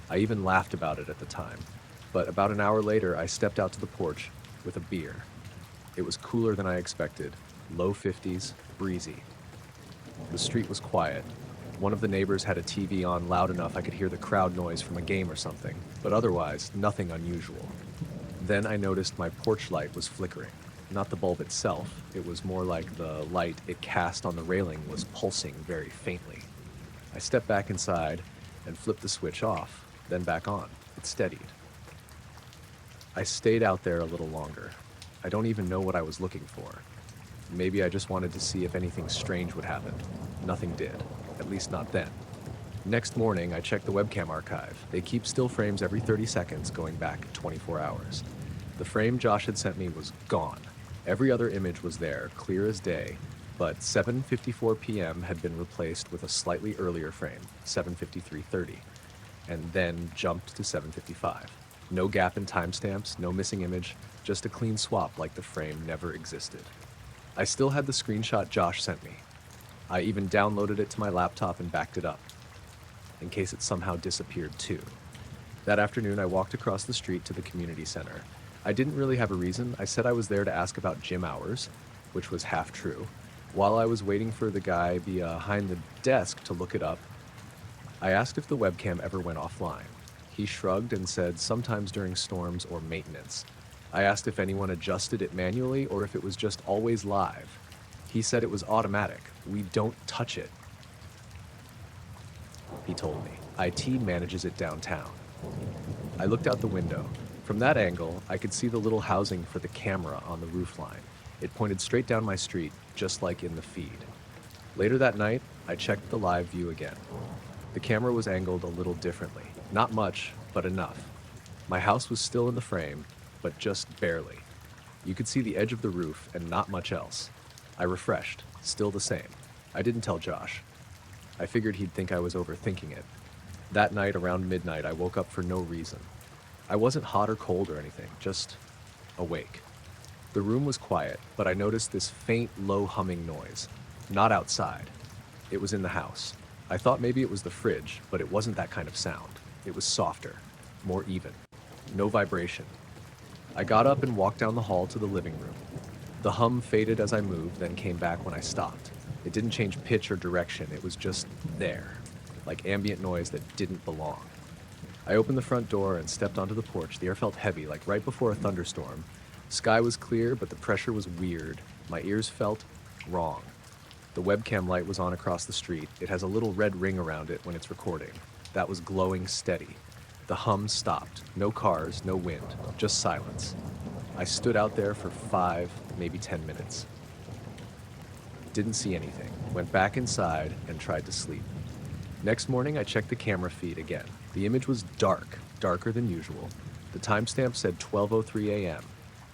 I even laughed about it at the time. But about an hour later, I stepped out to the porch with a beer. It was cooler than I expected. Low 50s, breezy. The street was quiet. One of the neighbors had a TV on loud enough I could hear the crowd noise from a game or something, but otherwise, nothing unusual. Then I noticed my porch light was flickering. Not the bulb itself, it was more like the light it cast on the railing was pulsing very faintly. I stepped back inside and flipped the switch off, then back on. It steadied. I stayed out there a little longer. I don't even know what I was looking for. Maybe I just wanted to see if anything strange would happen. Nothing did, at least not then. Next morning, I checked the webcam archive. They keep still frames every 30 seconds going back 24 hours. The frame Josh had sent me was gone. Every other image was there, clear as day, but 7:54 p.m. had been replaced with a slightly earlier frame, 7:53:30, and then jumped to 7:55. No gap in timestamps, no missing image, just a clean swap like the frame never existed. I still had the screenshot Josh sent me. I even downloaded it to my laptop and backed it up, in case it somehow disappeared too. That afternoon, I walked across the street to the community center. I didn't really have a reason. I said I was there to ask about gym hours, which was half true. While I was waiting for the guy behind the desk to look it up, I asked if the webcam ever went offline. He shrugged and said sometimes during storms or maintenance. I asked if anyone adjusted it manually or if it was just always live. He said it was automatic. "We don't touch it," he told me. IT manages it downtown. I looked out the window. From that angle, I could see the little housing for the camera on the roofline. It pointed straight down my street, just like in the feed. Later that night, I checked the live view again. The camera was angled a little differently. Not much, but enough. My house was still in the frame, but just barely. You could see the edge of the roof and not much else. I refreshed, still the same. I didn't tell Josh. I figured he'd think I was overthinking it. That night, around midnight, I woke up for no reason. I wasn't hot or cold or anything, just awake. The room was quiet, but I noticed this faint, low humming noise. Not outside. It was in the house. I thought maybe it was the fridge, but it wasn't that kind of sound. It was softer, more even. No vibration, I got up and walked down the hall to the living room. The hum faded as I moved, then came back when I stopped. It didn't change pitch or direction, it was just there, like ambient noise that didn't belong. I opened the front door and stepped onto the porch. The air felt heavy, like right before a thunderstorm. Sky was clear, but the pressure was weird. My ears felt wrong. The webcam light was on across the street. It has a little red ring around it when it's recording. That was glowing steady. The hum stopped. No cars, no wind, just silence. I stood out there for 5, maybe 10 minutes. Didn't see anything. Went back inside and tried to sleep. Next morning, I checked the camera feed again. The image was dark, darker than usual. The timestamp said 12:03 a.m.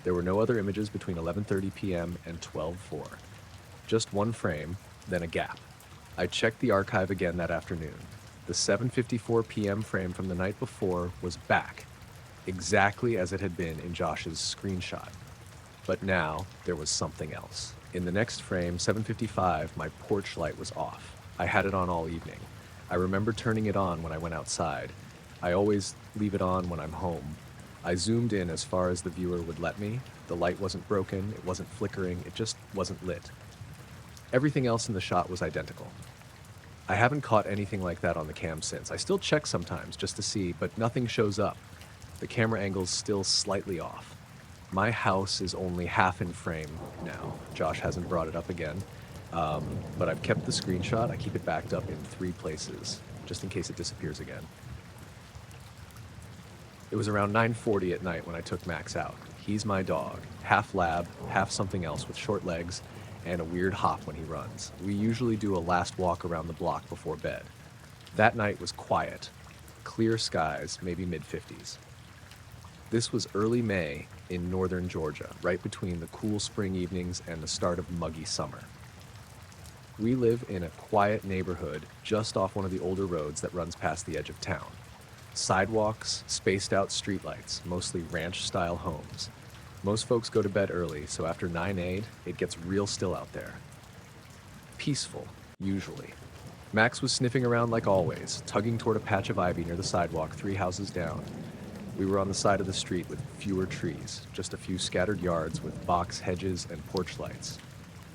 There were no other images between 11:30 p.m. and 12:04. Just one frame, then a gap. I checked the archive again that afternoon. The 7:54 p.m. frame from the night before was back, exactly as it had been in Josh's screenshot. But now, there was something else. In the next frame, 7:55, my porch light was off. I had it on all evening. I remember turning it on when I went outside. I always leave it on when I'm home. I zoomed in as far as the viewer would let me. The light wasn't broken, it wasn't flickering, it just wasn't lit. Everything else in the shot was identical. I haven't caught anything like that on the cam since. I still check sometimes just to see, but nothing shows up. The camera angle's still slightly off. My house is only half in frame now. Josh hasn't brought it up again. But I've kept the screenshot. I keep it backed up in 3 places, just in case it disappears again. It was around 9:40 at night when I took Max out. He's my dog, half lab, half something else with short legs and a weird hop when he runs. We usually do a last walk around the block before bed. That night was quiet, clear skies, maybe mid-50s. This was early May in northern Georgia, right between the cool spring evenings and the start of muggy summer. We live in a quiet neighborhood just off one of the older roads that runs past the edge of town. Sidewalks, spaced out streetlights, mostly ranch-style homes. Most folks go to bed early, so after 9-8, it gets real still out there. Peaceful, usually. Max was sniffing around like always, tugging toward a patch of ivy near the sidewalk 3 houses down. We were on the side of the street with fewer trees, just a few scattered yards with box hedges and porch lights.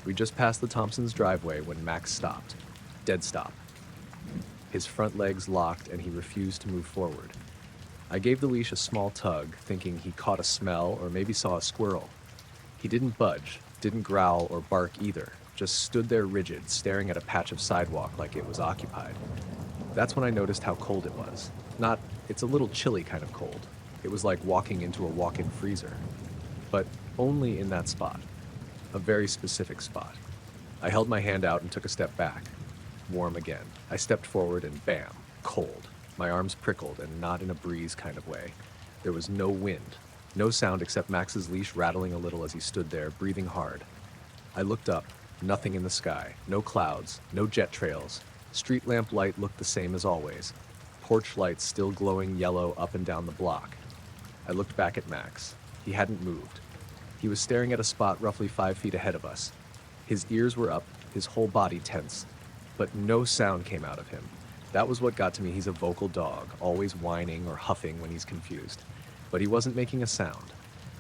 We just passed the Thompsons' driveway when Max stopped. Dead stop. His front legs locked and he refused to move forward. I gave the leash a small tug, thinking he caught a smell or maybe saw a squirrel. He didn't budge, didn't growl or bark either, just stood there rigid, staring at a patch of sidewalk like it was occupied. That's when I noticed how cold it was. Not, it's a little chilly kind of cold. It was like walking into a walk-in freezer. But only in that spot. A very specific spot. I held my hand out and took a step back. Warm again. I stepped forward and bam, cold. My arms prickled and not in a breeze kind of way. There was no wind, no sound except Max's leash rattling a little as he stood there, breathing hard. I looked up, nothing in the sky, no clouds, no jet trails. Street lamp light looked the same as always. Porch lights still glowing yellow up and down the block. I looked back at Max. He hadn't moved. He was staring at a spot roughly 5 feet ahead of us. His ears were up, his whole body tense, but no sound came out of him. That was what got to me. He's a vocal dog, always whining or huffing when he's confused. But he wasn't making a sound.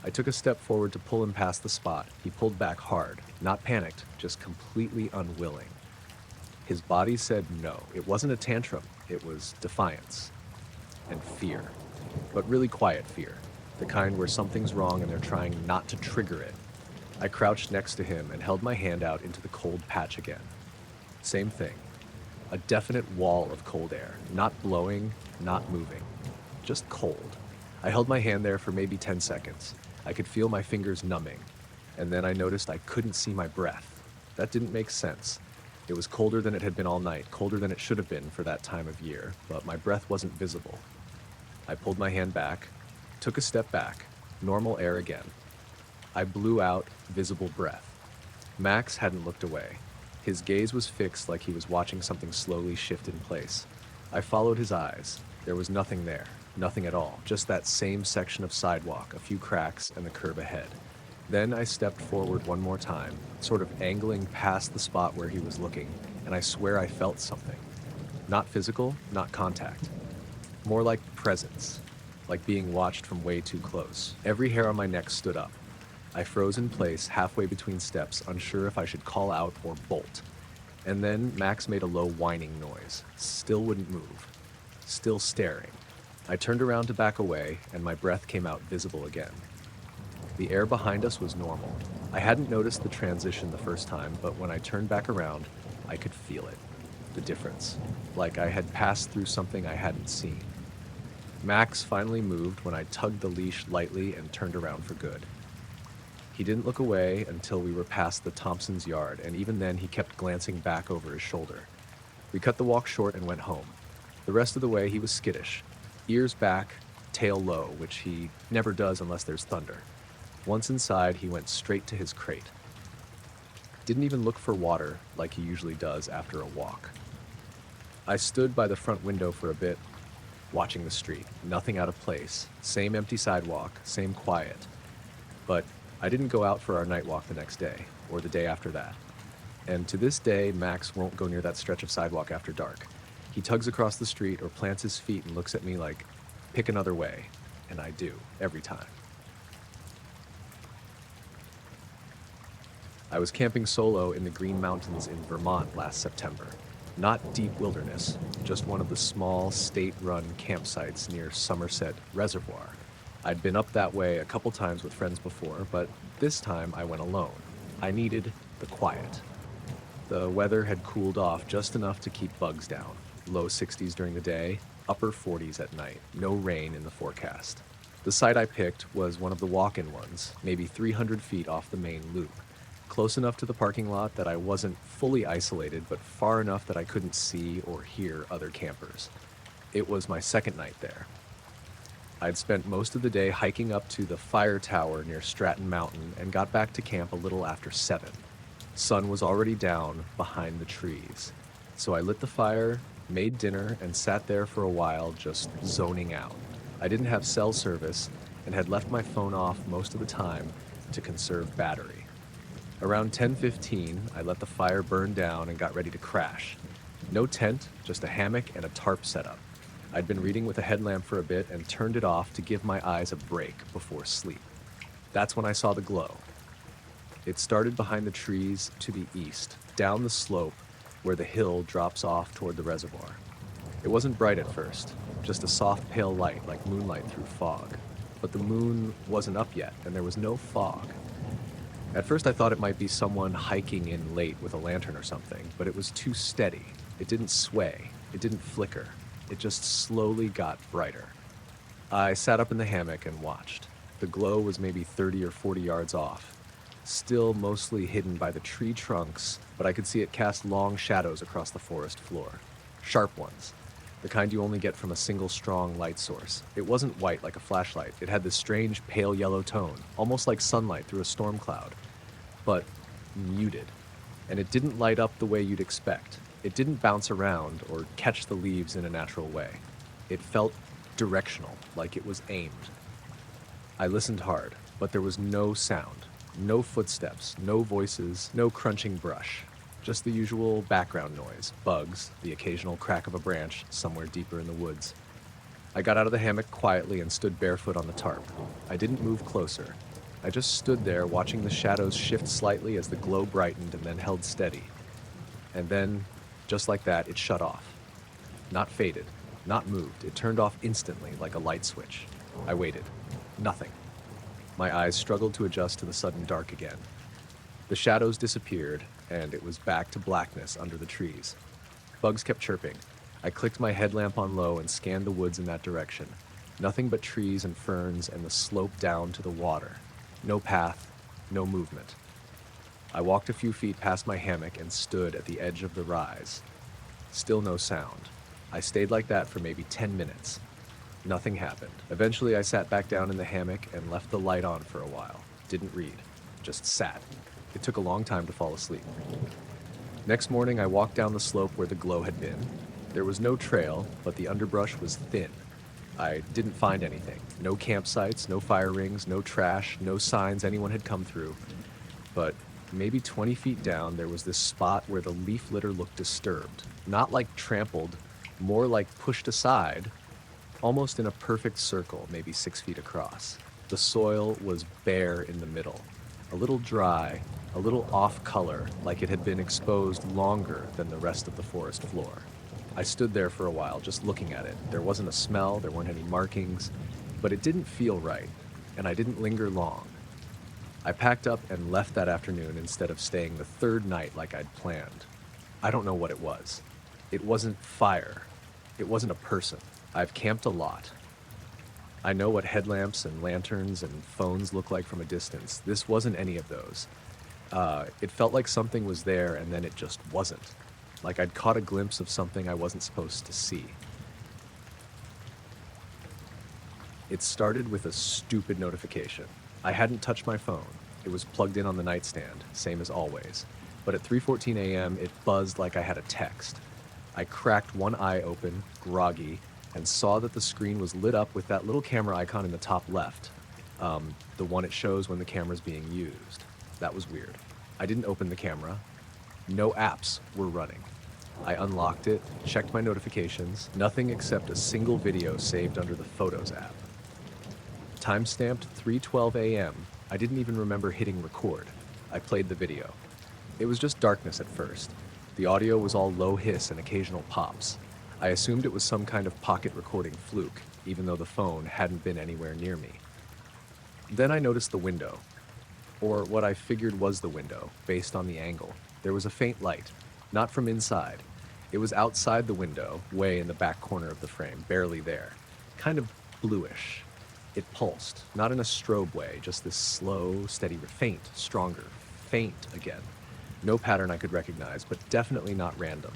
I took a step forward to pull him past the spot. He pulled back hard, not panicked, just completely unwilling. His body said no. It wasn't a tantrum. It was defiance and fear, but really quiet fear, the kind where something's wrong and they're trying not to trigger it. I crouched next to him and held my hand out into the cold patch again. Same thing. A definite wall of cold air, not blowing, not moving, just cold. I held my hand there for maybe 10 seconds. I could feel my fingers numbing, and then I noticed I couldn't see my breath. That didn't make sense. It was colder than it had been all night, colder than it should have been for that time of year, but my breath wasn't visible. I pulled my hand back, took a step back, normal air again. I blew out visible breath. Max hadn't looked away. His gaze was fixed like he was watching something slowly shift in place. I followed his eyes. There was nothing there, nothing at all, just that same section of sidewalk, a few cracks, and the curb ahead. Then I stepped forward one more time, sort of angling past the spot where he was looking, and I swear I felt something. Not physical, not contact. More like presence. like being watched from way too close. Every hair on my neck stood up. I froze in place halfway between steps, unsure if I should call out or bolt. And then Max made a low whining noise. Still wouldn't move. Still staring. I turned around to back away, and my breath came out visible again. The air behind us was normal. I hadn't noticed the transition the first time, but when I turned back around, I could feel it. The difference. Like I had passed through something I hadn't seen. Max finally moved when I tugged the leash lightly and turned around for good. He didn't look away until we were past the Thompsons' yard, and even then he kept glancing back over his shoulder. We cut the walk short and went home. The rest of the way he was skittish, ears back, tail low, which he never does unless there's thunder. Once inside, he went straight to his crate. Didn't even look for water like he usually does after a walk. I stood by the front window for a bit, watching the street. Nothing out of place. Same empty sidewalk, same quiet. But I didn't go out for our night walk the next day, or the day after that. And to this day, Max won't go near that stretch of sidewalk after dark. He tugs across the street or plants his feet and looks at me like, pick another way. And I do, every time. I was camping solo in the Green Mountains in Vermont last September. Not deep wilderness, just one of the small state-run campsites near Somerset Reservoir. I'd been up that way a couple times with friends before, but this time I went alone. I needed the quiet. The weather had cooled off just enough to keep bugs down. Low 60s during the day, upper 40s at night. No rain in the forecast. The site I picked was one of the walk-in ones, maybe 300 feet off the main loop. Close enough to the parking lot that I wasn't fully isolated, but far enough that I couldn't see or hear other campers. It was my second night there. I'd spent most of the day hiking up to the fire tower near Stratton Mountain and got back to camp a little after 7. Sun was already down behind the trees. So I lit the fire, made dinner, and sat there for a while just zoning out. I didn't have cell service and had left my phone off most of the time to conserve battery. Around 10:15, I let the fire burn down and got ready to crash. No tent, just a hammock and a tarp setup. I'd been reading with a headlamp for a bit and turned it off to give my eyes a break before sleep. That's when I saw the glow. It started behind the trees to the east, down the slope where the hill drops off toward the reservoir. It wasn't bright at first, just a soft pale light like moonlight through fog. But the moon wasn't up yet, and there was no fog. At first I thought it might be someone hiking in late with a lantern or something, but it was too steady. It didn't sway. It didn't flicker. It just slowly got brighter. I sat up in the hammock and watched. The glow was maybe 30 or 40 yards off, still mostly hidden by the tree trunks, but I could see it cast long shadows across the forest floor. Sharp ones, the kind you only get from a single strong light source. It wasn't white like a flashlight. It had this strange pale yellow tone, almost like sunlight through a storm cloud, but muted. And it didn't light up the way you'd expect. It didn't bounce around or catch the leaves in a natural way. It felt directional, like it was aimed. I listened hard, but there was no sound, no footsteps, no voices, no crunching brush. Just the usual background noise, bugs, the occasional crack of a branch somewhere deeper in the woods. I got out of the hammock quietly and stood barefoot on the tarp. I didn't move closer. I just stood there watching the shadows shift slightly as the glow brightened and then held steady. And then, just like that, it shut off. Not faded, not moved. It turned off instantly like a light switch. I waited. Nothing. My eyes struggled to adjust to the sudden dark again. The shadows disappeared, and it was back to blackness under the trees. Bugs kept chirping. I clicked my headlamp on low and scanned the woods in that direction. Nothing but trees and ferns and the slope down to the water. No path, no movement. I walked a few feet past my hammock and stood at the edge of the rise. Still no sound. I stayed like that for maybe 10 minutes. Nothing happened. Eventually I sat back down in the hammock and left the light on for a while. Didn't read. Just sat. It took a long time to fall asleep. Next morning I walked down the slope where the glow had been. There was no trail, but the underbrush was thin. I didn't find anything. No campsites, no fire rings, no trash, no signs anyone had come through. But maybe 20 feet down, there was this spot where the leaf litter looked disturbed. Not like trampled, more like pushed aside, almost in a perfect circle, maybe 6 feet across. The soil was bare in the middle, a little dry, a little off color, like it had been exposed longer than the rest of the forest floor. I stood there for a while, just looking at it. There wasn't a smell, there weren't any markings, but it didn't feel right, and I didn't linger long. I packed up and left that afternoon instead of staying the third night like I'd planned. I don't know what it was. It wasn't fire. It wasn't a person. I've camped a lot. I know what headlamps and lanterns and phones look like from a distance. This wasn't any of those. It felt like something was there and then it just wasn't. Like I'd caught a glimpse of something I wasn't supposed to see. It started with a stupid notification. I hadn't touched my phone. It was plugged in on the nightstand, same as always. But at 3:14 a.m., it buzzed like I had a text. I cracked one eye open, groggy, and saw that the screen was lit up with that little camera icon in the top left. The one it shows when the camera's being used. That was weird. I didn't open the camera. No apps were running. I unlocked it, checked my notifications, nothing except a single video saved under the Photos app. Timestamped 3:12 a.m., I didn't even remember hitting record. I played the video. It was just darkness at first. The audio was all low hiss and occasional pops. I assumed it was some kind of pocket recording fluke, even though the phone hadn't been anywhere near me. Then I noticed the window, or what I figured was the window, based on the angle. There was a faint light, not from inside. It was outside the window, way in the back corner of the frame, barely there. Kind of bluish. It pulsed, not in a strobe way, just this slow, steady, faint, stronger, faint again. No pattern I could recognize, but definitely not random.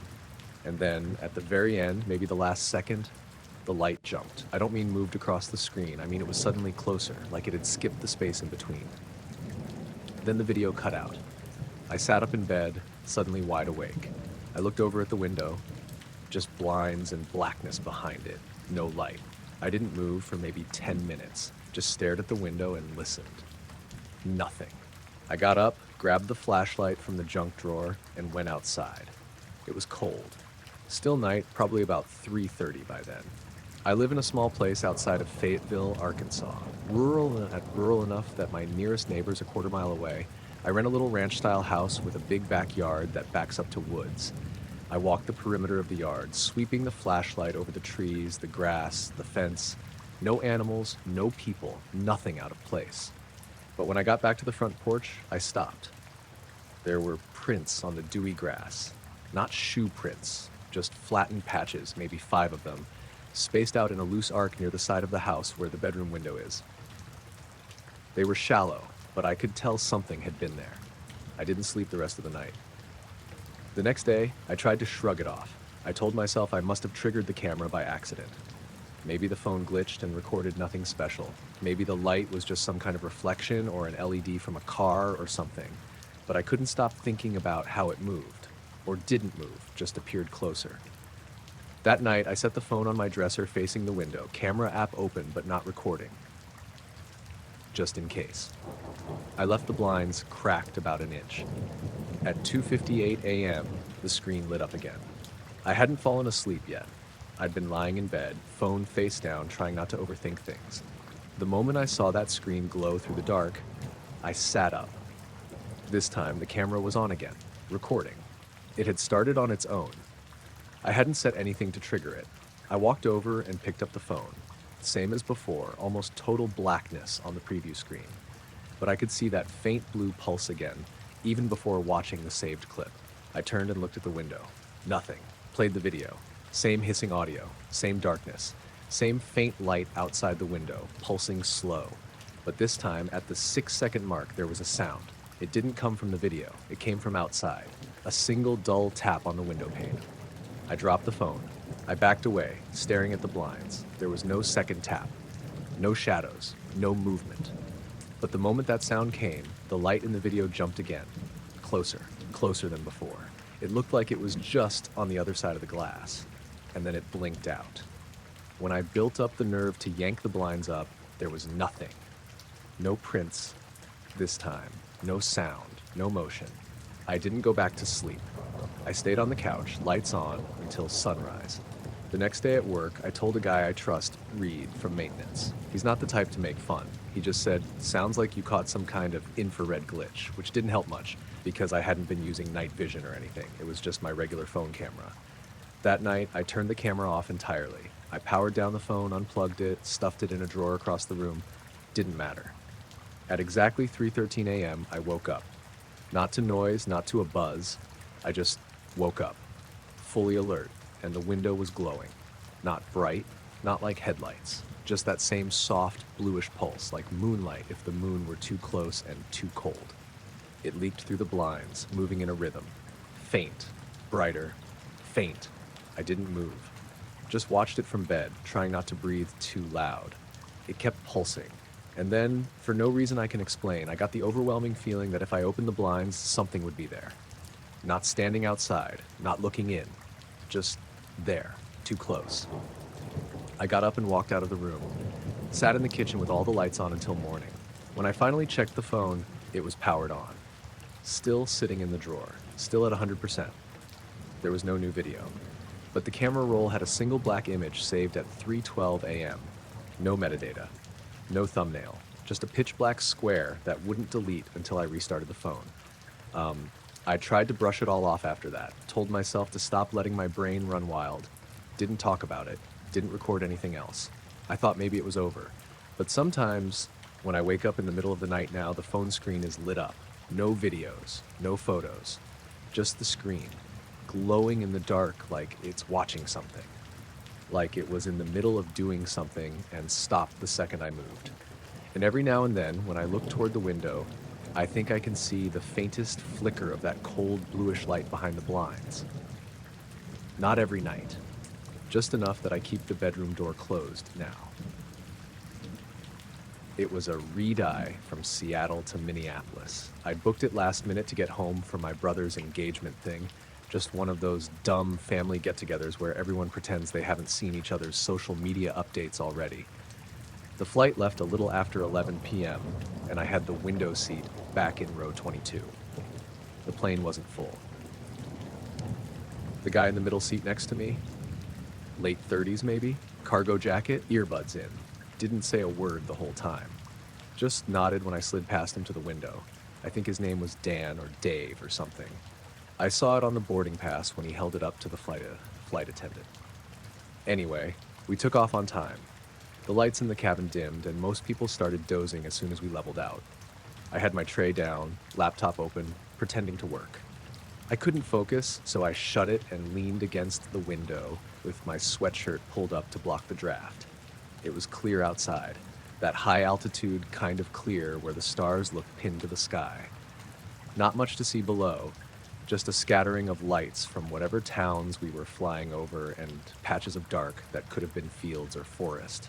And then, at the very end, maybe the last second, the light jumped. I don't mean moved across the screen, I mean it was suddenly closer, like it had skipped the space in between. Then the video cut out. I sat up in bed, suddenly wide awake. I looked over at the window, just blinds and blackness behind it, no light. I didn't move for maybe 10 minutes, just stared at the window and listened. Nothing. I got up, grabbed the flashlight from the junk drawer, and went outside. It was cold. Still night, probably about 3:30 by then. I live in a small place outside of Fayetteville, Arkansas. Rural enough that my nearest neighbor's a quarter-mile away. I rent a little ranch-style house with a big backyard that backs up to woods. I walk the perimeter of the yard, sweeping the flashlight over the trees, the grass, the fence. No animals, no people, nothing out of place. But when I got back to the front porch, I stopped. There were prints on the dewy grass. Not shoe prints, just flattened patches, maybe 5 of them, spaced out in a loose arc near the side of the house where the bedroom window is. They were shallow, but I could tell something had been there. I didn't sleep the rest of the night. The next day, I tried to shrug it off. I told myself I must have triggered the camera by accident. Maybe the phone glitched and recorded nothing special. Maybe the light was just some kind of reflection or an LED from a car or something. But I couldn't stop thinking about how it moved. Or didn't move, just appeared closer. That night, I set the phone on my dresser facing the window, camera app open but not recording. Just in case. I left the blinds cracked about an inch. At 2:58 a.m., the screen lit up again. I hadn't fallen asleep yet. I'd been lying in bed, phone face down, trying not to overthink things. The moment I saw that screen glow through the dark, I sat up. This time, the camera was on again, recording. It had started on its own. I hadn't set anything to trigger it. I walked over and picked up the phone. Same as before, almost total blackness on the preview screen. But I could see that faint blue pulse again, even before watching the saved clip. I turned and looked at the window. Nothing. Played the video. Same hissing audio, same darkness, same faint light outside the window, pulsing slow. But this time, at the 6-second mark, there was a sound. It didn't come from the video. It came from outside. A single dull tap on the window pane. I dropped the phone. I backed away, staring at the blinds. There was no second tap. No shadows. No movement. But the moment that sound came, the light in the video jumped again. Closer. Closer than before. It looked like it was just on the other side of the glass. And then it blinked out. When I built up the nerve to yank the blinds up, there was nothing. No prints. This time. No sound. No motion. I didn't go back to sleep. I stayed on the couch, lights on, until sunrise. The next day at work, I told a guy I trust, Reed, from maintenance. He's not the type to make fun. He just said, "Sounds like you caught some kind of infrared glitch," which didn't help much because I hadn't been using night vision or anything. It was just my regular phone camera. That night, I turned the camera off entirely. I powered down the phone, unplugged it, stuffed it in a drawer across the room. Didn't matter. At exactly 3:13 a.m., I woke up. Not to noise, not to a buzz. I just woke up, fully alert, and the window was glowing. Not bright, not like headlights. Just that same soft, bluish pulse, like moonlight if the moon were too close and too cold. It leaked through the blinds, moving in a rhythm. Faint, brighter, faint. I didn't move. Just watched it from bed, trying not to breathe too loud. It kept pulsing. And then, for no reason I can explain, I got the overwhelming feeling that if I opened the blinds, something would be there. Not standing outside, not looking in, just there, too close. I got up and walked out of the room, sat in the kitchen with all the lights on until morning. When I finally checked the phone, it was powered on. Still sitting in the drawer, still at 100%. There was no new video. But the camera roll had a single black image saved at 3:12 a.m. No metadata, no thumbnail, just a pitch black square that wouldn't delete until I restarted the phone. I tried to brush it all off after that, told myself to stop letting my brain run wild, didn't talk about it, didn't record anything else. I thought maybe it was over. But sometimes, when I wake up in the middle of the night now, the phone screen is lit up. No videos, no photos, just the screen, glowing in the dark like it's watching something. Like it was in the middle of doing something and stopped the second I moved. And every now and then, when I look toward the window, I think I can see the faintest flicker of that cold bluish light behind the blinds. Not every night, just enough that I keep the bedroom door closed now. It was a re-dye from Seattle to Minneapolis. I booked it last minute to get home for my brother's engagement thing. Just one of those dumb family get-togethers where everyone pretends they haven't seen each other's social media updates already. The flight left a little after 11 p.m., and I had the window seat back in row 22. The plane wasn't full. The guy in the middle seat next to me, late 30s maybe, cargo jacket, earbuds in, didn't say a word the whole time. Just nodded when I slid past him to the window. I think his name was Dan or Dave or something. I saw it on the boarding pass when he held it up to the flight attendant. Anyway, we took off on time. The lights in the cabin dimmed, and most people started dozing as soon as we leveled out. I had my tray down, laptop open, pretending to work. I couldn't focus, so I shut it and leaned against the window with my sweatshirt pulled up to block the draft. It was clear outside, that high-altitude kind of clear where the stars looked pinned to the sky. Not much to see below, just a scattering of lights from whatever towns we were flying over and patches of dark that could have been fields or forest.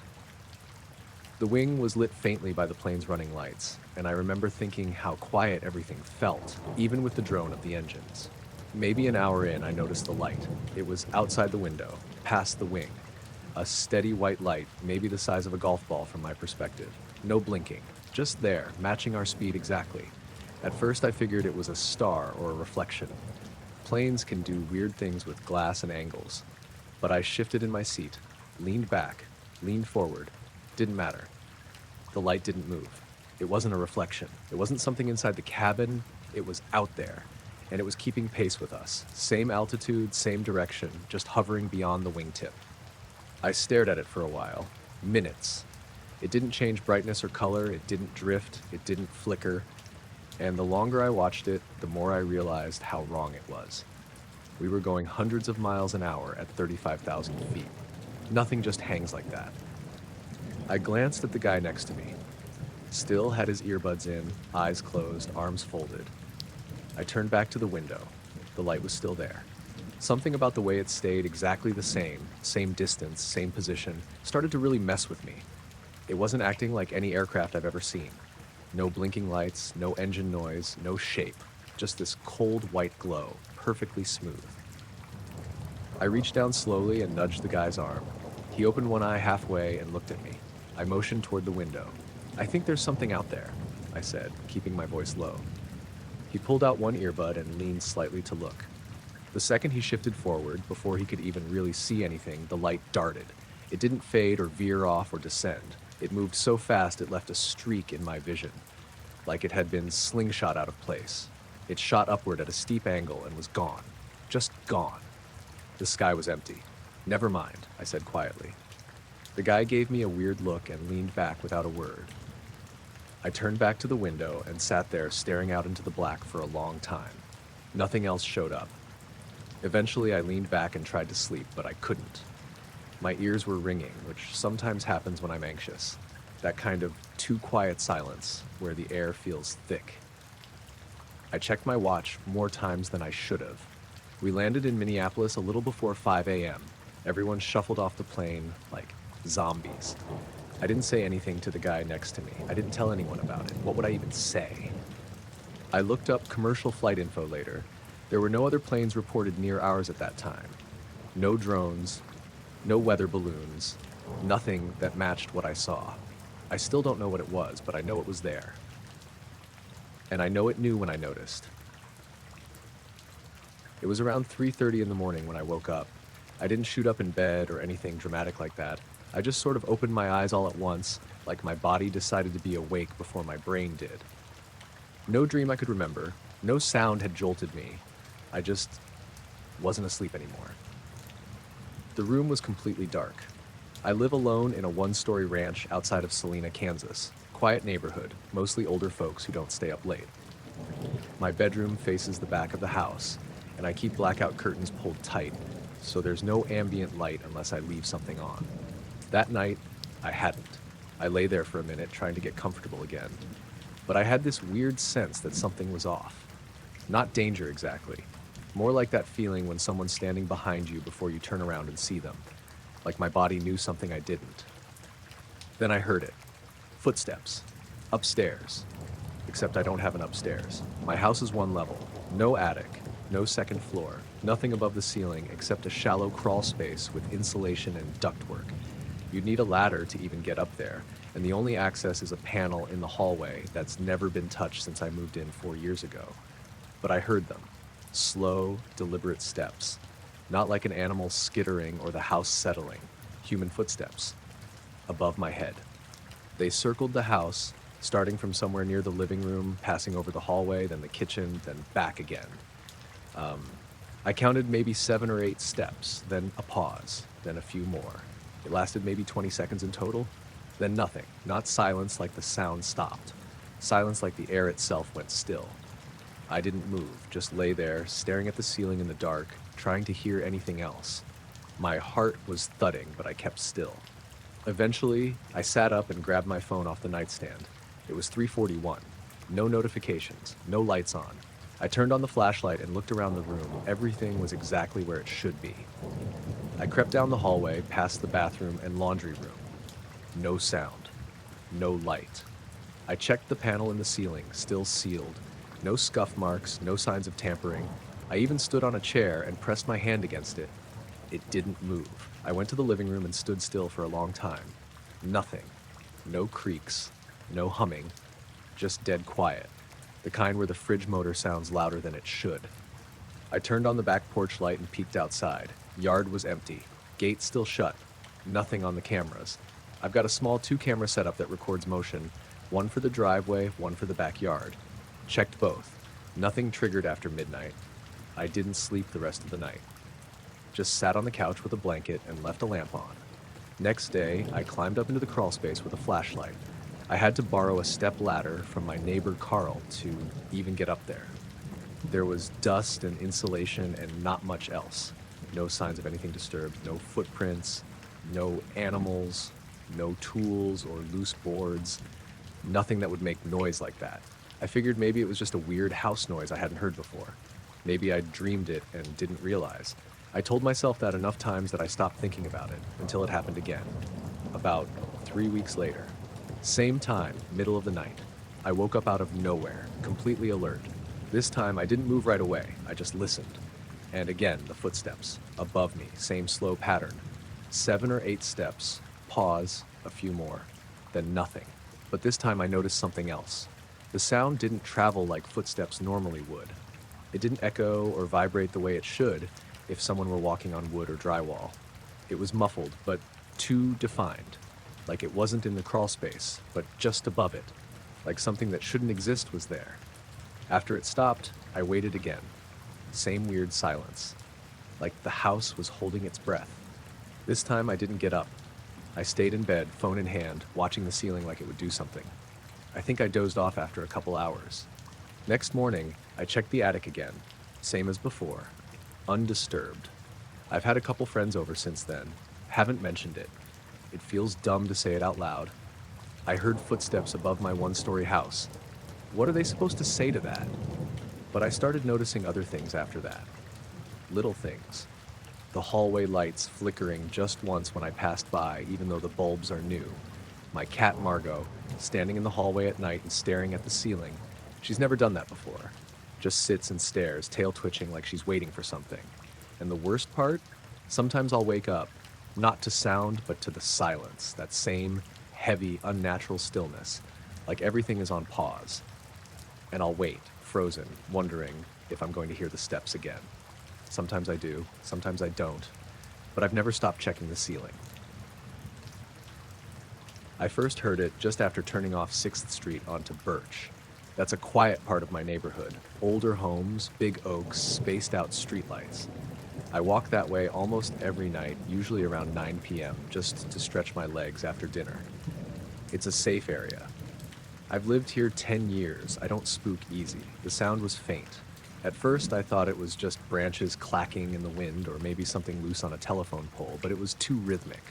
The wing was lit faintly by the plane's running lights, and I remember thinking how quiet everything felt, even with the drone of the engines. Maybe an hour in, I noticed the light. It was outside the window, past the wing. A steady white light, maybe the size of a golf ball from my perspective. No blinking, just there, matching our speed exactly. At first I figured it was a star or a reflection. Planes can do weird things with glass and angles. But I shifted in my seat, leaned back, leaned forward. Didn't matter. The light didn't move. It wasn't a reflection. It wasn't something inside the cabin. It was out there. And it was keeping pace with us. Same altitude, same direction, just hovering beyond the wingtip. I stared at it for a while. Minutes. It didn't change brightness or color. It didn't drift. It didn't flicker. And the longer I watched it, the more I realized how wrong it was. We were going hundreds of miles an hour at 35,000 feet. Nothing just hangs like that. I glanced at the guy next to me. Still had his earbuds in, eyes closed, arms folded. I turned back to the window. The light was still there. Something about the way it stayed exactly the same distance, same position, started to really mess with me. It wasn't acting like any aircraft I've ever seen. No blinking lights, no engine noise, no shape. Just this cold white glow, perfectly smooth. I reached down slowly and nudged the guy's arm. He opened one eye halfway and looked at me. I motioned toward the window. "I think there's something out there," I said, keeping my voice low. He pulled out one earbud and leaned slightly to look. The second he shifted forward, before he could even really see anything, the light darted. It didn't fade or veer off or descend. It moved so fast it left a streak in my vision, like it had been slingshot out of place. It shot upward at a steep angle and was gone. Just gone. The sky was empty. "Never mind," I said quietly. The guy gave me a weird look and leaned back without a word. I turned back to the window and sat there staring out into the black for a long time. Nothing else showed up. Eventually, I leaned back and tried to sleep, but I couldn't. My ears were ringing, which sometimes happens when I'm anxious. That kind of too quiet silence where the air feels thick. I checked my watch more times than I should have. We landed in Minneapolis a little before 5 a.m. Everyone shuffled off the plane like zombies. I didn't say anything to the guy next to me. I didn't tell anyone about it. What would I even say? I looked up commercial flight info later. There were no other planes reported near ours at that time. No drones, no weather balloons, nothing that matched what I saw. I still don't know what it was, but I know it was there. And I know it knew when I noticed. It was around 3:30 in the morning when I woke up. I didn't shoot up in bed or anything dramatic like that. I just sort of opened my eyes all at once, like my body decided to be awake before my brain did. No dream I could remember. No sound had jolted me. I just wasn't asleep anymore. The room was completely dark. I live alone in a one-story ranch outside of Salina, Kansas. Quiet neighborhood, mostly older folks who don't stay up late. My bedroom faces the back of the house, and I keep blackout curtains pulled tight, so there's no ambient light unless I leave something on. That night, I hadn't. I lay there for a minute trying to get comfortable again, but I had this weird sense that something was off. Not danger exactly, more like that feeling when someone's standing behind you before you turn around and see them, like my body knew something I didn't. Then I heard it. Footsteps. Upstairs. Except I don't have an upstairs. My house is one level. No attic. No second floor. Nothing above the ceiling except a shallow crawl space with insulation and ductwork. You'd need a ladder to even get up there, and the only access is a panel in the hallway that's never been touched since I moved in 4 years ago. But I heard them. Slow, deliberate steps. Not like an animal skittering or the house settling. Human footsteps. Above my head. They circled the house, starting from somewhere near the living room, passing over the hallway, then the kitchen, then back again. I counted maybe 7 or 8 steps, then a pause, then a few more. It lasted maybe 20 seconds in total, then nothing. Not silence like the sound stopped. Silence like the air itself went still. I didn't move, just lay there, staring at the ceiling in the dark, trying to hear anything else. My heart was thudding, but I kept still. Eventually, I sat up and grabbed my phone off the nightstand. It was 3:41. No notifications, no lights on. I turned on the flashlight and looked around the room. Everything was exactly where it should be. I crept down the hallway, past the bathroom and laundry room. No sound. No light. I checked the panel in the ceiling, still sealed. No scuff marks, no signs of tampering. I even stood on a chair and pressed my hand against it. It didn't move. I went to the living room and stood still for a long time. Nothing. No creaks. No humming. Just dead quiet. The kind where the fridge motor sounds louder than it should. I turned on the back porch light and peeked outside. Yard was empty. Gate still shut. Nothing on the cameras. I've got a small 2-camera setup that records motion. One for the driveway, one for the backyard. Checked both. Nothing triggered after midnight. I didn't sleep the rest of the night. Just sat on the couch with a blanket and left a lamp on. Next day, I climbed up into the crawl space with a flashlight. I had to borrow a step ladder from my neighbor Carl to even get up there. There was dust and insulation and not much else. No signs of anything disturbed, no footprints, no animals, no tools or loose boards, nothing that would make noise like that. I figured maybe it was just a weird house noise I hadn't heard before. Maybe I'd dreamed it and didn't realize. I told myself that enough times that I stopped thinking about it until it happened again. About 3 weeks later. Same time, middle of the night. I woke up out of nowhere, completely alert. This time I didn't move right away, I just listened. And again, the footsteps, above me, same slow pattern. 7 or 8 steps, pause, a few more, then nothing. But this time I noticed something else. The sound didn't travel like footsteps normally would. It didn't echo or vibrate the way it should if someone were walking on wood or drywall. It was muffled, but too defined, like it wasn't in the crawl space, but just above it, like something that shouldn't exist was there. After it stopped, I waited again. Same weird silence, like the house was holding its breath. This time I didn't get up. I stayed in bed, phone in hand, watching the ceiling like it would do something. I think I dozed off after a couple hours. Next morning, I checked the attic again, same as before, undisturbed. I've had a couple friends over since then, haven't mentioned it. It feels dumb to say it out loud. I heard footsteps above my one-story house. What are they supposed to say to that? But I started noticing other things after that. Little things. The hallway lights flickering just once when I passed by, even though the bulbs are new. My cat Margot, standing in the hallway at night and staring at the ceiling. She's never done that before. Just sits and stares, tail twitching like she's waiting for something. And the worst part? Sometimes I'll wake up, not to sound, but to the silence, that same heavy, unnatural stillness, like everything is on pause. And I'll wait, frozen, wondering if I'm going to hear the steps again. Sometimes I do, sometimes I don't, but I've never stopped checking the ceiling. I first heard it just after turning off 6th Street onto Birch. That's a quiet part of my neighborhood. Older homes, big oaks, spaced out streetlights. I walk that way almost every night, usually around 9 p.m., just to stretch my legs after dinner. It's a safe area. I've lived here 10 years. I don't spook easy. The sound was faint. At first, I thought it was just branches clacking in the wind or maybe something loose on a telephone pole, but it was too rhythmic.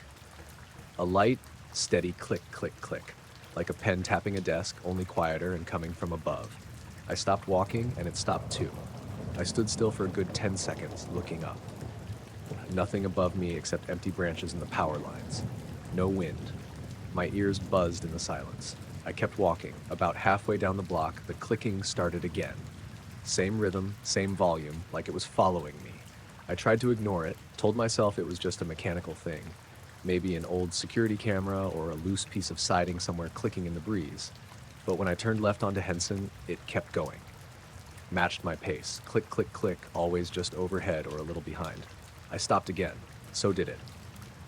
A light, steady click, click, click, like a pen tapping a desk, only quieter and coming from above. I stopped walking, and it stopped too. I stood still for a good 10 seconds, looking up. Nothing above me except empty branches and the power lines. No wind. My ears buzzed in the silence. I kept walking. About halfway down the block, the clicking started again. Same rhythm, same volume, like it was following me. I tried to ignore it, told myself it was just a mechanical thing. Maybe an old security camera or a loose piece of siding somewhere clicking in the breeze. But when I turned left onto Henson, it kept going. Matched my pace. Click, click, click, always just overhead or a little behind. I stopped again. So did it.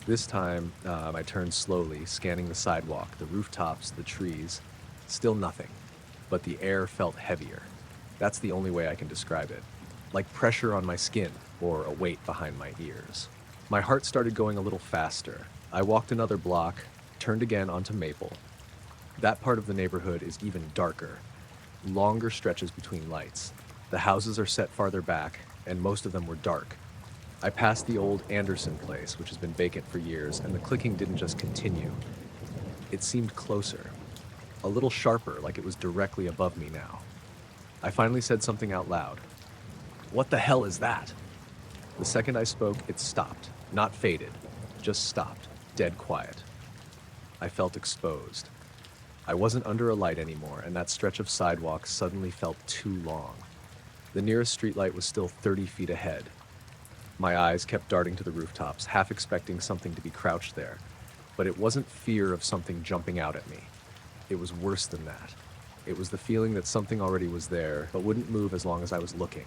This time, I turned slowly, scanning the sidewalk, the rooftops, the trees. Still nothing. But the air felt heavier. That's the only way I can describe it. Like pressure on my skin or a weight behind my ears. My heart started going a little faster. I walked another block, turned again onto Maple. That part of the neighborhood is even darker. Longer stretches between lights. The houses are set farther back, and most of them were dark. I passed the old Anderson place, which has been vacant for years, and the clicking didn't just continue. It seemed closer. A little sharper, like it was directly above me now. I finally said something out loud. "What the hell is that?" The second I spoke, it stopped. Not faded, just stopped, dead quiet. I felt exposed. I wasn't under a light anymore, and that stretch of sidewalk suddenly felt too long. The nearest streetlight was still 30 feet ahead. My eyes kept darting to the rooftops, half expecting something to be crouched there. But it wasn't fear of something jumping out at me. It was worse than that. It was the feeling that something already was there, but wouldn't move as long as I was looking.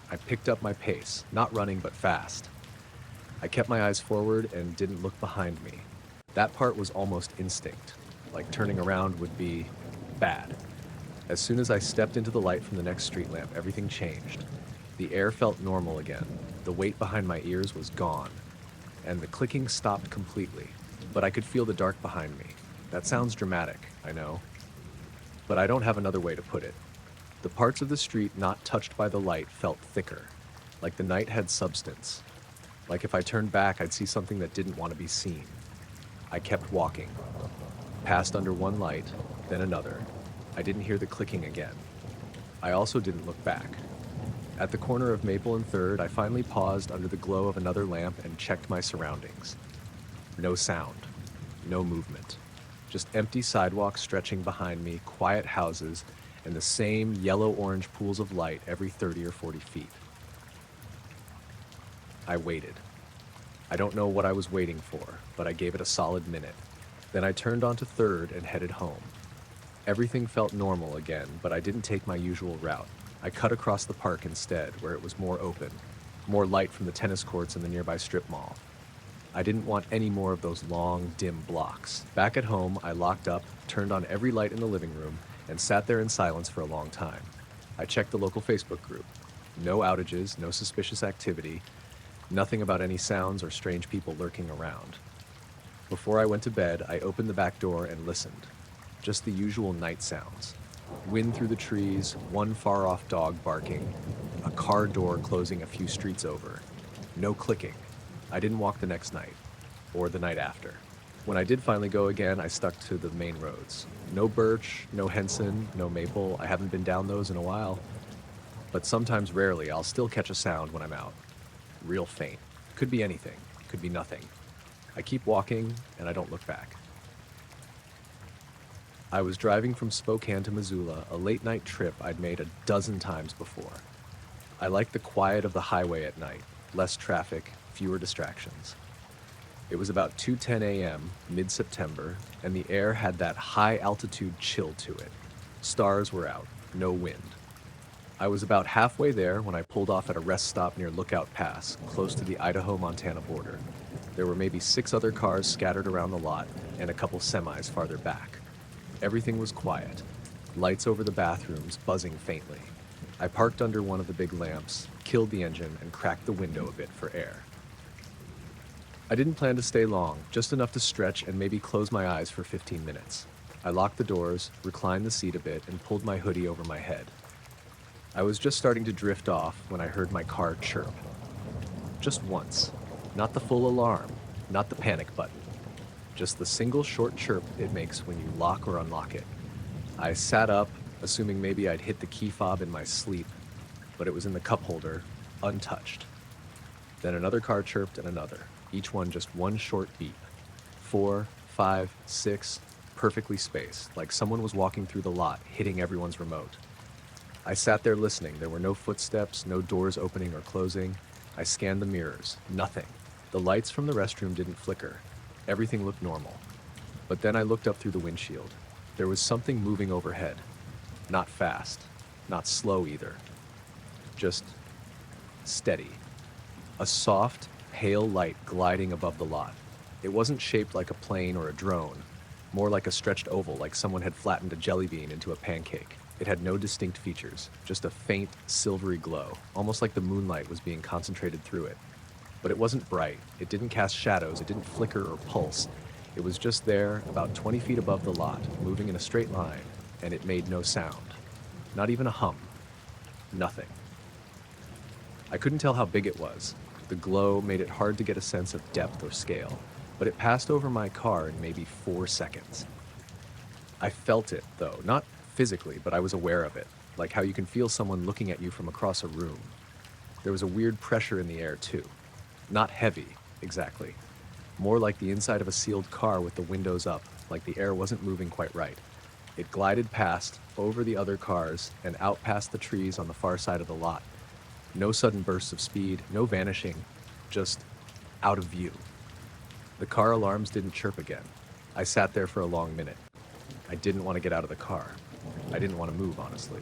I picked up my pace, not running, but fast. I kept my eyes forward and didn't look behind me. That part was almost instinct, like turning around would be bad. As soon as I stepped into the light from the next street lamp, everything changed. The air felt normal again. The weight behind my ears was gone, and the clicking stopped completely, but I could feel the dark behind me. That sounds dramatic, I know, but I don't have another way to put it. The parts of the street not touched by the light felt thicker, like the night had substance. Like if I turned back, I'd see something that didn't want to be seen. I kept walking. Passed under one light, then another. I didn't hear the clicking again. I also didn't look back. At the corner of Maple and 3rd, I finally paused under the glow of another lamp and checked my surroundings. No sound. No movement. Just empty sidewalks stretching behind me, quiet houses, and the same yellow-orange pools of light every 30 or 40 feet. I waited. I don't know what I was waiting for, but I gave it a solid minute. Then I turned onto 3rd and headed home. Everything felt normal again, but I didn't take my usual route. I cut across the park instead, where it was more open, more light from the tennis courts and the nearby strip mall. I didn't want any more of those long, dim blocks. Back at home, I locked up, turned on every light in the living room, and sat there in silence for a long time. I checked the local Facebook group. No outages, no suspicious activity, nothing about any sounds or strange people lurking around. Before I went to bed, I opened the back door and listened. Just the usual night sounds. Wind through the trees, one far-off dog barking, a car door closing a few streets over. No clicking. I didn't walk the next night, or the night after. When I did finally go again, I stuck to the main roads. No birch, no Henson, no maple. I haven't been down those in a while. But sometimes, rarely, I'll still catch a sound when I'm out. Real faint. Could be anything. Could be nothing. I keep walking, and I don't look back. I was driving from Spokane to Missoula, a late-night trip I'd made a dozen times before. I like the quiet of the highway at night. Less traffic, fewer distractions. It was about 2:10 a.m., mid-September, and the air had that high-altitude chill to it. Stars were out, no wind. I was about halfway there when I pulled off at a rest stop near Lookout Pass, close to the Idaho-Montana border. There were maybe 6 other cars scattered around the lot, and a couple semis farther back. Everything was quiet. Lights over the bathrooms buzzing faintly. I parked under one of the big lamps, killed the engine, and cracked the window a bit for air. I didn't plan to stay long, just enough to stretch and maybe close my eyes for 15 minutes. I locked the doors, reclined the seat a bit, and pulled my hoodie over my head. I was just starting to drift off when I heard my car chirp. Just once. Not the full alarm, not the panic button. Just the single short chirp it makes when you lock or unlock it. I sat up, assuming maybe I'd hit the key fob in my sleep, but it was in the cup holder, untouched. Then another car chirped and another, each one just one short beep. 4, 5, 6, perfectly spaced, like someone was walking through the lot, hitting everyone's remote. I sat there listening. There were no footsteps, no doors opening or closing. I scanned the mirrors. Nothing. The lights from the restroom didn't flicker. Everything looked normal. But then I looked up through the windshield. There was something moving overhead. Not fast. Not slow either. Just steady. A soft, pale light gliding above the lot. It wasn't shaped like a plane or a drone. More like a stretched oval, like someone had flattened a jelly bean into a pancake. It had no distinct features, just a faint, silvery glow, almost like the moonlight was being concentrated through it. But it wasn't bright, it didn't cast shadows, it didn't flicker or pulse. It was just there, about 20 feet above the lot, moving in a straight line, and it made no sound. Not even a hum. Nothing. I couldn't tell how big it was. The glow made it hard to get a sense of depth or scale, but it passed over my car in maybe 4 seconds. I felt it, though, not physically, but I was aware of it, like how you can feel someone looking at you from across a room. There was a weird pressure in the air, too. Not heavy, exactly. More like the inside of a sealed car with the windows up, like the air wasn't moving quite right. It glided past, over the other cars, and out past the trees on the far side of the lot. No sudden bursts of speed, no vanishing, just out of view. The car alarms didn't chirp again. I sat there for a long minute. I didn't want to get out of the car. I didn't want to move, honestly.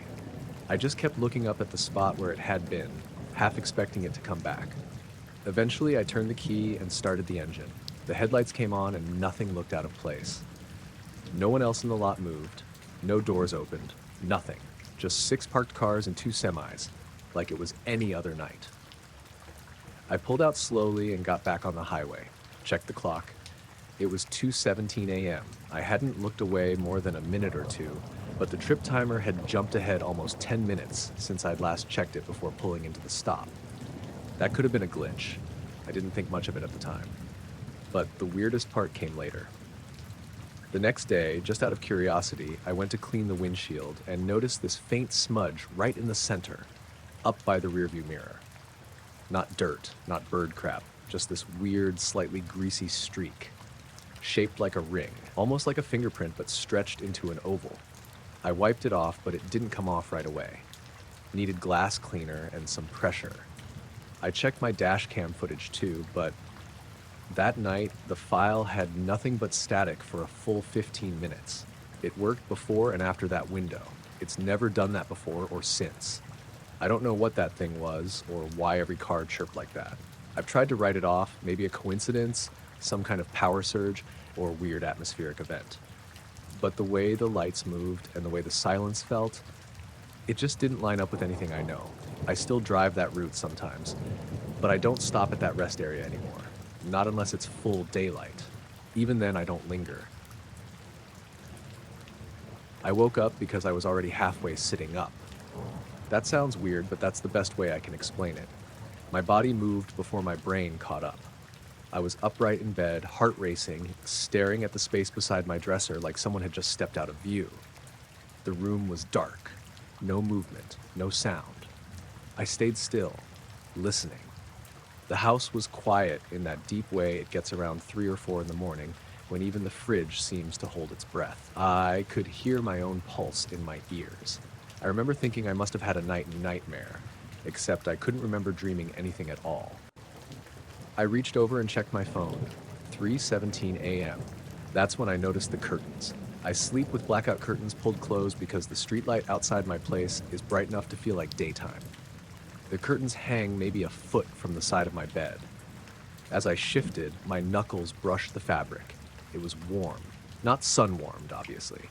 I just kept looking up at the spot where it had been, half expecting it to come back. Eventually, I turned the key and started the engine. The headlights came on and nothing looked out of place. No one else in the lot moved. No doors opened. Nothing. Just 6 parked cars and 2 semis, like it was any other night. I pulled out slowly and got back on the highway. Checked the clock. It was 2:17 a.m. I hadn't looked away more than a minute or two, but the trip timer had jumped ahead almost 10 minutes since I'd last checked it before pulling into the stop. That could have been a glitch. I didn't think much of it at the time. But the weirdest part came later. The next day, just out of curiosity, I went to clean the windshield and noticed this faint smudge right in the center, up by the rearview mirror. Not dirt, not bird crap, just this weird, slightly greasy streak. Shaped like a ring, almost like a fingerprint but stretched into an oval. I wiped it off, but it didn't come off right away. Needed glass cleaner and some pressure. I checked my dash cam footage too, but that night, the file had nothing but static for a full 15 minutes. It worked before and after that window. It's never done that before or since. I don't know what that thing was or why every car chirped like that. I've tried to write it off, maybe a coincidence, some kind of power surge, or weird atmospheric event. But the way the lights moved and the way the silence felt, it just didn't line up with anything I know. I still drive that route sometimes, but I don't stop at that rest area anymore. Not unless it's full daylight. Even then, I don't linger. I woke up because I was already halfway sitting up. That sounds weird, but that's the best way I can explain it. My body moved before my brain caught up. I was upright in bed, heart racing, staring at the space beside my dresser like someone had just stepped out of view. The room was dark. No movement, no sound. I stayed still, listening. The house was quiet in that deep way it gets around 3 or 4 in the morning, when even the fridge seems to hold its breath. I could hear my own pulse in my ears. I remember thinking I must have had a nightmare, except I couldn't remember dreaming anything at all. I reached over and checked my phone. 3:17 a.m. That's when I noticed the curtains. I sleep with blackout curtains pulled closed because the streetlight outside my place is bright enough to feel like daytime. The curtains hang maybe a foot from the side of my bed. As I shifted, my knuckles brushed the fabric. It was warm. Not sun-warmed, obviously.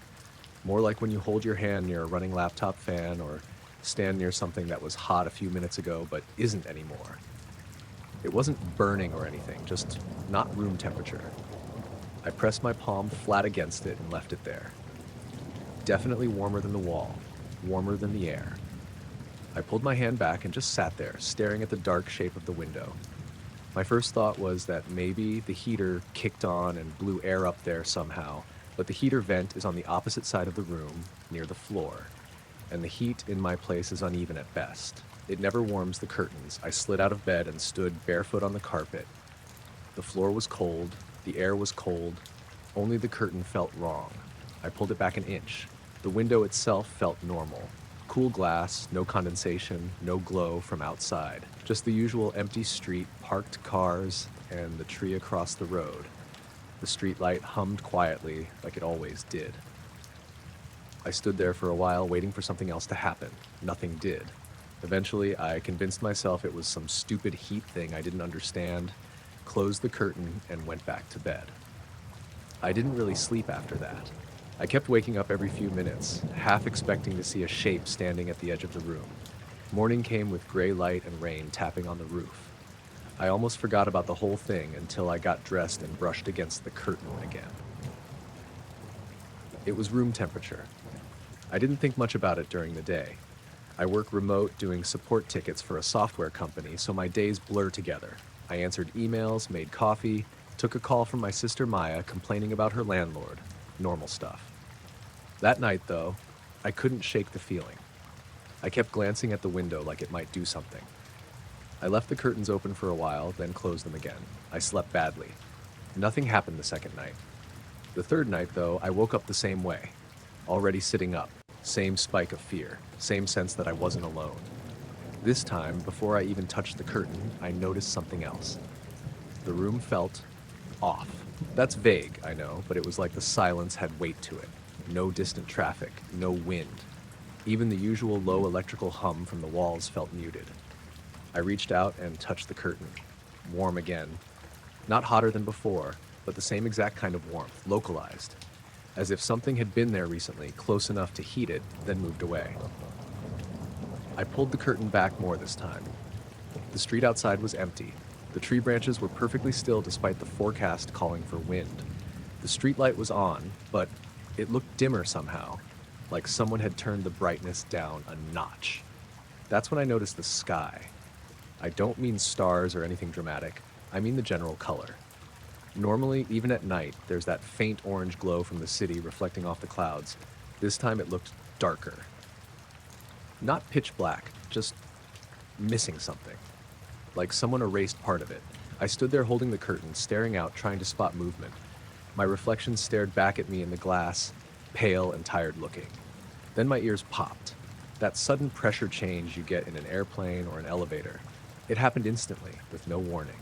More like when you hold your hand near a running laptop fan or stand near something that was hot a few minutes ago but isn't anymore. It wasn't burning or anything, just not room temperature. I pressed my palm flat against it and left it there. Definitely warmer than the wall, warmer than the air. I pulled my hand back and just sat there, staring at the dark shape of the window. My first thought was that maybe the heater kicked on and blew air up there somehow, but the heater vent is on the opposite side of the room, near the floor, and the heat in my place is uneven at best. It never warms the curtains. I slid out of bed and stood barefoot on the carpet. The floor was cold, the air was cold, only the curtain felt wrong. I pulled it back an inch. The window itself felt normal. Cool glass, no condensation, no glow from outside. Just the usual empty street, parked cars, and the tree across the road. The streetlight hummed quietly, like it always did. I stood there for a while, waiting for something else to happen. Nothing did. Eventually, I convinced myself it was some stupid heat thing I didn't understand, closed the curtain, and went back to bed. I didn't really sleep after that. I kept waking up every few minutes, half expecting to see a shape standing at the edge of the room. Morning came with gray light and rain tapping on the roof. I almost forgot about the whole thing until I got dressed and brushed against the curtain again. It was room temperature. I didn't think much about it during the day. I work remote doing support tickets for a software company, so my days blur together. I answered emails, made coffee, took a call from my sister Maya complaining about her landlord. Normal stuff. That night, though, I couldn't shake the feeling. I kept glancing at the window like it might do something. I left the curtains open for a while, then closed them again. I slept badly. Nothing happened the second night. The third night, though, I woke up the same way. Already sitting up. Same spike of fear. Same sense that I wasn't alone. This time, before I even touched the curtain, I noticed something else. The room felt off. That's vague, I know, but it was like the silence had weight to it. No distant traffic, no wind. Even the usual low electrical hum from the walls felt muted. I reached out and touched the curtain. Warm again. Not hotter than before, but the same exact kind of warmth, localized. As if something had been there recently, close enough to heat it, then moved away. I pulled the curtain back more this time. The street outside was empty. The tree branches were perfectly still despite the forecast calling for wind. The streetlight was on, but it looked dimmer somehow, like someone had turned the brightness down a notch. That's when I noticed the sky. I don't mean stars or anything dramatic. I mean the general color. Normally, even at night, there's that faint orange glow from the city reflecting off the clouds. This time it looked darker. Not pitch black, just missing something. Like someone erased part of it. I stood there holding the curtain, staring out, trying to spot movement. My reflection stared back at me in the glass, pale and tired looking. Then my ears popped. That sudden pressure change you get in an airplane or an elevator. It happened instantly, with no warning.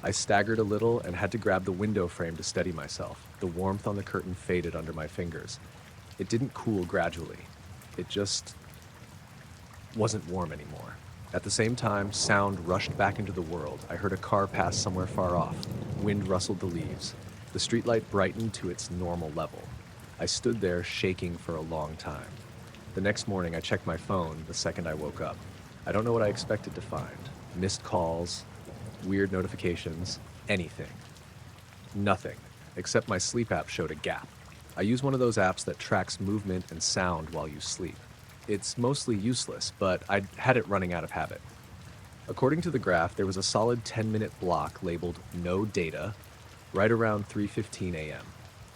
I staggered a little and had to grab the window frame to steady myself. The warmth on the curtain faded under my fingers. It didn't cool gradually. It just wasn't warm anymore. At the same time, sound rushed back into the world. I heard a car pass somewhere far off. Wind rustled the leaves. The streetlight brightened to its normal level. I stood there shaking for a long time. The next morning, I checked my phone the second I woke up. I don't know what I expected to find. Missed calls, weird notifications, anything. Nothing, except my sleep app showed a gap. I use one of those apps that tracks movement and sound while you sleep. It's mostly useless, but I had it running out of habit. According to the graph, there was a solid 10-minute block labeled no data right around 3:15 a.m.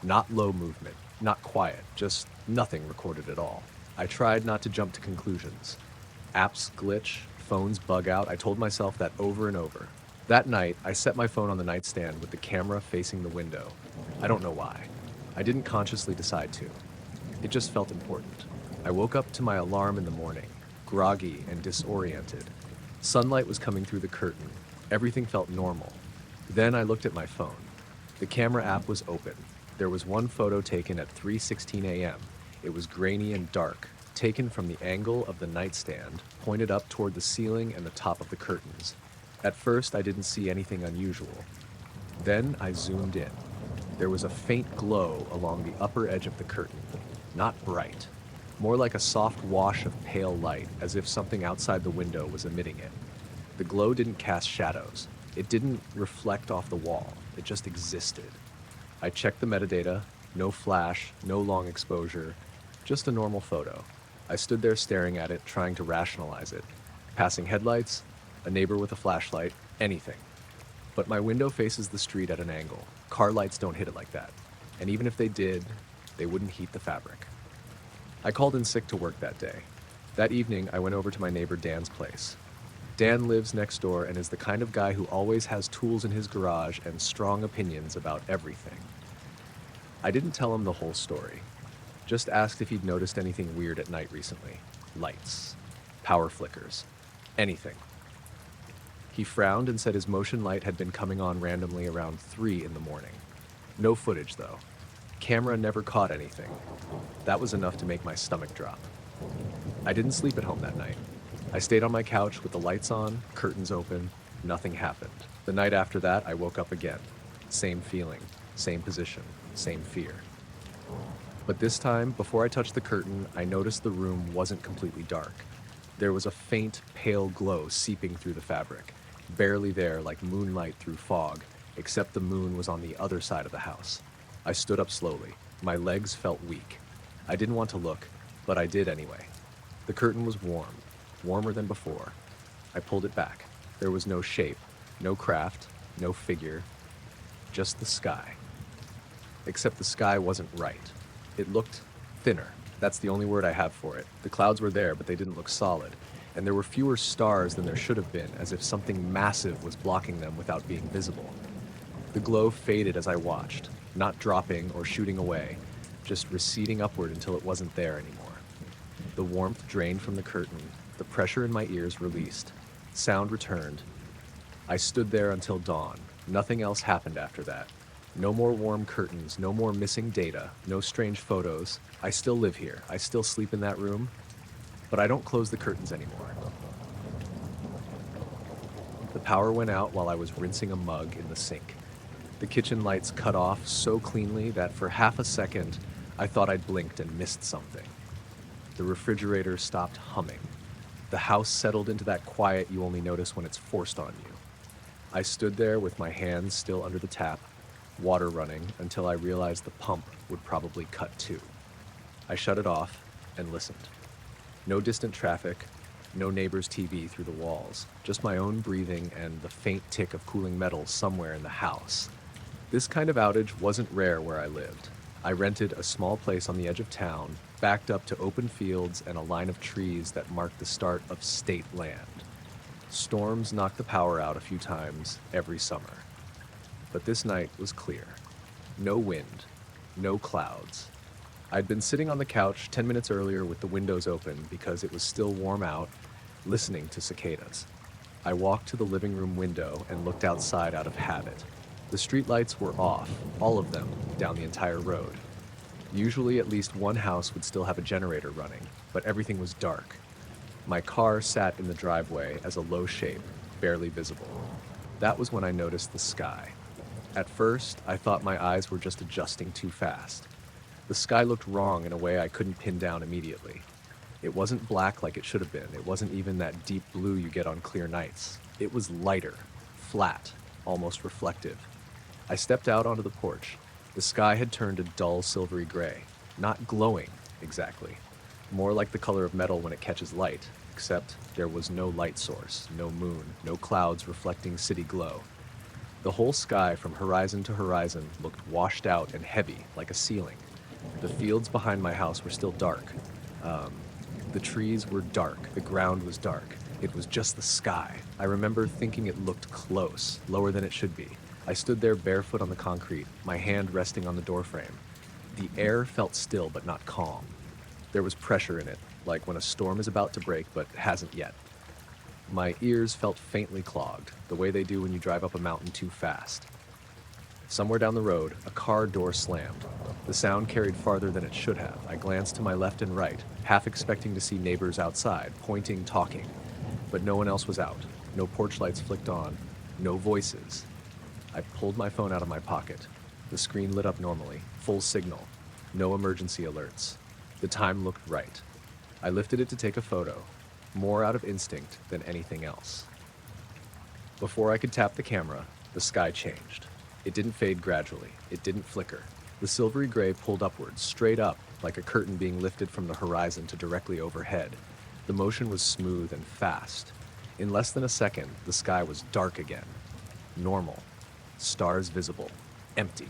Not low movement, not quiet, just nothing recorded at all. I tried not to jump to conclusions. Apps glitch, phones bug out. I told myself that over and over. That night, I set my phone on the nightstand with the camera facing the window. I don't know why. I didn't consciously decide to. It just felt important. I woke up to my alarm in the morning, groggy and disoriented. Sunlight was coming through the curtain. Everything felt normal. Then I looked at my phone. The camera app was open. There was one photo taken at 3:16 a.m. It was grainy and dark, taken from the angle of the nightstand, pointed up toward the ceiling and the top of the curtains. At first, I didn't see anything unusual. Then I zoomed in. There was a faint glow along the upper edge of the curtain. Not bright. More like a soft wash of pale light, as if something outside the window was emitting it. The glow didn't cast shadows. It didn't reflect off the wall. It just existed. I checked the metadata. No flash, no long exposure. Just a normal photo. I stood there staring at it, trying to rationalize it. Passing headlights, a neighbor with a flashlight, anything. But my window faces the street at an angle. Car lights don't hit it like that. And even if they did, they wouldn't heat the fabric. I called in sick to work that day. That evening, I went over to my neighbor Dan's place. Dan lives next door and is the kind of guy who always has tools in his garage and strong opinions about everything. I didn't tell him the whole story. Just asked if he'd noticed anything weird at night recently. Lights, power flickers, anything. He frowned and said his motion light had been coming on randomly around 3 in the morning. No footage, though. Camera never caught anything. That was enough to make my stomach drop. I didn't sleep at home that night. I stayed on my couch with the lights on, curtains open, nothing happened. The night after that, I woke up again. Same feeling, same position, same fear. But this time, before I touched the curtain, I noticed the room wasn't completely dark. There was a faint, pale glow seeping through the fabric, barely there like moonlight through fog, except the moon was on the other side of the house. I stood up slowly. My legs felt weak. I didn't want to look, but I did anyway. The curtain was warm, warmer than before. I pulled it back. There was no shape, no craft, no figure, just the sky. Except the sky wasn't right. It looked thinner. That's the only word I have for it. The clouds were there, but they didn't look solid. And there were fewer stars than there should have been, as if something massive was blocking them without being visible. The glow faded as I watched, not dropping or shooting away, just receding upward until it wasn't there anymore. The warmth drained from the curtain, the pressure in my ears released. Sound returned. I stood there until dawn. Nothing else happened after that. No more warm curtains, no more missing data, no strange photos. I still live here. I still sleep in that room, but I don't close the curtains anymore. The power went out while I was rinsing a mug in the sink. The kitchen lights cut off so cleanly that for half a second, I thought I'd blinked and missed something. The refrigerator stopped humming. The house settled into that quiet you only notice when it's forced on you. I stood there with my hands still under the tap, water running, until I realized the pump would probably cut too. I shut it off and listened. No distant traffic, no neighbor's TV through the walls, just my own breathing and the faint tick of cooling metal somewhere in the house. This kind of outage wasn't rare where I lived. I rented a small place on the edge of town, backed up to open fields and a line of trees that marked the start of state land. Storms knocked the power out a few times every summer. But this night was clear. No wind, no clouds. I'd been sitting on the couch 10 minutes earlier with the windows open because it was still warm out, listening to cicadas. I walked to the living room window and looked outside out of habit. The streetlights were off, all of them, down the entire road. Usually at least one house would still have a generator running, but everything was dark. My car sat in the driveway as a low shape, barely visible. That was when I noticed the sky. At first, I thought my eyes were just adjusting too fast. The sky looked wrong in a way I couldn't pin down immediately. It wasn't black like it should have been. It wasn't even that deep blue you get on clear nights. It was lighter, flat, almost reflective. I stepped out onto the porch. The sky had turned a dull silvery gray, not glowing exactly, more like the color of metal when it catches light, except there was no light source, no moon, no clouds reflecting city glow. The whole sky from horizon to horizon looked washed out and heavy like a ceiling. The fields behind my house were still dark. Um, the trees were dark, the ground was dark. It was just the sky. I remember thinking it looked close, lower than it should be. I stood there barefoot on the concrete, my hand resting on the doorframe. The air felt still but not calm. There was pressure in it, like when a storm is about to break but hasn't yet. My ears felt faintly clogged, the way they do when you drive up a mountain too fast. Somewhere down the road, a car door slammed. The sound carried farther than it should have. I glanced to my left and right, half expecting to see neighbors outside, pointing, talking. But no one else was out. No porch lights flicked on. No voices. I pulled my phone out of my pocket. The screen lit up normally, full signal. No emergency alerts. The time looked right. I lifted it to take a photo, more out of instinct than anything else. Before I could tap the camera, the sky changed. It didn't fade gradually. It didn't flicker. The silvery gray pulled upwards, straight up, like a curtain being lifted from the horizon to directly overhead. The motion was smooth and fast. In less than a second, the sky was dark again. Normal. Stars visible. Empty.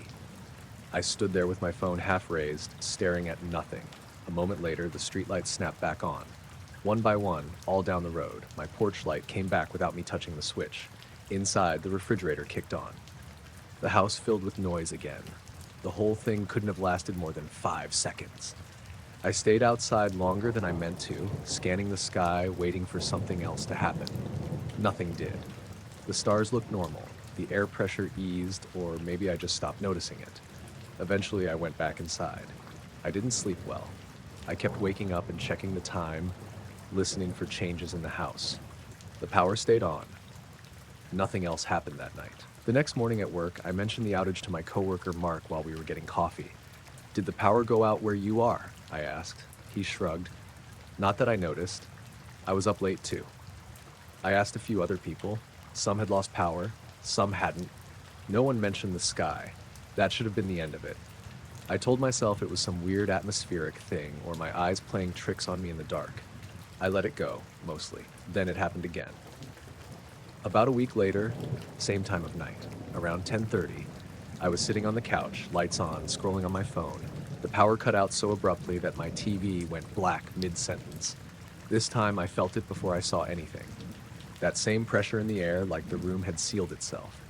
I stood there with my phone half raised, staring at nothing. A moment later, the streetlights snapped back on. One by one, all down the road, my porch light came back without me touching the switch. Inside, the refrigerator kicked on. The house filled with noise again. The whole thing couldn't have lasted more than 5 seconds. I stayed outside longer than I meant to, scanning the sky, waiting for something else to happen. Nothing did. The stars looked normal. The air pressure eased, or maybe I just stopped noticing it. Eventually, I went back inside. I didn't sleep well. I kept waking up and checking the time, listening for changes in the house. The power stayed on. Nothing else happened that night. The next morning at work, I mentioned the outage to my coworker Mark while we were getting coffee. "Did the power go out where you are?" I asked. He shrugged. "Not that I noticed. I was up late too." I asked a few other people. Some had lost power, some hadn't. No one mentioned the sky. That should have been the end of it. I told myself it was some weird atmospheric thing or my eyes playing tricks on me in the dark. I let it go, mostly. Then it happened again. About a week later, same time of night, around 10:30, I was sitting on the couch, lights on, scrolling on my phone. The power cut out so abruptly that my TV went black mid-sentence. This time I felt it before I saw anything. That same pressure in the air, like the room had sealed itself.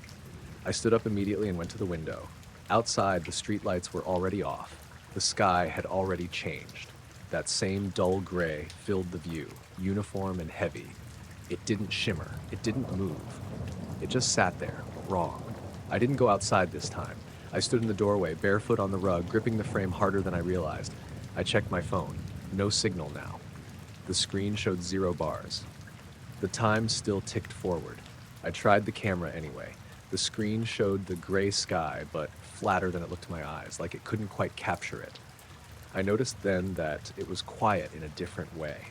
I stood up immediately and went to the window. Outside, the streetlights were already off. The sky had already changed. That same dull gray filled the view, uniform and heavy. It didn't shimmer. It didn't move. It just sat there, wrong. I didn't go outside this time. I stood in the doorway, barefoot on the rug, gripping the frame harder than I realized. I checked my phone. No signal now. The screen showed 0 bars. The time still ticked forward. I tried the camera anyway. The screen showed the gray sky, but flatter than it looked to my eyes, like it couldn't quite capture it. I noticed then that it was quiet in a different way.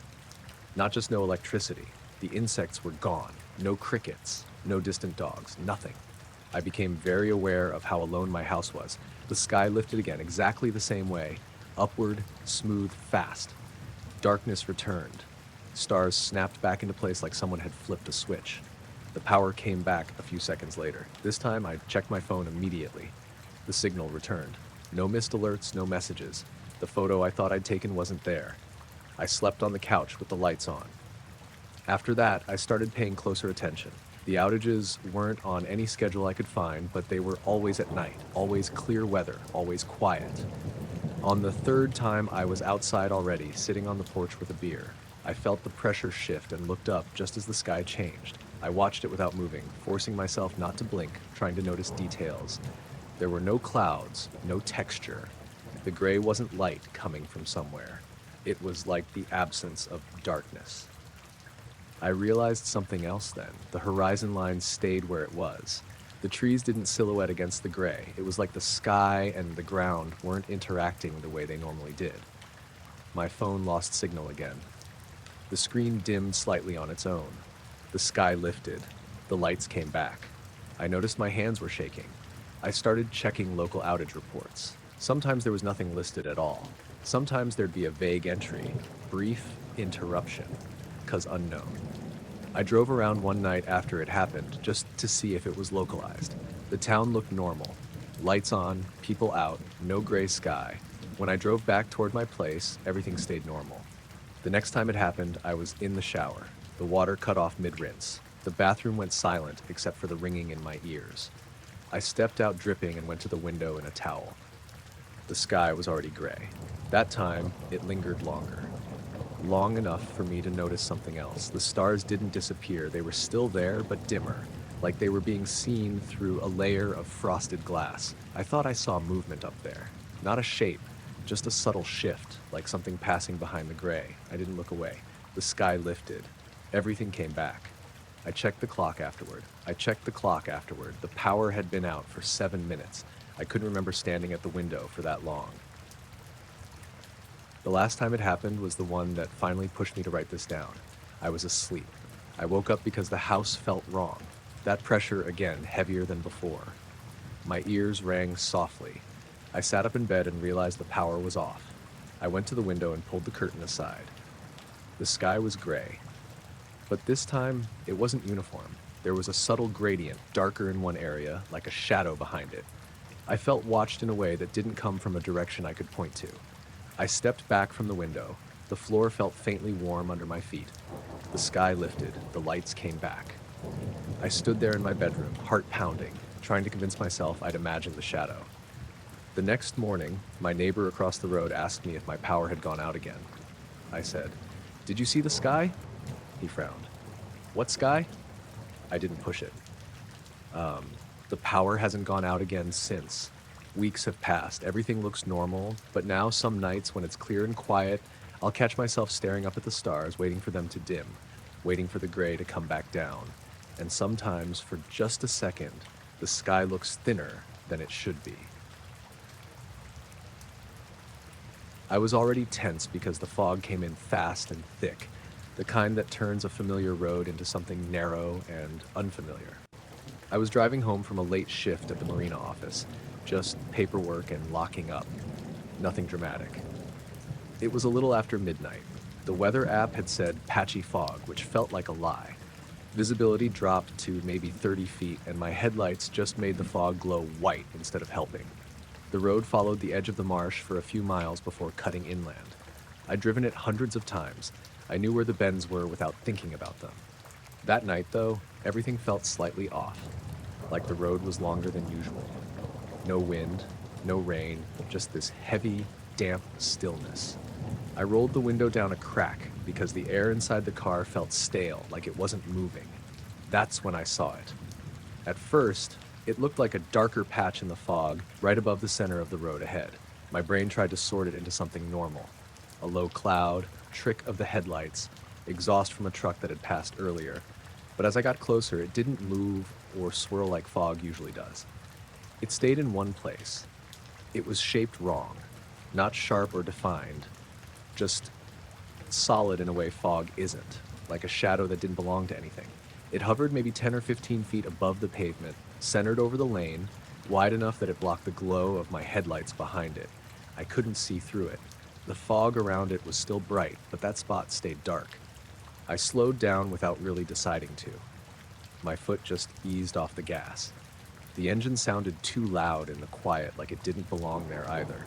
Not just no electricity. The insects were gone. No crickets, no distant dogs, nothing. I became very aware of how alone my house was. The sky lifted again, exactly the same way. Upward, smooth, fast. Darkness returned. Stars snapped back into place like someone had flipped a switch. The power came back a few seconds later. This time, I checked my phone immediately. The signal returned. No missed alerts, no messages. The photo I thought I'd taken wasn't there. I slept on the couch with the lights on. After that, I started paying closer attention. The outages weren't on any schedule I could find, but they were always at night, always clear weather, always quiet. On the third time I was outside already, sitting on the porch with a beer. I felt the pressure shift and looked up just as the sky changed. I watched it without moving, forcing myself not to blink, trying to notice details. There were no clouds, no texture. The gray wasn't light coming from somewhere. It was like the absence of darkness. I realized something else then. The horizon line stayed where it was. The trees didn't silhouette against the gray. It was like the sky and the ground weren't interacting the way they normally did. My phone lost signal again. The screen dimmed slightly on its own. The sky lifted. The lights came back. I noticed my hands were shaking. I started checking local outage reports. Sometimes there was nothing listed at all. Sometimes there'd be a vague entry, brief interruption, 'cause unknown. I drove around one night after it happened just to see if it was localized. The town looked normal. Lights on, people out, no gray sky. When I drove back toward my place, everything stayed normal. The next time it happened, I was in the shower. The water cut off mid-rinse. The bathroom went silent except for the ringing in my ears. I stepped out dripping and went to the window in a towel. The sky was already gray. That time, it lingered longer. Long enough for me to notice something else. The stars didn't disappear. They were still there, but dimmer, like they were being seen through a layer of frosted glass. I thought I saw movement up there. Not a shape, just a subtle shift, like something passing behind the gray. I didn't look away. The sky lifted. Everything came back. I checked the clock afterward. The power had been out for 7 minutes. I couldn't remember standing at the window for that long. The last time it happened was the one that finally pushed me to write this down. I was asleep. I woke up because the house felt wrong. That pressure again, heavier than before. My ears rang softly. I sat up in bed and realized the power was off. I went to the window and pulled the curtain aside. The sky was gray. But this time, it wasn't uniform. There was a subtle gradient, darker in one area, like a shadow behind it. I felt watched in a way that didn't come from a direction I could point to. I stepped back from the window. The floor felt faintly warm under my feet. The sky lifted. The lights came back. I stood there in my bedroom, heart pounding, trying to convince myself I'd imagined the shadow. The next morning, my neighbor across the road asked me if my power had gone out again. I said, "Did you see the sky?" He frowned. "What sky?" I didn't push it. The power hasn't gone out again since. Weeks have passed. Everything looks normal, but now some nights when it's clear and quiet, I'll catch myself staring up at the stars, waiting for them to dim, waiting for the gray to come back down. And sometimes, for just a second, the sky looks thinner than it should be. I was already tense because the fog came in fast and thick, the kind that turns a familiar road into something narrow and unfamiliar. I was driving home from a late shift at the marina office, just paperwork and locking up. Nothing dramatic. It was a little after midnight. The weather app had said patchy fog, which felt like a lie. Visibility dropped to maybe 30 feet, and my headlights just made the fog glow white instead of helping. The road followed the edge of the marsh for a few miles before cutting inland. I'd driven it hundreds of times. I knew where the bends were without thinking about them. That night, though, everything felt slightly off, like the road was longer than usual. No wind, no rain, just this heavy, damp stillness. I rolled the window down a crack because the air inside the car felt stale, like it wasn't moving. That's when I saw it. At first, it looked like a darker patch in the fog right above the center of the road ahead. My brain tried to sort it into something normal. A low cloud, trick of the headlights, exhaust from a truck that had passed earlier. But as I got closer, it didn't move or swirl like fog usually does. It stayed in one place. It was shaped wrong, not sharp or defined, just solid in a way fog isn't, like a shadow that didn't belong to anything. It hovered maybe 10 or 15 feet above the pavement, centered over the lane, wide enough that it blocked the glow of my headlights behind it. I couldn't see through it. The fog around it was still bright, but that spot stayed dark. I slowed down without really deciding to. My foot just eased off the gas. The engine sounded too loud in the quiet, like it didn't belong there either.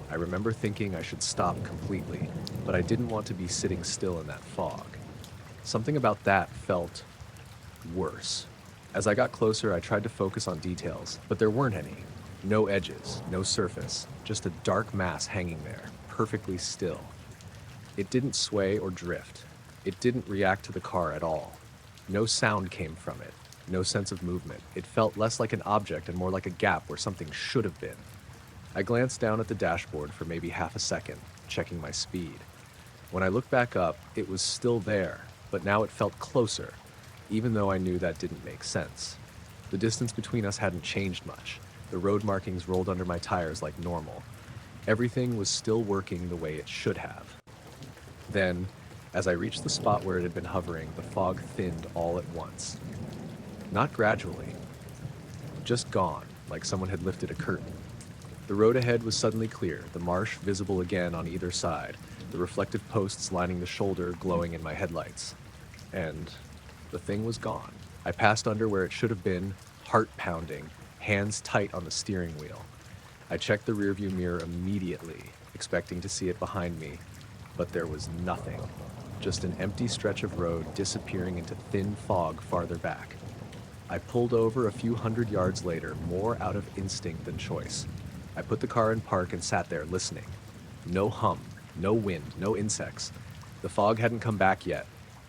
I remember thinking I should stop completely, but I didn't want to be sitting still in that fog. Something about that felt worse. As I got closer, I tried to focus on details, but there weren't any. No edges, no surface, just a dark mass hanging there, perfectly still. It didn't sway or drift. It didn't react to the car at all. No sound came from it, no sense of movement. It felt less like an object and more like a gap where something should have been. I glanced down at the dashboard for maybe half a second, checking my speed. When I looked back up, it was still there, but now it felt closer, even though I knew that didn't make sense. The distance between us hadn't changed much. The road markings rolled under my tires like normal. Everything was still working the way it should have. Then, as I reached the spot where it had been hovering, the fog thinned all at once. Not gradually, just gone, like someone had lifted a curtain. The road ahead was suddenly clear, the marsh visible again on either side, the reflective posts lining the shoulder glowing in my headlights. And the thing was gone. I passed under where it should have been, heart pounding, hands tight on the steering wheel. I checked the rearview mirror immediately, expecting to see it behind me, but there was nothing. Just an empty stretch of road disappearing into thin fog farther back. I pulled over a few hundred yards later, more out of instinct than choice. I put the car in park and sat there listening. No hum, no wind, no insects. The fog hadn't come back yet,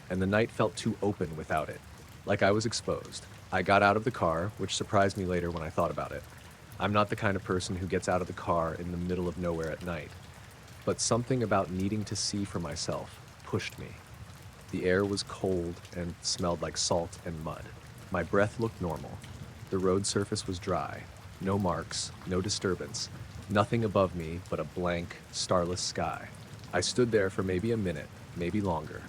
and the night felt too open without it, like I was exposed. I got out of the car, which surprised me later when I thought about it. I'm not the kind of person who gets out of the car in the middle of nowhere at night, but something about needing to see for myself pushed me. The air was cold and smelled like salt and mud. My breath looked normal. The road surface was dry. No marks, no disturbance, nothing above me but a blank, starless sky. I stood there for maybe a minute, maybe longer.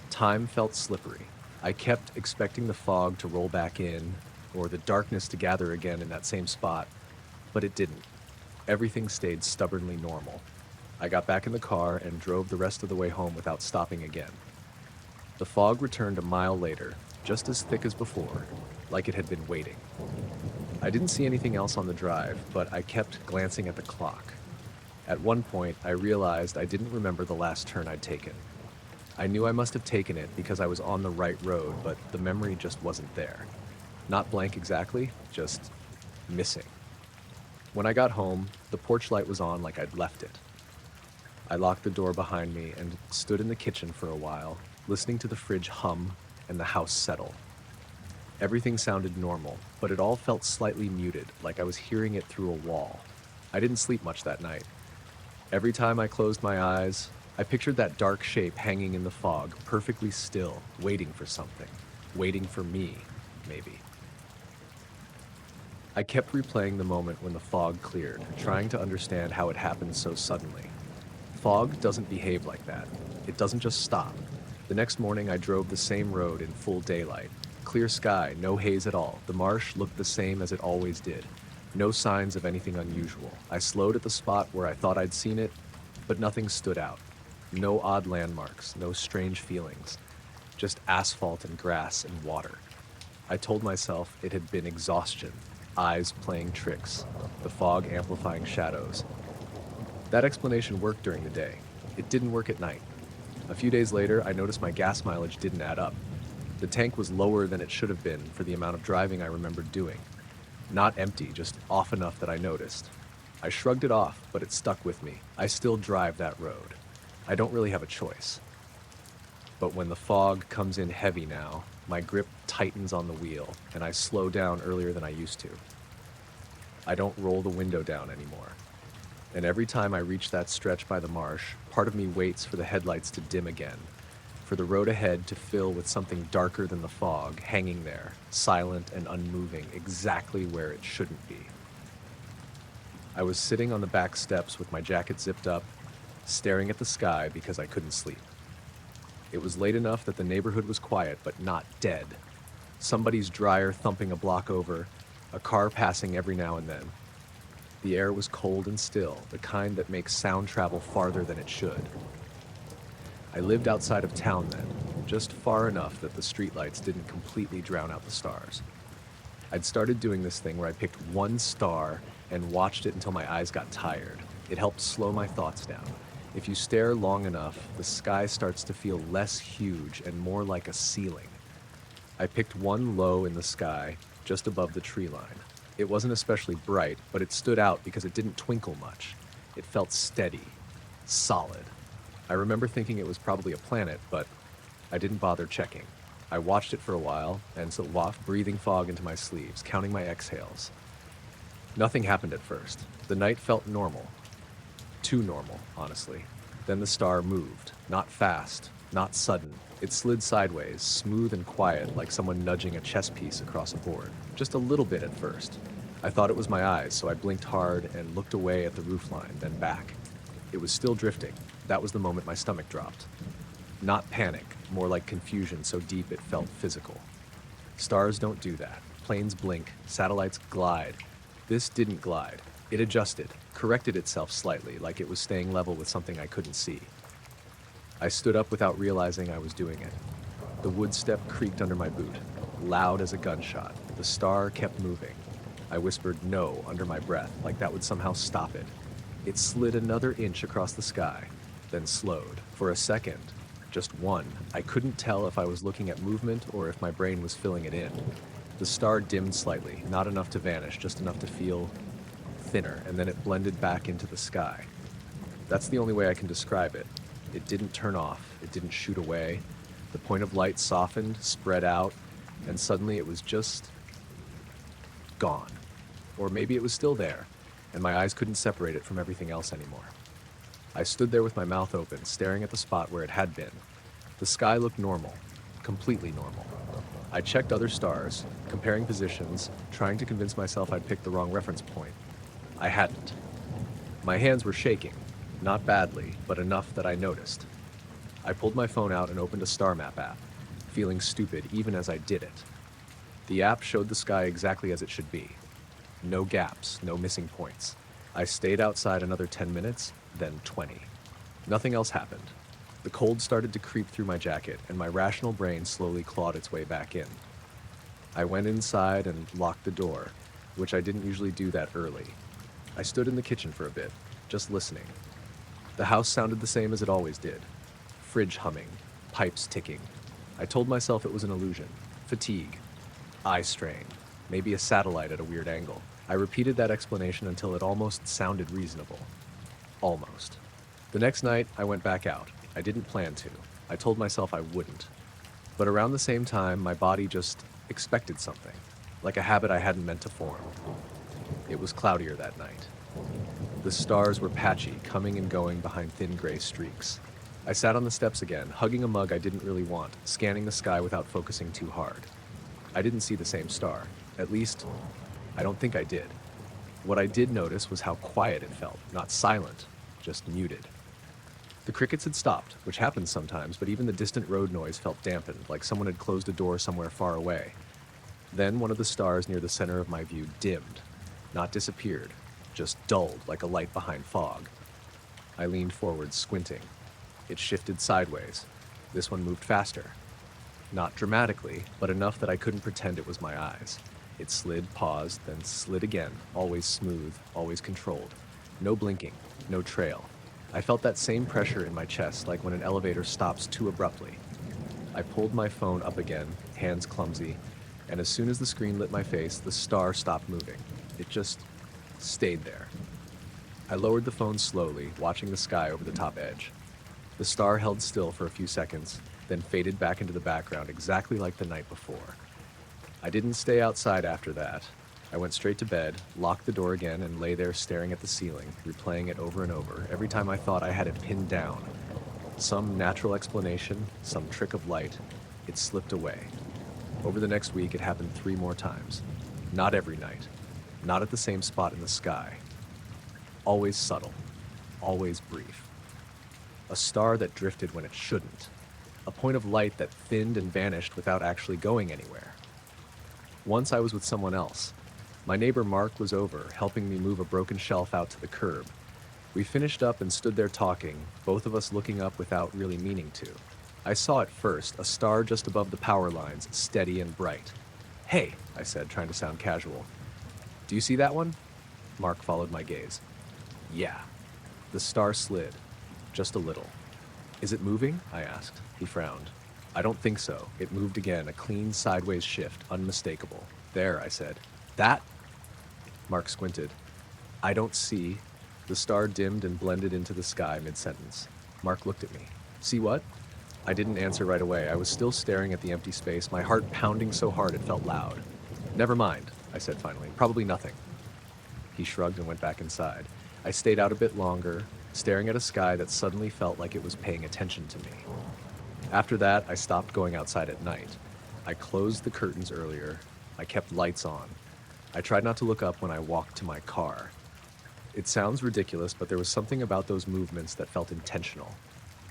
Time felt slippery. I kept expecting the fog to roll back in, or the darkness to gather again in that same spot, but it didn't. Everything stayed stubbornly normal. I got back in the car and drove the rest of the way home without stopping again. The fog returned a mile later, just as thick as before, like it had been waiting. I didn't see anything else on the drive, but I kept glancing at the clock. At one point, I realized I didn't remember the last turn I'd taken. I knew I must have taken it because I was on the right road, but the memory just wasn't there. Not blank exactly, just missing. When I got home, the porch light was on like I'd left it. I locked the door behind me and stood in the kitchen for a while, listening to the fridge hum and the house settle. Everything sounded normal, but it all felt slightly muted, like I was hearing it through a wall. I didn't sleep much that night. Every time I closed my eyes, I pictured that dark shape hanging in the fog, perfectly still, waiting for something. Waiting for me, maybe. I kept replaying the moment when the fog cleared, trying to understand how it happened so suddenly. Fog doesn't behave like that. It doesn't just stop. The next morning I drove the same road in full daylight. Clear sky, no haze at all. The marsh looked the same as it always did. No signs of anything unusual. I slowed at the spot where I thought I'd seen it, but nothing stood out. No odd landmarks, no strange feelings. Just asphalt and grass and water. I told myself it had been exhaustion, eyes playing tricks, the fog amplifying shadows. That explanation worked during the day. It didn't work at night. A few days later, I noticed my gas mileage didn't add up. The tank was lower than it should have been for the amount of driving I remembered doing. Not empty, just off enough that I noticed. I shrugged it off, but it stuck with me. I still drive that road. I don't really have a choice. But when the fog comes in heavy now, my grip tightens on the wheel, and I slow down earlier than I used to. I don't roll the window down anymore. And every time I reach that stretch by the marsh, part of me waits for the headlights to dim again, for the road ahead to fill with something darker than the fog, hanging there, silent and unmoving, exactly where it shouldn't be. I was sitting on the back steps with my jacket zipped up, staring at the sky because I couldn't sleep. It was late enough that the neighborhood was quiet, but not dead. Somebody's dryer thumping a block over, a car passing every now and then. The air was cold and still, the kind that makes sound travel farther than it should. I lived outside of town then, just far enough that the streetlights didn't completely drown out the stars. I'd started doing this thing where I picked one star and watched it until my eyes got tired. It helped slow my thoughts down. If you stare long enough, the sky starts to feel less huge and more like a ceiling. I picked one low in the sky, just above the tree line. It wasn't especially bright, but it stood out because it didn't twinkle much. It felt steady, solid. I remember thinking it was probably a planet, but I didn't bother checking. I watched it for a while and waft breathing fog into my sleeves, counting my exhales. Nothing happened at first. The night felt normal. Too normal, honestly. Then the star moved, not fast, Not sudden. It slid sideways, smooth and quiet, like someone nudging a chess piece across a board. Just a little bit at first. I thought it was my eyes, so I blinked hard and looked away at the roofline, then back. It was still drifting. That was the moment my stomach dropped. Not panic, more like confusion so deep it felt physical. Stars don't do that. Planes blink, satellites glide. This didn't glide. It adjusted, corrected itself slightly, like it was staying level with something I couldn't see. I stood up without realizing I was doing it. The wood step creaked under my boot, loud as a gunshot. The star kept moving. I whispered no under my breath, like that would somehow stop it. It slid another inch across the sky, then slowed. For a second, just one, I couldn't tell if I was looking at movement or if my brain was filling it in. The star dimmed slightly, not enough to vanish, just enough to feel thinner, and then it blended back into the sky. That's the only way I can describe it. It didn't turn off, it didn't shoot away. The point of light softened, spread out, and suddenly it was just gone. Or maybe it was still there, and my eyes couldn't separate it from everything else anymore. I stood there with my mouth open, staring at the spot where it had been. The sky looked normal, completely normal. I checked other stars, comparing positions, trying to convince myself I'd picked the wrong reference point. I hadn't. My hands were shaking, not badly, but enough that I noticed. I pulled my phone out and opened a star map app, feeling stupid even as I did it. The app showed the sky exactly as it should be. No gaps, no missing points. I stayed outside another 10 minutes, then 20. Nothing else happened. The cold started to creep through my jacket, and my rational brain slowly clawed its way back in. I went inside and locked the door, which I didn't usually do that early. I stood in the kitchen for a bit, just listening. The house sounded the same as it always did. Fridge humming, pipes ticking. I told myself it was an illusion. Fatigue, eye strain, maybe a satellite at a weird angle. I repeated that explanation until it almost sounded reasonable. Almost. The next night, I went back out. I didn't plan to. I told myself I wouldn't. But around the same time, my body just expected something, like a habit I hadn't meant to form. It was cloudier that night. The stars were patchy, coming and going behind thin gray streaks. I sat on the steps again, hugging a mug I didn't really want, scanning the sky without focusing too hard. I didn't see the same star. At least, I don't think I did. What I did notice was how quiet it felt, not silent, just muted. The crickets had stopped, which happens sometimes, but even the distant road noise felt dampened, like someone had closed a door somewhere far away. Then one of the stars near the center of my view dimmed, not disappeared, just dulled like a light behind fog. I leaned forward, squinting. It shifted sideways. This one moved faster. Not dramatically, but enough that I couldn't pretend it was my eyes. It slid, paused, then slid again, always smooth, always controlled. No blinking, no trail. I felt that same pressure in my chest, like when an elevator stops too abruptly. I pulled my phone up again, hands clumsy, and as soon as the screen lit my face, the star stopped moving. It just stayed there. I lowered the phone slowly, watching the sky over the top edge. The star held still for a few seconds, then faded back into the background exactly like the night before. I didn't stay outside after that. I went straight to bed, locked the door again, and lay there staring at the ceiling, replaying it over and over, every time I thought I had it pinned down. Some natural explanation, some trick of light, it slipped away. Over the next week, it happened 3 more times. Not every night. Not at the same spot in the sky. Always subtle. Always brief. A star that drifted when it shouldn't. A point of light that thinned and vanished without actually going anywhere. Once I was with someone else. My neighbor Mark was over, helping me move a broken shelf out to the curb. We finished up and stood there talking, both of us looking up without really meaning to. I saw at first a star just above the power lines, steady and bright. "Hey," I said, trying to sound casual. "Do you see that one?" Mark followed my gaze. "Yeah." The star slid, just a little. "Is it moving?" I asked. He frowned. "I don't think so." It moved again, a clean sideways shift, unmistakable. "There," I said. "That?" Mark squinted. "I don't see." The star dimmed and blended into the sky mid-sentence. Mark looked at me. "See what?" I didn't answer right away. I was still staring at the empty space, my heart pounding so hard it felt loud. "Never mind," I said finally. "Probably nothing." He shrugged and went back inside. I stayed out a bit longer, staring at a sky that suddenly felt like it was paying attention to me. After that, I stopped going outside at night. I closed the curtains earlier. I kept lights on. I tried not to look up when I walked to my car. It sounds ridiculous, but there was something about those movements that felt intentional.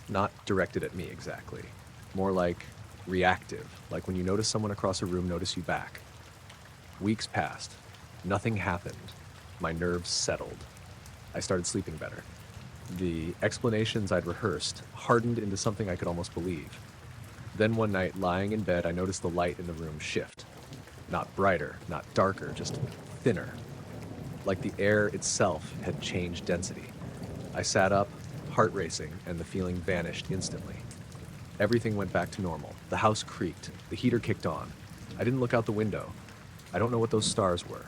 Not directed at me exactly. More like reactive, like when you notice someone across a room notice you back. Weeks passed. Nothing happened. My nerves settled. I started sleeping better. The explanations I'd rehearsed hardened into something I could almost believe. Then one night, lying in bed, I noticed the light in the room shift. Not brighter, not darker, just thinner. Like the air itself had changed density. I sat up, heart racing, and the feeling vanished instantly. Everything went back to normal. The house creaked. The heater kicked on. I didn't look out the window. I don't know what those stars were.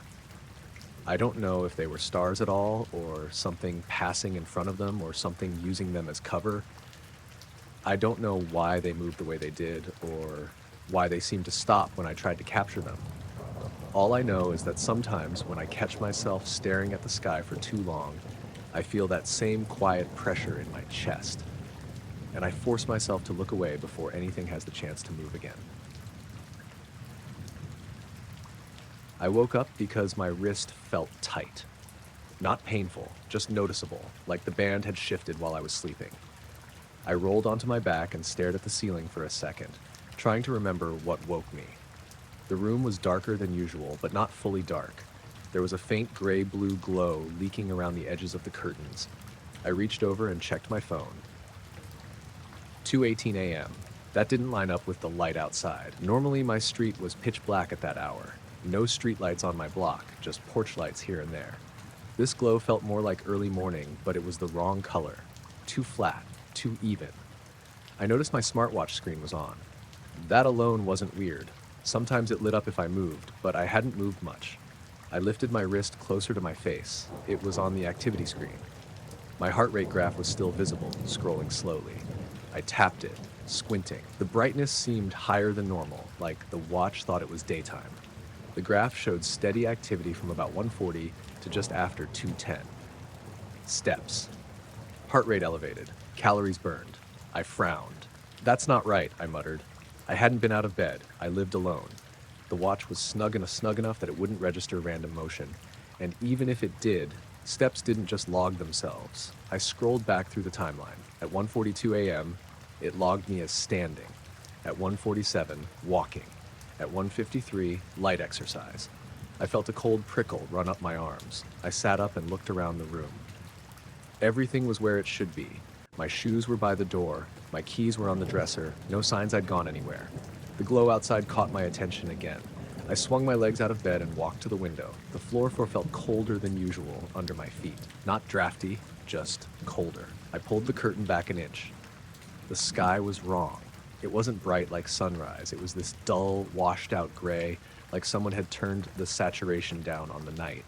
I don't know if they were stars at all, or something passing in front of them, or something using them as cover. I don't know why they moved the way they did, or why they seemed to stop when I tried to capture them. All I know is that sometimes when I catch myself staring at the sky for too long, I feel that same quiet pressure in my chest, and I force myself to look away before anything has the chance to move again. I woke up because my wrist felt tight. Not painful, just noticeable, like the band had shifted while I was sleeping. I rolled onto my back and stared at the ceiling for a second, trying to remember what woke me. The room was darker than usual, but not fully dark. There was a faint gray-blue glow leaking around the edges of the curtains. I reached over and checked my phone. 2:18 a.m. That didn't line up with the light outside. Normally, my street was pitch black at that hour. No streetlights on my block, just porch lights here and there. This glow felt more like early morning, but it was the wrong color. Too flat, too even. I noticed my smartwatch screen was on. That alone wasn't weird. Sometimes it lit up if I moved, but I hadn't moved much. I lifted my wrist closer to my face. It was on the activity screen. My heart rate graph was still visible, scrolling slowly. I tapped it, squinting. The brightness seemed higher than normal, like the watch thought it was daytime. The graph showed steady activity from about 140 to just after 210. Steps. Heart rate elevated. Calories burned. I frowned. "That's not right," I muttered. I hadn't been out of bed. I lived alone. The watch was snug enough that it wouldn't register random motion. And even if it did, steps didn't just log themselves. I scrolled back through the timeline. At 1:42 a.m., it logged me as standing. At 1:47, walking. At 1:53, light exercise. I felt a cold prickle run up my arms. I sat up and looked around the room. Everything was where it should be. My shoes were by the door. My keys were on the dresser. No signs I'd gone anywhere. The glow outside caught my attention again. I swung my legs out of bed and walked to the window. The floor felt colder than usual under my feet. Not drafty, just colder. I pulled the curtain back an inch. The sky was wrong. It wasn't bright like sunrise. It was this dull, washed-out gray, like someone had turned the saturation down on the night.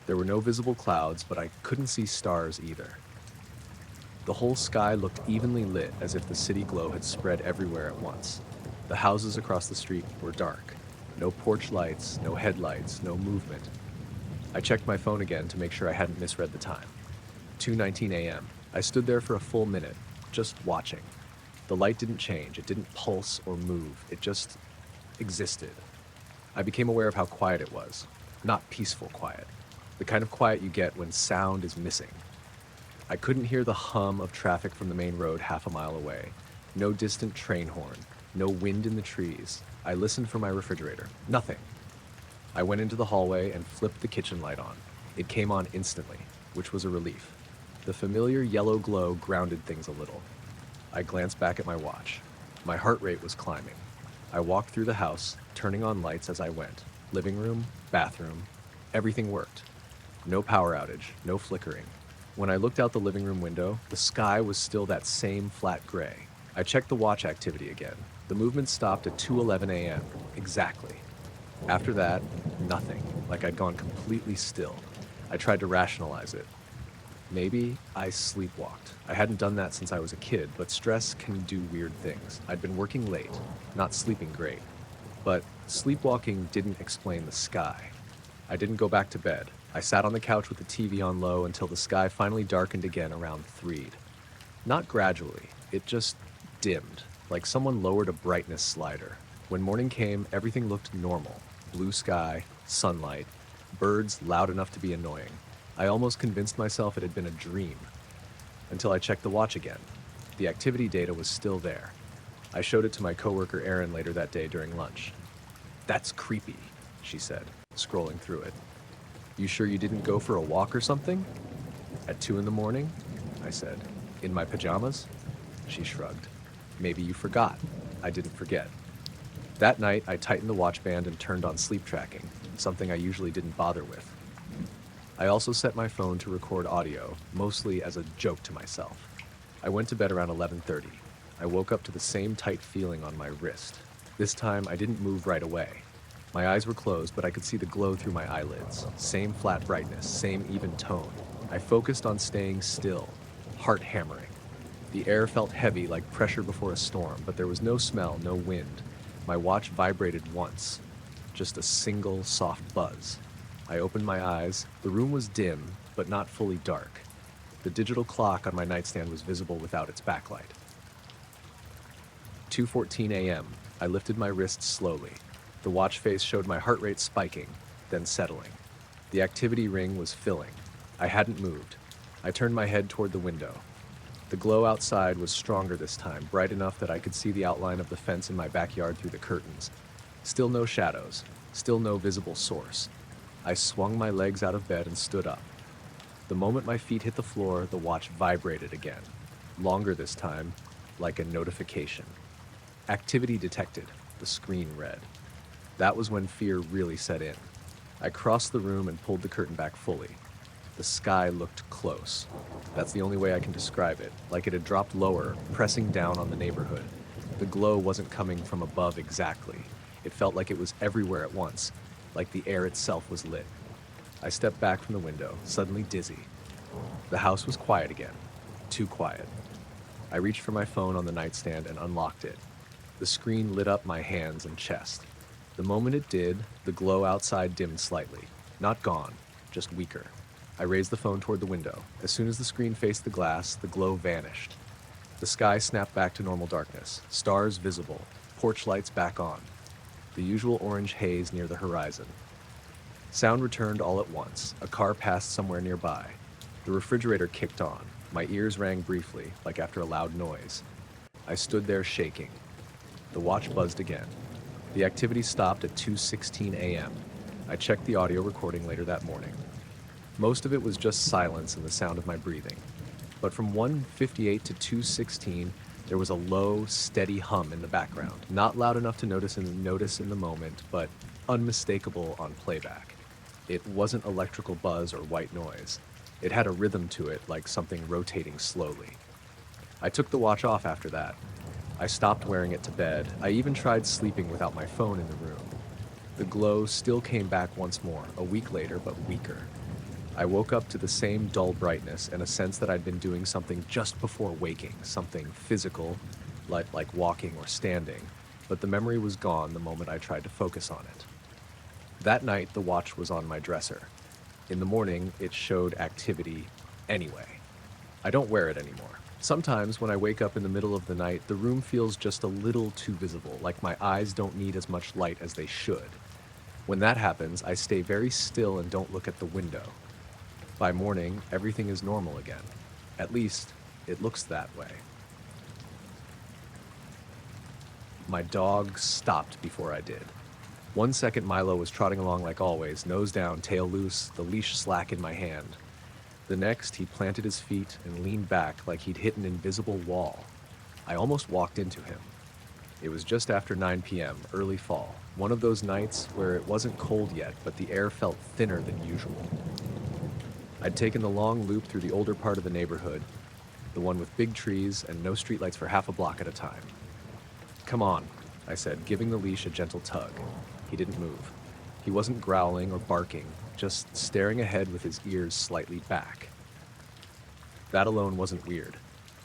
There were no visible clouds, but I couldn't see stars either. The whole sky looked evenly lit, as if the city glow had spread everywhere at once. The houses across the street were dark. No porch lights, no headlights, no movement. I checked my phone again to make sure I hadn't misread the time. 2:19 a.m. I stood there for a full minute, just watching. The light didn't change, it didn't pulse or move, it just existed. I became aware of how quiet it was. Not peaceful quiet. The kind of quiet you get when sound is missing. I couldn't hear the hum of traffic from the main road half a mile away. No distant train horn. No wind in the trees. I listened for my refrigerator. Nothing. I went into the hallway and flipped the kitchen light on. It came on instantly, which was a relief. The familiar yellow glow grounded things a little. I glanced back at my watch. My heart rate was climbing. I walked through the house, turning on lights as I went. Living room, bathroom, everything worked. No power outage, no flickering. When I looked out the living room window, the sky was still that same flat gray. I checked the watch activity again. The movement stopped at 2:11 a.m. Exactly. After that, nothing, like I'd gone completely still. I tried to rationalize it. Maybe I sleepwalked. I hadn't done that since I was a kid, but stress can do weird things. I'd been working late, not sleeping great. But sleepwalking didn't explain the sky. I didn't go back to bed. I sat on the couch with the TV on low until the sky finally darkened again around 3. Not gradually, it just dimmed. like someone lowered a brightness slider. When morning came, everything looked normal. Blue sky, sunlight, birds loud enough to be annoying. I almost convinced myself it had been a dream, until I checked the watch again. The activity data was still there. I showed it to my coworker Erin later that day during lunch. "That's creepy," she said, scrolling through it. "You sure you didn't go for a walk or something?" "At 2 in the morning?" I said. "In my pajamas?" She shrugged. "Maybe you forgot." I didn't forget. That night, I tightened the watch band and turned on sleep tracking, something I usually didn't bother with. I also set my phone to record audio, mostly as a joke to myself. I went to bed around 11:30. I woke up to the same tight feeling on my wrist. This time, I didn't move right away. My eyes were closed, but I could see the glow through my eyelids. Same flat brightness, same even tone. I focused on staying still, heart hammering. The air felt heavy like pressure before a storm, but there was no smell, no wind. My watch vibrated once, just a single soft buzz. I opened my eyes. The room was dim, but not fully dark. The digital clock on my nightstand was visible without its backlight. 2:14 a.m. I lifted my wrist slowly. The watch face showed my heart rate spiking, then settling. The activity ring was filling. I hadn't moved. I turned my head toward the window. The glow outside was stronger this time, bright enough that I could see the outline of the fence in my backyard through the curtains. Still no shadows, still no visible source. I swung my legs out of bed and stood up. The moment my feet hit the floor, the watch vibrated again. Longer this time, like a notification. "Activity detected," the screen read. That was when fear really set in. I crossed the room and pulled the curtain back fully. The sky looked close. That's the only way I can describe it, like it had dropped lower, pressing down on the neighborhood. The glow wasn't coming from above exactly. It felt like it was everywhere at once, like the air itself was lit. I stepped back from the window, suddenly dizzy. The house was quiet again. Too quiet. I reached for my phone on the nightstand and unlocked it. The screen lit up my hands and chest. The moment it did, the glow outside dimmed slightly. Not gone, just weaker. I raised the phone toward the window. As soon as the screen faced the glass, the glow vanished. The sky snapped back to normal darkness, stars visible, porch lights back on. The usual orange haze near the horizon. Sound returned all at once. A car passed somewhere nearby. The refrigerator kicked on. My ears rang briefly, like after a loud noise. I stood there shaking. The watch buzzed again. The activity stopped at 2:16 a.m. I checked the audio recording later that morning. Most of it was just silence and the sound of my breathing. But from 1:58 to 2:16, there was a low, steady hum in the background. Not loud enough to notice in the moment, but unmistakable on playback. It wasn't electrical buzz or white noise. It had a rhythm to it, like something rotating slowly. I took the watch off after that. I stopped wearing it to bed. I even tried sleeping without my phone in the room. The glow still came back once more, a week later, but weaker. I woke up to the same dull brightness and a sense that I'd been doing something just before waking, something physical, like walking or standing, but the memory was gone the moment I tried to focus on it. That night, the watch was on my dresser. In the morning, it showed activity anyway. I don't wear it anymore. Sometimes when I wake up in the middle of the night, the room feels just a little too visible, like my eyes don't need as much light as they should. When that happens, I stay very still and don't look at the window. By morning, everything is normal again. At least, it looks that way. My dog stopped before I did. 1 second, Milo was trotting along like always, nose down, tail loose, the leash slack in my hand. The next, he planted his feet and leaned back like he'd hit an invisible wall. I almost walked into him. It was just after 9 p.m., early fall, one of those nights where it wasn't cold yet, but the air felt thinner than usual. I'd taken the long loop through the older part of the neighborhood, the one with big trees and no streetlights for half a block at a time. "Come on," I said, giving the leash a gentle tug. He didn't move. He wasn't growling or barking, just staring ahead with his ears slightly back. That alone wasn't weird.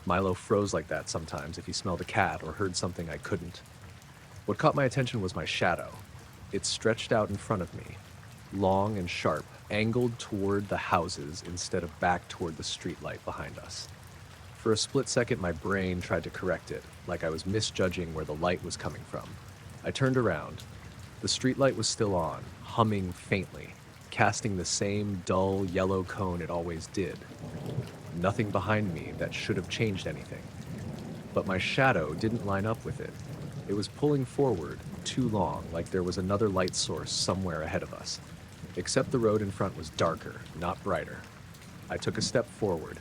Milo froze like that sometimes if he smelled a cat or heard something I couldn't. What caught my attention was my shadow. It stretched out in front of me, long and sharp, angled toward the houses instead of back toward the streetlight behind us. For a split second, my brain tried to correct it, like I was misjudging where the light was coming from. I turned around. The streetlight was still on, humming faintly, casting the same dull yellow cone it always did. Nothing behind me that should have changed anything. But my shadow didn't line up with it. It was pulling forward too long, like there was another light source somewhere ahead of us. Except the road in front was darker, not brighter. I took a step forward.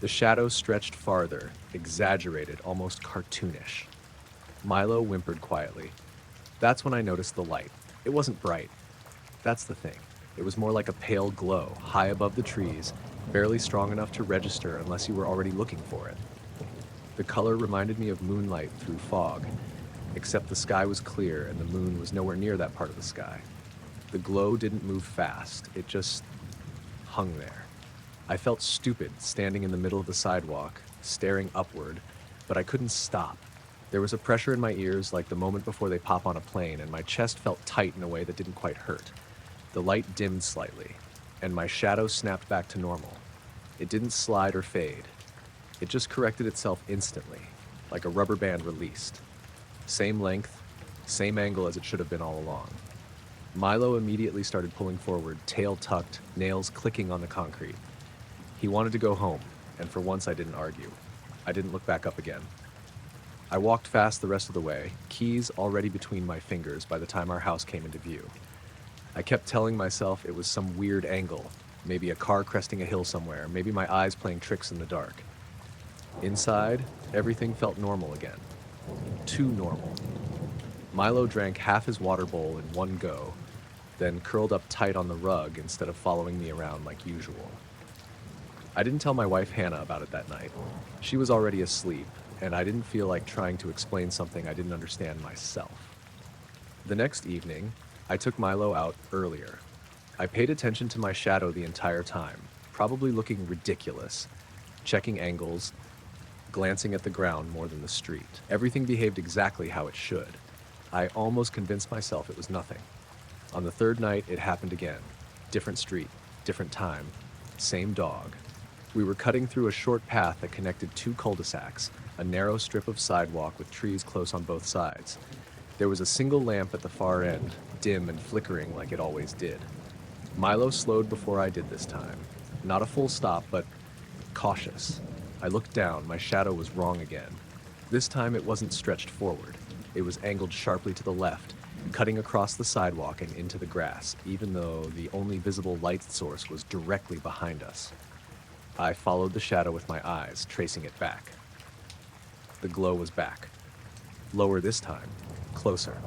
The shadow stretched farther, exaggerated, almost cartoonish. Milo whimpered quietly. That's when I noticed the light. It wasn't bright. That's the thing. It was more like a pale glow, high above the trees, barely strong enough to register unless you were already looking for it. The color reminded me of moonlight through fog, except the sky was clear and the moon was nowhere near that part of the sky. The glow didn't move fast, it just hung there. I felt stupid standing in the middle of the sidewalk, staring upward, but I couldn't stop. There was a pressure in my ears like the moment before they pop on a plane, and my chest felt tight in a way that didn't quite hurt. The light dimmed slightly, and my shadow snapped back to normal. It didn't slide or fade. It just corrected itself instantly, like a rubber band released. Same length, same angle as it should have been all along. Milo immediately started pulling forward, tail tucked, nails clicking on the concrete. He wanted to go home, and for once I didn't argue. I didn't look back up again. I walked fast the rest of the way, keys already between my fingers by the time our house came into view. I kept telling myself it was some weird angle, maybe a car cresting a hill somewhere, maybe my eyes playing tricks in the dark. Inside, everything felt normal again. Too normal. Milo drank half his water bowl in one go, then curled up tight on the rug instead of following me around like usual. I didn't tell my wife Hannah about it that night. She was already asleep, and I didn't feel like trying to explain something I didn't understand myself. The next evening, I took Milo out earlier. I paid attention to my shadow the entire time, probably looking ridiculous, checking angles, glancing at the ground more than the street. Everything behaved exactly how it should. I almost convinced myself it was nothing. On the third night, it happened again. Different street, different time, same dog. We were cutting through a short path that connected two cul-de-sacs, a narrow strip of sidewalk with trees close on both sides. There was a single lamp at the far end, dim and flickering like it always did. Milo slowed before I did this time. Not a full stop, but cautious. I looked down, my shadow was wrong again. This time it wasn't stretched forward. It was angled sharply to the left, cutting across the sidewalk and into the grass, even though the only visible light source was directly behind us. I followed the shadow with my eyes, tracing it back. The glow was back. Lower this time, closer.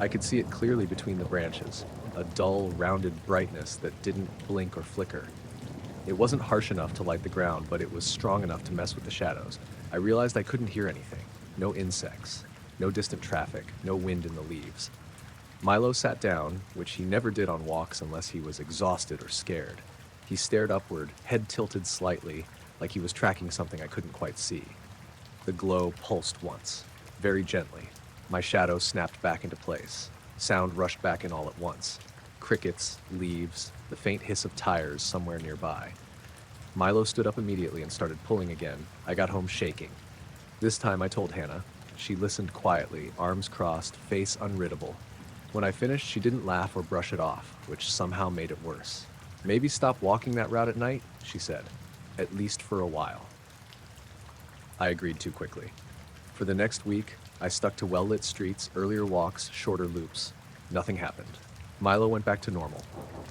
I could see it clearly between the branches, a dull, rounded brightness that didn't blink or flicker. It wasn't harsh enough to light the ground, but it was strong enough to mess with the shadows. I realized I couldn't hear anything. No insects, no distant traffic, no wind in the leaves. Milo sat down, which he never did on walks unless he was exhausted or scared. He stared upward, head tilted slightly, like he was tracking something I couldn't quite see. The glow pulsed once, very gently. My shadow snapped back into place. Sound rushed back in all at once. Crickets, leaves, the faint hiss of tires somewhere nearby. Milo stood up immediately and started pulling again. I got home shaking. This time I told Hannah. She listened quietly, arms crossed, face unriddable. When I finished, she didn't laugh or brush it off, which somehow made it worse. Maybe stop walking that route at night, she said. At least for a while. I agreed too quickly. For the next week, I stuck to well-lit streets, earlier walks, shorter loops. Nothing happened. Milo went back to normal.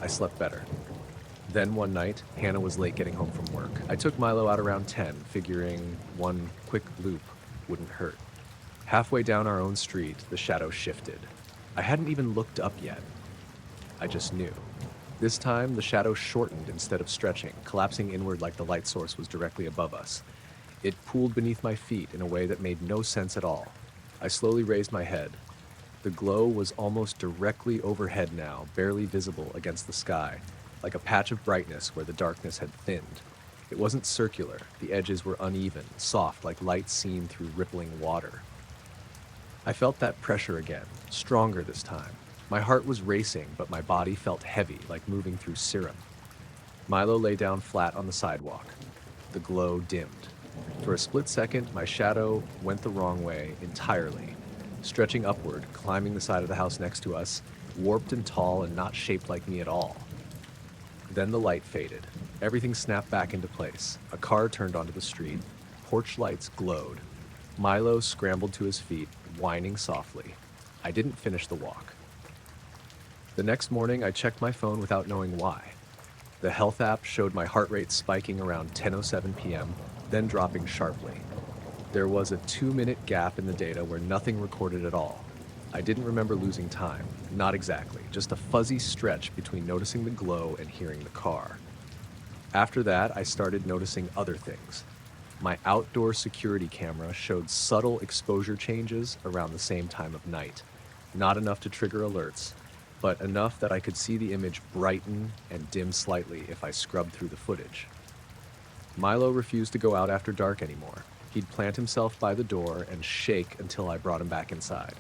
I slept better. Then one night, Hannah was late getting home from work. I took Milo out around 10, figuring one quick loop wouldn't hurt. Halfway down our own street, the shadow shifted. I hadn't even looked up yet. I just knew. This time, the shadow shortened instead of stretching, collapsing inward like the light source was directly above us. It pooled beneath my feet in a way that made no sense at all. I slowly raised my head. The glow was almost directly overhead now, barely visible against the sky, like a patch of brightness where the darkness had thinned. It wasn't circular. The edges were uneven, soft, like light seen through rippling water. I felt that pressure again, stronger this time. My heart was racing, but my body felt heavy, like moving through serum. Milo lay down flat on the sidewalk. The glow dimmed. For a split second, my shadow went the wrong way entirely, stretching upward, climbing the side of the house next to us, warped and tall and not shaped like me at all. Then the light faded. Everything snapped back into place. A car turned onto the street. Porch lights glowed. Milo scrambled to his feet, whining softly. I didn't finish the walk. The next morning, I checked my phone without knowing why. The health app showed my heart rate spiking around 10:07 p.m., then dropping sharply. There was a 2-minute gap in the data where nothing recorded at all. I didn't remember losing time. Not exactly, just a fuzzy stretch between noticing the glow and hearing the car. After that, I started noticing other things. My outdoor security camera showed subtle exposure changes around the same time of night. Not enough to trigger alerts, but enough that I could see the image brighten and dim slightly if I scrubbed through the footage. Milo refused to go out after dark anymore. He'd plant himself by the door and shake until I brought him back inside.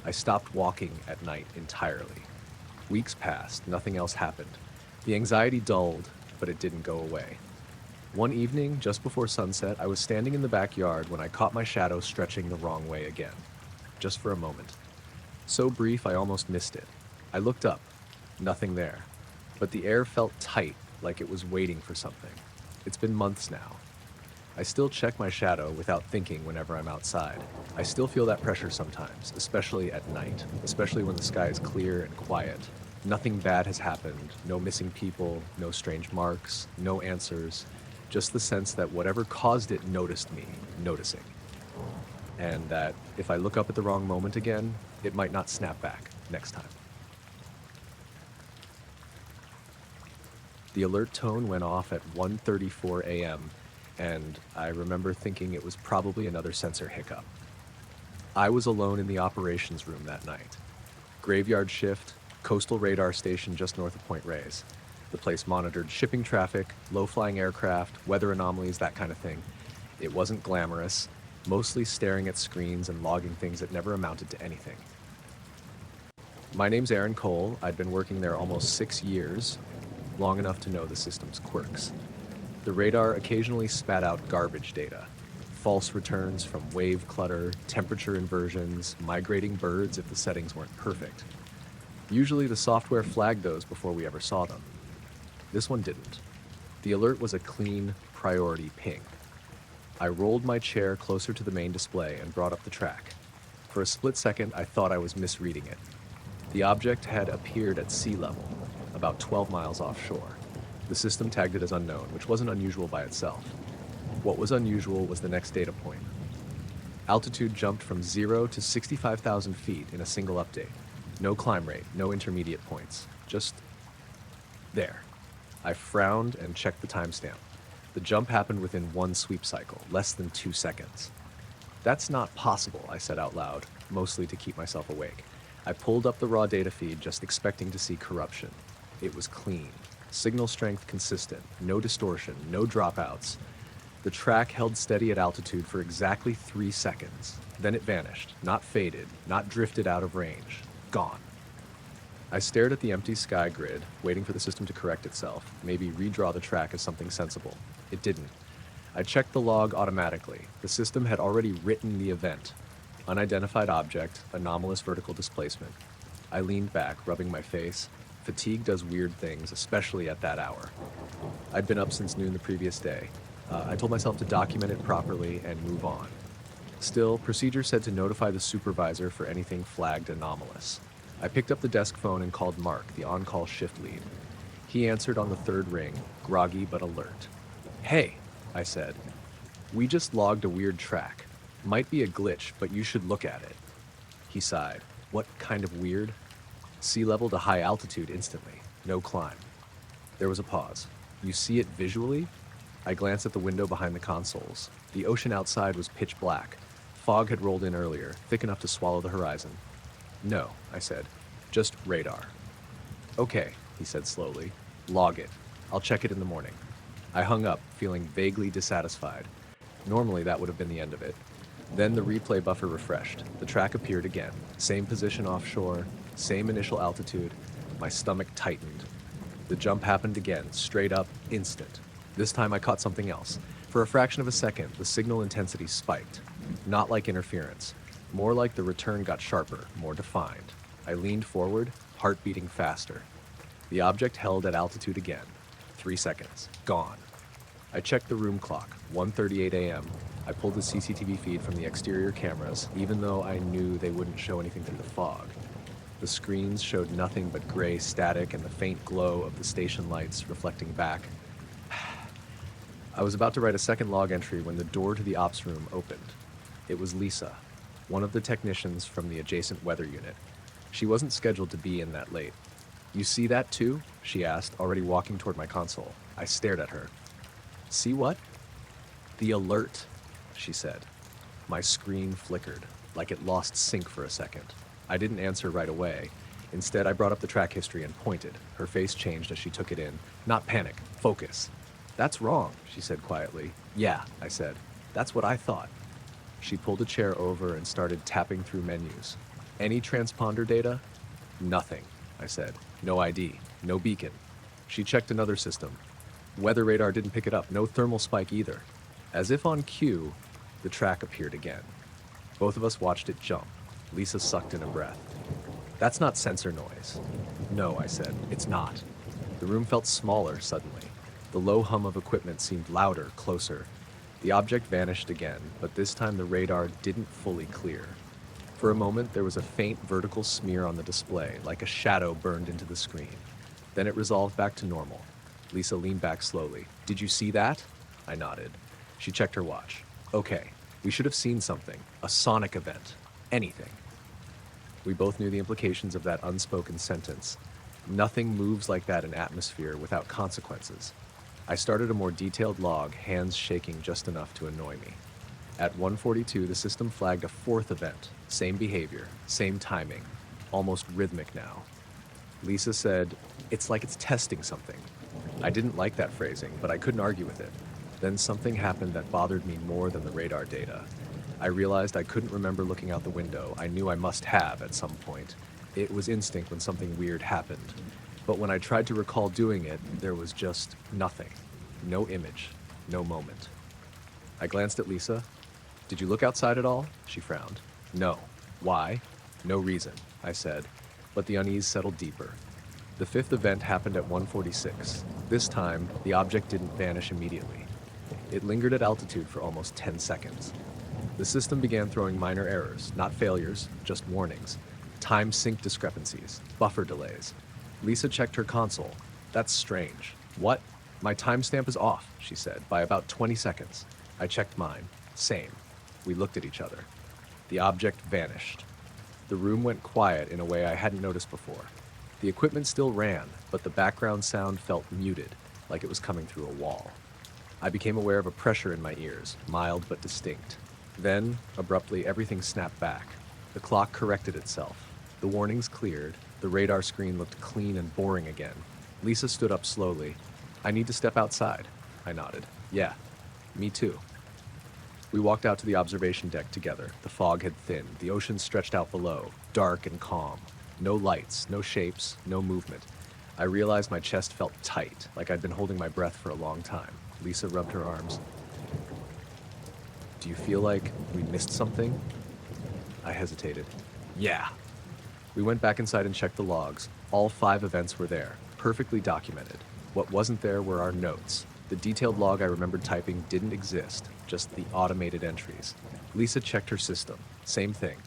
I stopped walking at night entirely. Weeks passed, nothing else happened. The anxiety dulled, but it didn't go away. One evening, just before sunset, I was standing in the backyard when I caught my shadow stretching the wrong way again. Just for a moment. So brief I almost missed it. I looked up. Nothing there. But the air felt tight, like it was waiting for something. It's been months now. I still check my shadow without thinking whenever I'm outside. I still feel that pressure sometimes, especially at night, especially when the sky is clear and quiet. Nothing bad has happened, no missing people, no strange marks, no answers, just the sense that whatever caused it noticed me, noticing. And that if I look up at the wrong moment again, it might not snap back next time. The alert tone went off at 1:34 a.m., and I remember thinking it was probably another sensor hiccup. I was alone in the operations room that night. Graveyard shift, coastal radar station just north of Point Reyes. The place monitored shipping traffic, low-flying aircraft, weather anomalies, that kind of thing. It wasn't glamorous, mostly staring at screens and logging things that never amounted to anything. My name's Aaron Cole. I'd been working there almost 6 years, long enough to know the system's quirks. The radar occasionally spat out garbage data, false returns from wave clutter, temperature inversions, migrating birds if the settings weren't perfect. Usually the software flagged those before we ever saw them. This one didn't. The alert was a clean, priority ping. I rolled my chair closer to the main display and brought up the track. For a split second, I thought I was misreading it. The object had appeared at sea level, about 12 miles offshore. The system tagged it as unknown, which wasn't unusual by itself. What was unusual was the next data point. Altitude jumped from 0 to 65,000 feet in a single update. No climb rate, no intermediate points. Just there. I frowned and checked the timestamp. The jump happened within one sweep cycle, less than 2 seconds. That's not possible, I said out loud, mostly to keep myself awake. I pulled up the raw data feed, just expecting to see corruption. It was clean. Signal strength consistent, no distortion, no dropouts. The track held steady at altitude for exactly 3 seconds. Then it vanished, not faded, not drifted out of range. Gone. I stared at the empty sky grid, waiting for the system to correct itself, maybe redraw the track as something sensible. It didn't. I checked the log automatically. The system had already written the event. Unidentified object, anomalous vertical displacement. I leaned back, rubbing my face. Fatigue does weird things, especially at that hour. I'd been up since noon the previous day. I told myself to document it properly and move on. Still, procedure said to notify the supervisor for anything flagged anomalous. I picked up the desk phone and called Mark, the on-call shift lead. He answered on the third ring, groggy but alert. "Hey," I said. "We just logged a weird track. Might be a glitch, but you should look at it." He sighed. "What kind of weird?" "Sea level to high altitude instantly. No climb." There was a pause. "You see it visually?" I glanced at the window behind the consoles. The ocean outside was pitch black. Fog had rolled in earlier, thick enough to swallow the horizon. "No," I said. "Just radar." "Okay," he said slowly. "Log it. I'll check it in the morning." I hung up, feeling vaguely dissatisfied. Normally that would have been the end of it. Then the replay buffer refreshed. The track appeared again. Same position offshore, same initial altitude. My stomach tightened. The jump happened again, straight up, instant. This time I caught something else. For a fraction of a second, the signal intensity spiked. Not like interference. More like the return got sharper, more defined. I leaned forward, heart beating faster. The object held at altitude again. 3 seconds. Gone. I checked the room clock. 1:38 a.m. I pulled the CCTV feed from the exterior cameras, even though I knew they wouldn't show anything through the fog. The screens showed nothing but gray static and the faint glow of the station lights reflecting back. I was about to write a second log entry when the door to the ops room opened. It was Lisa, one of the technicians from the adjacent weather unit. She wasn't scheduled to be in that late. "You see that too?" she asked, already walking toward my console. I stared at her. "See what?" "The alert," she said. My screen flickered, like it lost sync for a second. I didn't answer right away. Instead, I brought up the track history and pointed. Her face changed as she took it in. "Not panic. Focus." "That's wrong," she said quietly. "Yeah," I said. "That's what I thought." She pulled a chair over and started tapping through menus. "Any transponder data?" "Nothing," I said. "No ID. No beacon." She checked another system. Weather radar didn't pick it up. No thermal spike either. As if on cue, the track appeared again. Both of us watched it jump. Lisa sucked in a breath. "That's not sensor noise." "No," I said. "It's not." The room felt smaller suddenly. The low hum of equipment seemed louder, closer. The object vanished again, but this time the radar didn't fully clear. For a moment, there was a faint vertical smear on the display, like a shadow burned into the screen. Then it resolved back to normal. Lisa leaned back slowly. "Did you see that?" I nodded. She checked her watch. "Okay, we should have seen something. A sonic event. Anything." We both knew the implications of that unspoken sentence. Nothing moves like that in atmosphere without consequences. I started a more detailed log, hands shaking just enough to annoy me. At 1:42, the system flagged a fourth event. Same behavior, same timing, almost rhythmic now. Lisa said, "It's like it's testing something." I didn't like that phrasing, but I couldn't argue with it. Then something happened that bothered me more than the radar data. I realized I couldn't remember looking out the window. I knew I must have at some point. It was instinct when something weird happened. But when I tried to recall doing it, there was just nothing. No image, no moment. I glanced at Lisa. "Did you look outside at all?" She frowned. "No." "Why?" "No reason," I said, but the unease settled deeper. The fifth event happened at 1:46. This time, the object didn't vanish immediately. It lingered at altitude for almost 10 seconds. The system began throwing minor errors, not failures, just warnings. Time sync discrepancies, buffer delays. Lisa checked her console. "That's strange." "What?" "My timestamp is off," she said, "by about 20 seconds. I checked mine. Same. We looked at each other. The object vanished. The room went quiet in a way I hadn't noticed before. The equipment still ran, but the background sound felt muted, like it was coming through a wall. I became aware of a pressure in my ears, mild but distinct. Then, abruptly, everything snapped back. The clock corrected itself. The warnings cleared. The radar screen looked clean and boring again. Lisa stood up slowly. "I need to step outside." I nodded. "Yeah, me too." We walked out to the observation deck together. The fog had thinned. The ocean stretched out below, dark and calm. No lights, no shapes, no movement. I realized my chest felt tight, like I'd been holding my breath for a long time. Lisa rubbed her arms. "Do you feel like we missed something?" I hesitated. "Yeah." We went back inside and checked the logs. All 5 events were there, perfectly documented. What wasn't there were our notes. The detailed log I remembered typing didn't exist, just the automated entries. Lisa checked her system. Same thing.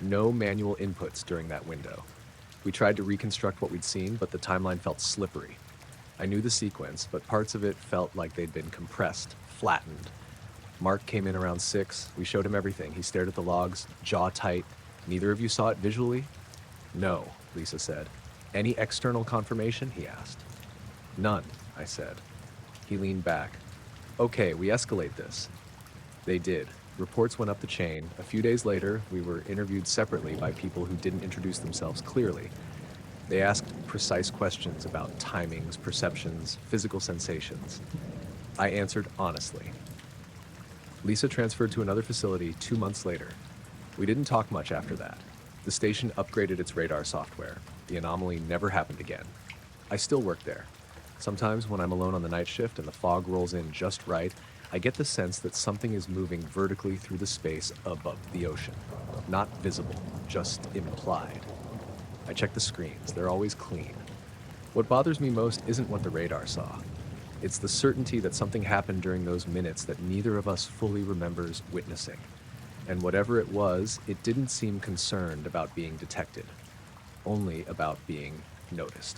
No manual inputs during that window. We tried to reconstruct what we'd seen, but the timeline felt slippery. I knew the sequence, but parts of it felt like they'd been compressed, flattened. Mark came in around 6. We showed him everything. He stared at the logs, jaw tight. "Neither of you saw it visually?" "No," Lisa said. "Any external confirmation?" he asked. "None," I said. He leaned back. "Okay, we escalate this." They did. Reports went up the chain. A few days later, we were interviewed separately by people who didn't introduce themselves clearly. They asked precise questions about timings, perceptions, physical sensations. I answered honestly. Lisa transferred to another facility 2 months later. We didn't talk much after that. The station upgraded its radar software. The anomaly never happened again. I still work there. Sometimes when I'm alone on the night shift and the fog rolls in just right, I get the sense that something is moving vertically through the space above the ocean. Not visible, just implied. I check the screens, they're always clean. What bothers me most isn't what the radar saw. It's the certainty that something happened during those minutes that neither of us fully remembers witnessing. And whatever it was, it didn't seem concerned about being detected, only about being noticed.